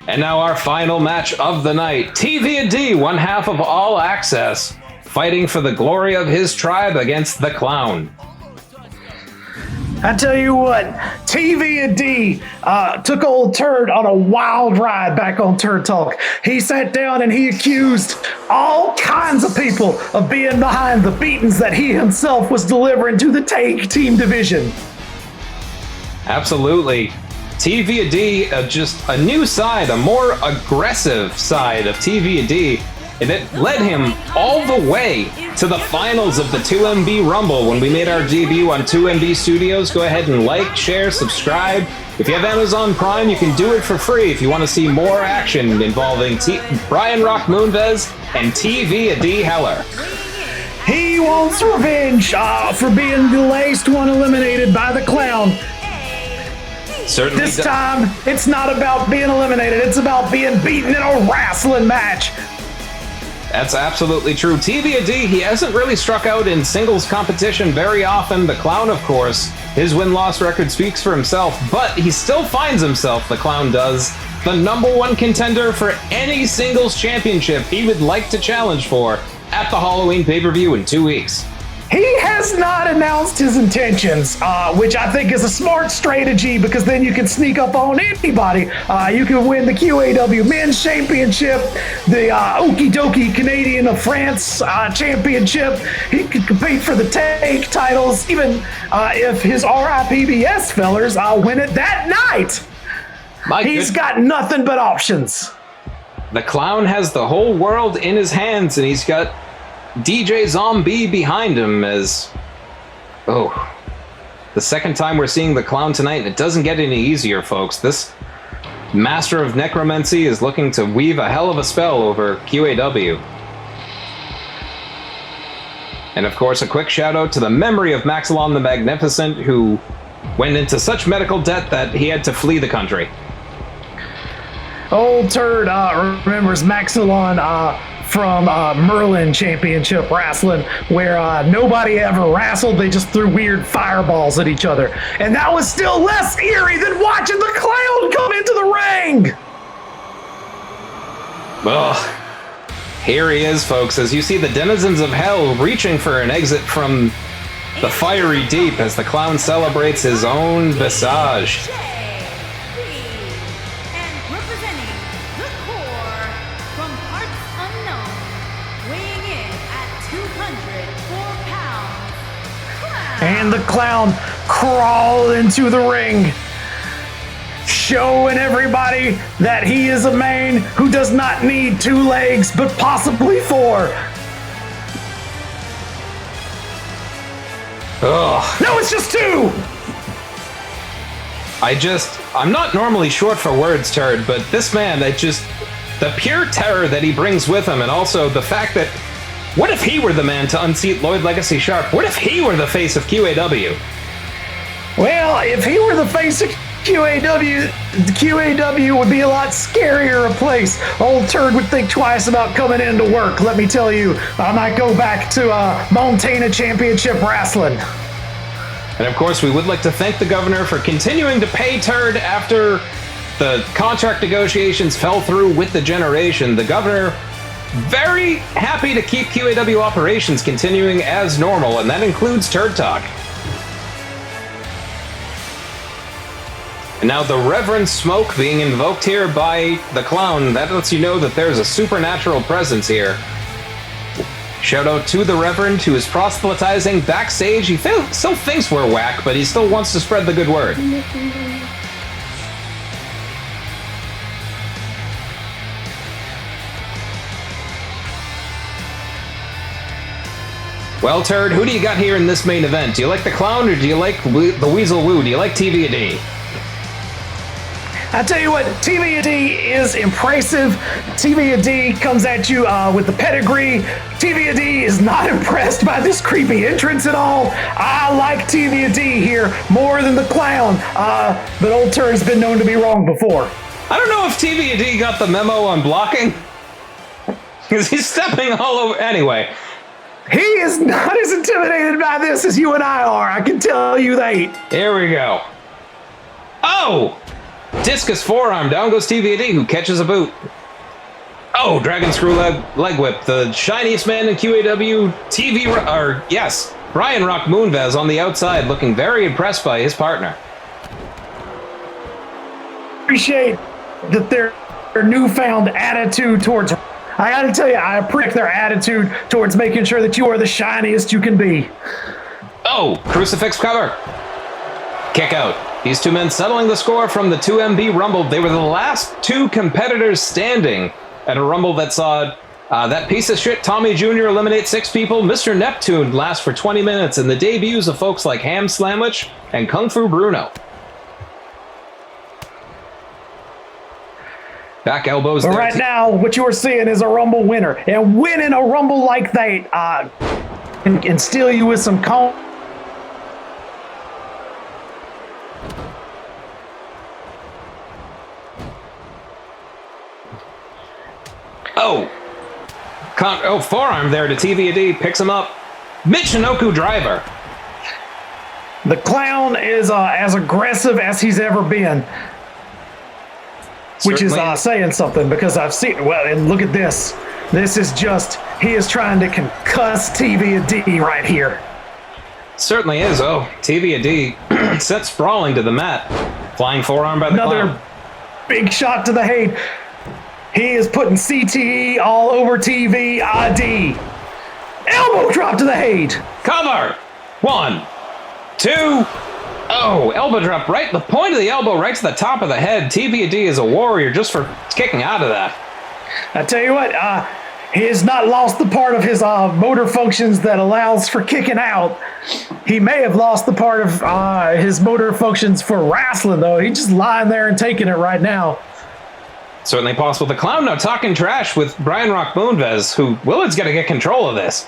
[SPEAKER 2] And now our final match of the night. TV&D, one half of All Access, fighting for the glory of his tribe against the Clown.
[SPEAKER 3] I tell you what, TV&D took old Turd on a wild ride back on Turd Talk. He sat down and he accused all kinds of people of being behind the beatings that he himself was delivering to the tag team division.
[SPEAKER 2] Absolutely. TV&D, just a new side, a more aggressive side of TV&D. And it led him all the way to the finals of the 2MB Rumble when we made our debut on 2MB Studios. Go ahead and like, share, subscribe. If you have Amazon Prime, you can do it for free if you want to see more action involving Brian Rock Moonves and TV&D Heller.
[SPEAKER 3] He wants revenge for being the last one eliminated by the Clown.
[SPEAKER 2] Certainly
[SPEAKER 3] this time, it's not about being eliminated. It's about being beaten in a wrestling match.
[SPEAKER 2] That's absolutely true. TV&D, he hasn't really struck out in singles competition very often. The Clown, of course, his win-loss record speaks for himself, but he still finds himself, the Clown does, the #1 contender for any singles championship he would like to challenge for at the Halloween pay-per-view in 2 weeks.
[SPEAKER 3] He has not announced his intentions, which I think is a smart strategy because then you can sneak up on anybody. You can win the QAW Men's Championship, the Okie Dokie Canadian of France Championship. He could compete for the tag titles, even if his RIPBS fellers win it that night. He's got nothing but options.
[SPEAKER 2] The Clown has the whole world in his hands, and he's got DJ Zombie behind him as... Oh. The second time we're seeing the Clown tonight, and it doesn't get any easier, folks. This Master of Necromancy is looking to weave a hell of a spell over QAW. And of course, a quick shout out to the memory of Maxilon the Magnificent, who went into such medical debt that he had to flee the country.
[SPEAKER 3] Old Turd remembers Maxilon from Merlin Championship Wrestling, where nobody ever wrestled. They just threw weird fireballs at each other. And that was still less eerie than watching the Clown come into the ring!
[SPEAKER 2] Ugh. Here he is, folks, as you see the denizens of hell reaching for an exit from the fiery deep as the Clown celebrates his own visage.
[SPEAKER 3] And the Clown crawled into the ring, showing everybody that he is a man who does not need 2 legs, but possibly 4.
[SPEAKER 2] Ugh.
[SPEAKER 3] No, it's just 2!
[SPEAKER 2] I'm not normally short for words, Turd, but this man, the pure terror that he brings with him, and also the fact that, what if he were the man to unseat Lloyd Legacy Sharp? What if he were the face of QAW?
[SPEAKER 3] Well, if he were the face of QAW, the QAW would be a lot scarier a place. Old Turd would think twice about coming into work. Let me tell you, I might go back to Montana Championship Wrestling.
[SPEAKER 2] And of course, we would like to thank the governor for continuing to pay Turd after the contract negotiations fell through with the generation. The governor, very happy to keep QAW operations continuing as normal, and that includes Turd Talk. And now the Reverend Smoke being invoked here by the clown, that lets you know that there's a supernatural presence here. Shout out to the Reverend, who is proselytizing backstage. He still thinks we're whack, but he still wants to spread the good word. Well, Turd, who do you got here in this main event? Do you like the clown, or do you like the Weasel Woo? Do you like TV&D?
[SPEAKER 3] I tell you what, TV&D is impressive. TV&D comes at you with the pedigree. TV&D is not impressed by this creepy entrance at all. I like TV&D here more than the clown, but Old Turd's been known to be wrong before.
[SPEAKER 2] I don't know if TV&D got the memo on blocking, because he's stepping all over. Anyway.
[SPEAKER 3] He is not as intimidated by this as you and I are, I can tell you that.
[SPEAKER 2] Here we go. Oh! Discus forearm, down goes TV&D, who catches a boot. Oh, Dragon Screw leg whip. The shiniest man in QAW Brian Rock Moonvez on the outside, looking very impressed by his partner.
[SPEAKER 3] Appreciate that their newfound attitude towards... I gotta tell you, I appreciate their attitude towards making sure that you are the shiniest you can be.
[SPEAKER 2] Oh, crucifix cover. Kick out. These two men settling the score from the 2MB Rumble. They were the last 2 competitors standing at a Rumble that saw that piece of shit Tommy Jr. eliminate 6 people, Mr. Neptune last for 20 minutes, and the debuts of folks like Ham Sandwich and Kung Fu Bruno. Back elbows.
[SPEAKER 3] But right now, what you are seeing is a Rumble winner. And winning a Rumble like that can steal you with some
[SPEAKER 2] forearm there to TV&D, picks him up. Michinoku driver.
[SPEAKER 3] The clown is as aggressive as he's ever been. Which is saying something, because I've seen, and look at this. This is just, he is trying to concuss TV&D right here.
[SPEAKER 2] Certainly is. Oh, TV&D set sprawling to the mat. Flying forearm by the clown.
[SPEAKER 3] Another big shot to the head. He is putting CTE all over TV&D. Elbow drop to the head.
[SPEAKER 2] Cover. 1, 2. Oh, elbow drop right, the point of the elbow right to the top of the head. TV&D is a warrior just for kicking out of that.
[SPEAKER 3] I tell you what, he has not lost the part of his motor functions that allows for kicking out. He may have lost the part of his motor functions for wrestling, though. He's just lying there and taking it right now.
[SPEAKER 2] Certainly possible. The clown now talking trash with Brian Rock Moonvez, who Willard's got to get control of this.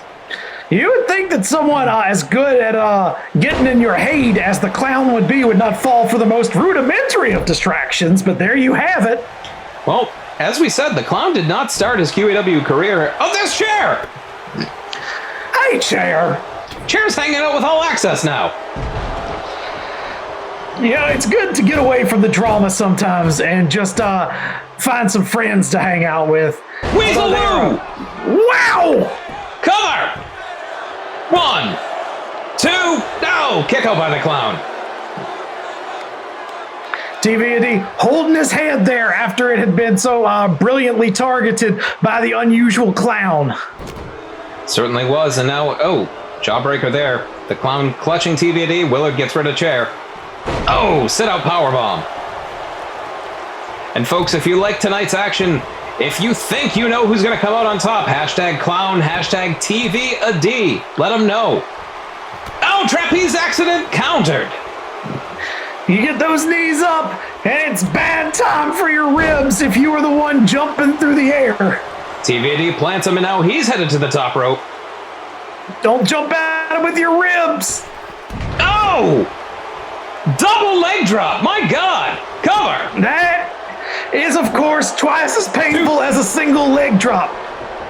[SPEAKER 3] You would think that someone as good at getting in your head as the clown would be would not fall for the most rudimentary of distractions, but there you have it.
[SPEAKER 2] Well, as we said, the clown did not start his QAW career. Oh, this chair!
[SPEAKER 3] Hey, chair!
[SPEAKER 2] Chair's hanging out with All Access now.
[SPEAKER 3] Yeah, it's good to get away from the drama sometimes and just find some friends to hang out with.
[SPEAKER 2] Weasel Woo!
[SPEAKER 3] Wow!
[SPEAKER 2] Cover! 1, 2, no! Kick out by the clown.
[SPEAKER 3] TV&D holding his head there after it had been so brilliantly targeted by the unusual clown.
[SPEAKER 2] Certainly was, and now, jawbreaker there. The clown clutching TV&D. Willard gets rid of chair. Oh, sit-out powerbomb. And folks, if you like tonight's action, if you think you know who's going to come out on top, hashtag clown, hashtag TVAD. Let them know. Oh, trapeze accident countered.
[SPEAKER 3] You get those knees up, and it's bad time for your ribs if you were the one jumping through the air.
[SPEAKER 2] TVAD plants him, and now he's headed to the top rope.
[SPEAKER 3] Don't jump at him with your ribs.
[SPEAKER 2] Oh! Double leg drop, my God! Cover!
[SPEAKER 3] That is, of course, twice as painful as a single leg drop.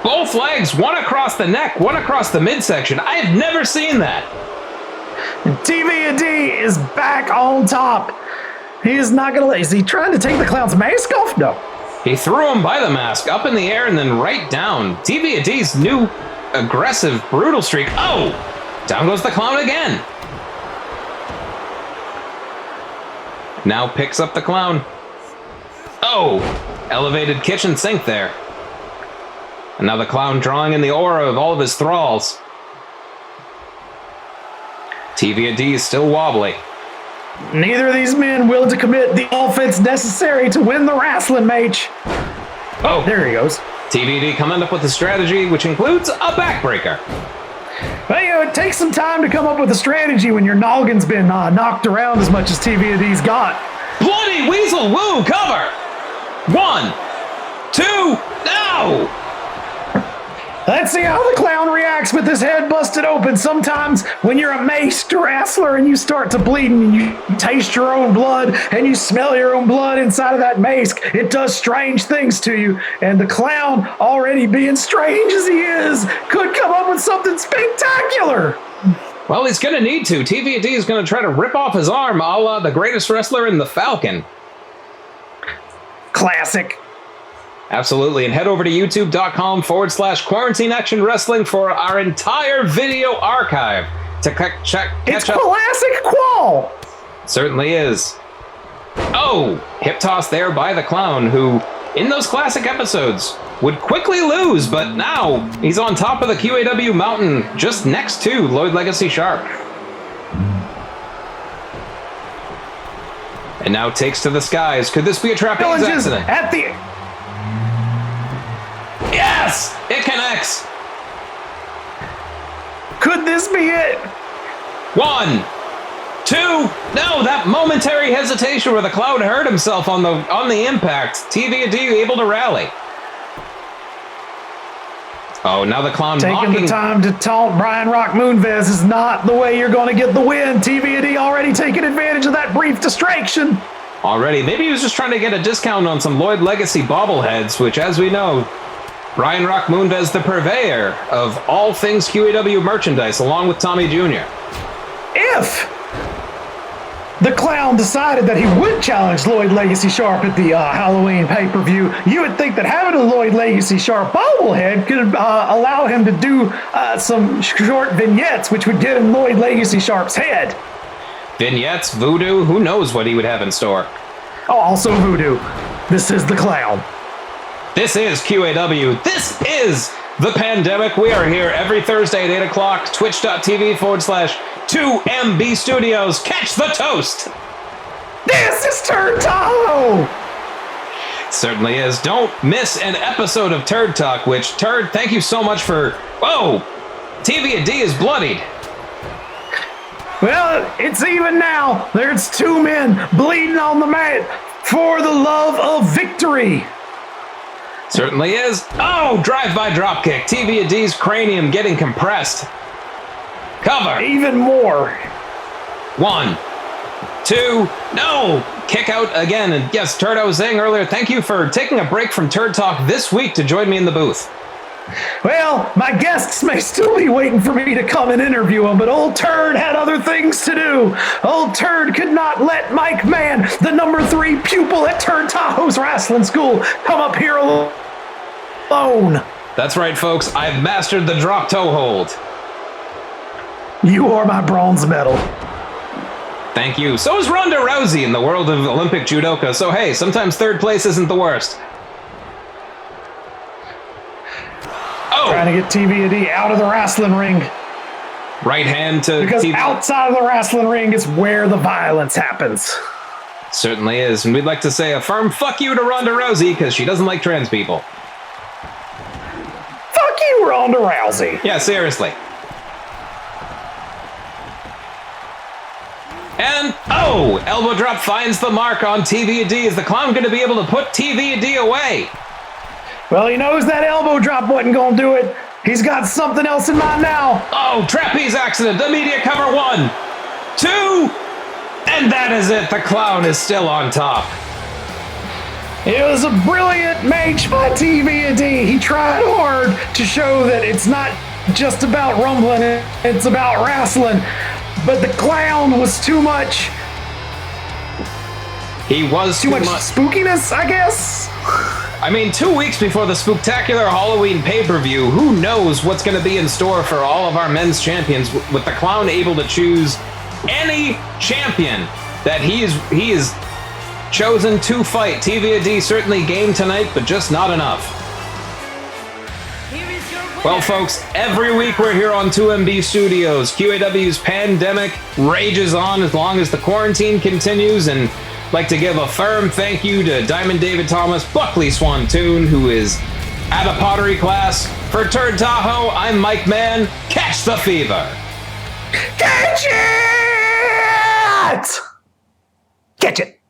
[SPEAKER 2] Both legs, one across the neck, one across the midsection. I have never seen that.
[SPEAKER 3] TVAD is back on top. He is not going to let... Is he trying to take the clown's mask off? No.
[SPEAKER 2] He threw him by the mask, up in the air, and then right down. TVAD's new aggressive, brutal streak. Oh! Down goes the clown again. Now picks up the clown. Oh! Elevated kitchen sink there. And now the clown drawing in the aura of all of his thralls. TVAD is still wobbly.
[SPEAKER 3] Neither of these men willing to commit the offense necessary to win the wrestling match.
[SPEAKER 2] Oh!
[SPEAKER 3] There he goes.
[SPEAKER 2] TVAD coming up with a strategy which includes a backbreaker.
[SPEAKER 3] Well, you know, it takes some time to come up with a strategy when your noggin's been knocked around as much as TVAD's got.
[SPEAKER 2] Bloody Weasel Woo cover! 1, 2, now!
[SPEAKER 3] Let's see how the clown reacts with his head busted open. Sometimes when you're a maced wrestler and you start to bleed and you taste your own blood and you smell your own blood inside of that mace, it does strange things to you. And the clown, already being strange as he is, could come up with something spectacular.
[SPEAKER 2] Well, he's going to need to. TVAD is going to try to rip off his arm, a la the greatest wrestler in the Falcon.
[SPEAKER 3] Classic.
[SPEAKER 2] Absolutely, and head over to youtube.com/Quarantine Action Wrestling for our entire video archive to catch up.
[SPEAKER 3] It's classic Qual!
[SPEAKER 2] Certainly is. Oh, hip toss there by the clown, who, in those classic episodes, would quickly lose, but now he's on top of the QAW mountain, just next to Lloyd Legacy Sharp. And now takes to the skies. Could this be a trapeze accident?
[SPEAKER 3] At the...
[SPEAKER 2] Yes! It connects!
[SPEAKER 3] Could this be it?
[SPEAKER 2] 1, 2, no, that momentary hesitation where the clown hurt himself on the impact. TVAD able to rally. Oh, now the clown
[SPEAKER 3] taking the time to taunt Brian Rock Moonves is not the way you're going to get the win. TVAD already taking advantage of that brief distraction.
[SPEAKER 2] Already, maybe he was just trying to get a discount on some Lloyd Legacy bobbleheads, which, as we know, Brian Rock Moonves, the purveyor of all things QAW merchandise, along with Tommy Jr.
[SPEAKER 3] If the clown decided that he would challenge Lloyd Legacy Sharp at the Halloween pay-per-view, you would think that having a Lloyd Legacy Sharp bobblehead could allow him to do some short vignettes, which would get in Lloyd Legacy Sharp's head.
[SPEAKER 2] Vignettes, voodoo, who knows what he would have in store.
[SPEAKER 3] Oh, also voodoo. This is the clown.
[SPEAKER 2] This is QAW. This is the pandemic. We are here every Thursday at 8 o'clock. Twitch.tv/2MB Studios. Catch the toast.
[SPEAKER 3] This is Turd Tahoe.
[SPEAKER 2] Certainly is. Don't miss an episode of Turd Talk, which, Turd, thank you so much for... Whoa! TVAD is bloodied.
[SPEAKER 3] Well, it's even now. There's 2 men bleeding on the mat for the love of victory.
[SPEAKER 2] Certainly is. Oh, drive-by dropkick. TVAD's cranium getting compressed. Cover.
[SPEAKER 3] Even more.
[SPEAKER 2] 1, 2, no! Kick out again. And yes, Turd, I was saying earlier, thank you for taking a break from Turd Talk this week to join me in the booth.
[SPEAKER 3] Well, my guests may still be waiting for me to come and interview them, but old Turd had other things to do. Old Turd could not let Mike Mann, the number 3 pupil at Turd Tahoe's wrestling school, come up here alone.
[SPEAKER 2] That's right, folks. I've mastered the drop toe hold.
[SPEAKER 3] You are my bronze medal.
[SPEAKER 2] Thank you. So is Ronda Rousey in the world of Olympic judoka. So hey, sometimes 3rd place isn't the worst. Oh!
[SPEAKER 3] Trying to get TVAD out of the wrestling ring.
[SPEAKER 2] Right hand to...
[SPEAKER 3] Because outside of the wrestling ring is where the violence happens.
[SPEAKER 2] Certainly is, and we'd like to say a firm fuck you to Ronda Rousey, because she doesn't like trans people.
[SPEAKER 3] Fuck you, Ronda Rousey.
[SPEAKER 2] Yeah, seriously. And, oh, elbow drop finds the mark on TVA-D. Is the clown going to be able to put TVA-D away?
[SPEAKER 3] Well, he knows that elbow drop wasn't going to do it. He's got something else in mind now.
[SPEAKER 2] Oh, trapeze accident. The media cover 1, 2, and that is it. The clown is still on top.
[SPEAKER 3] It was a brilliant match by TVA-D. He tried hard to show that it's not just about rumbling, it's about wrestling. But the clown was too much.
[SPEAKER 2] He was
[SPEAKER 3] too much spookiness, I guess.
[SPEAKER 2] I mean, 2 weeks before the spooktacular Halloween pay-per-view, who knows what's going to be in store for all of our men's champions, with the clown able to choose any champion that he is chosen to fight. TVA-D certainly game tonight, but just not enough. Well, folks, every week we're here on 2MB Studios. QAW's Pandemic rages on as long as the quarantine continues, and I'd like to give a firm thank you to Diamond David Thomas, Buckley Swantoon, who is at a pottery class. For Turd Tahoe, I'm Mike Mann. Catch the fever.
[SPEAKER 3] Catch it! Catch it!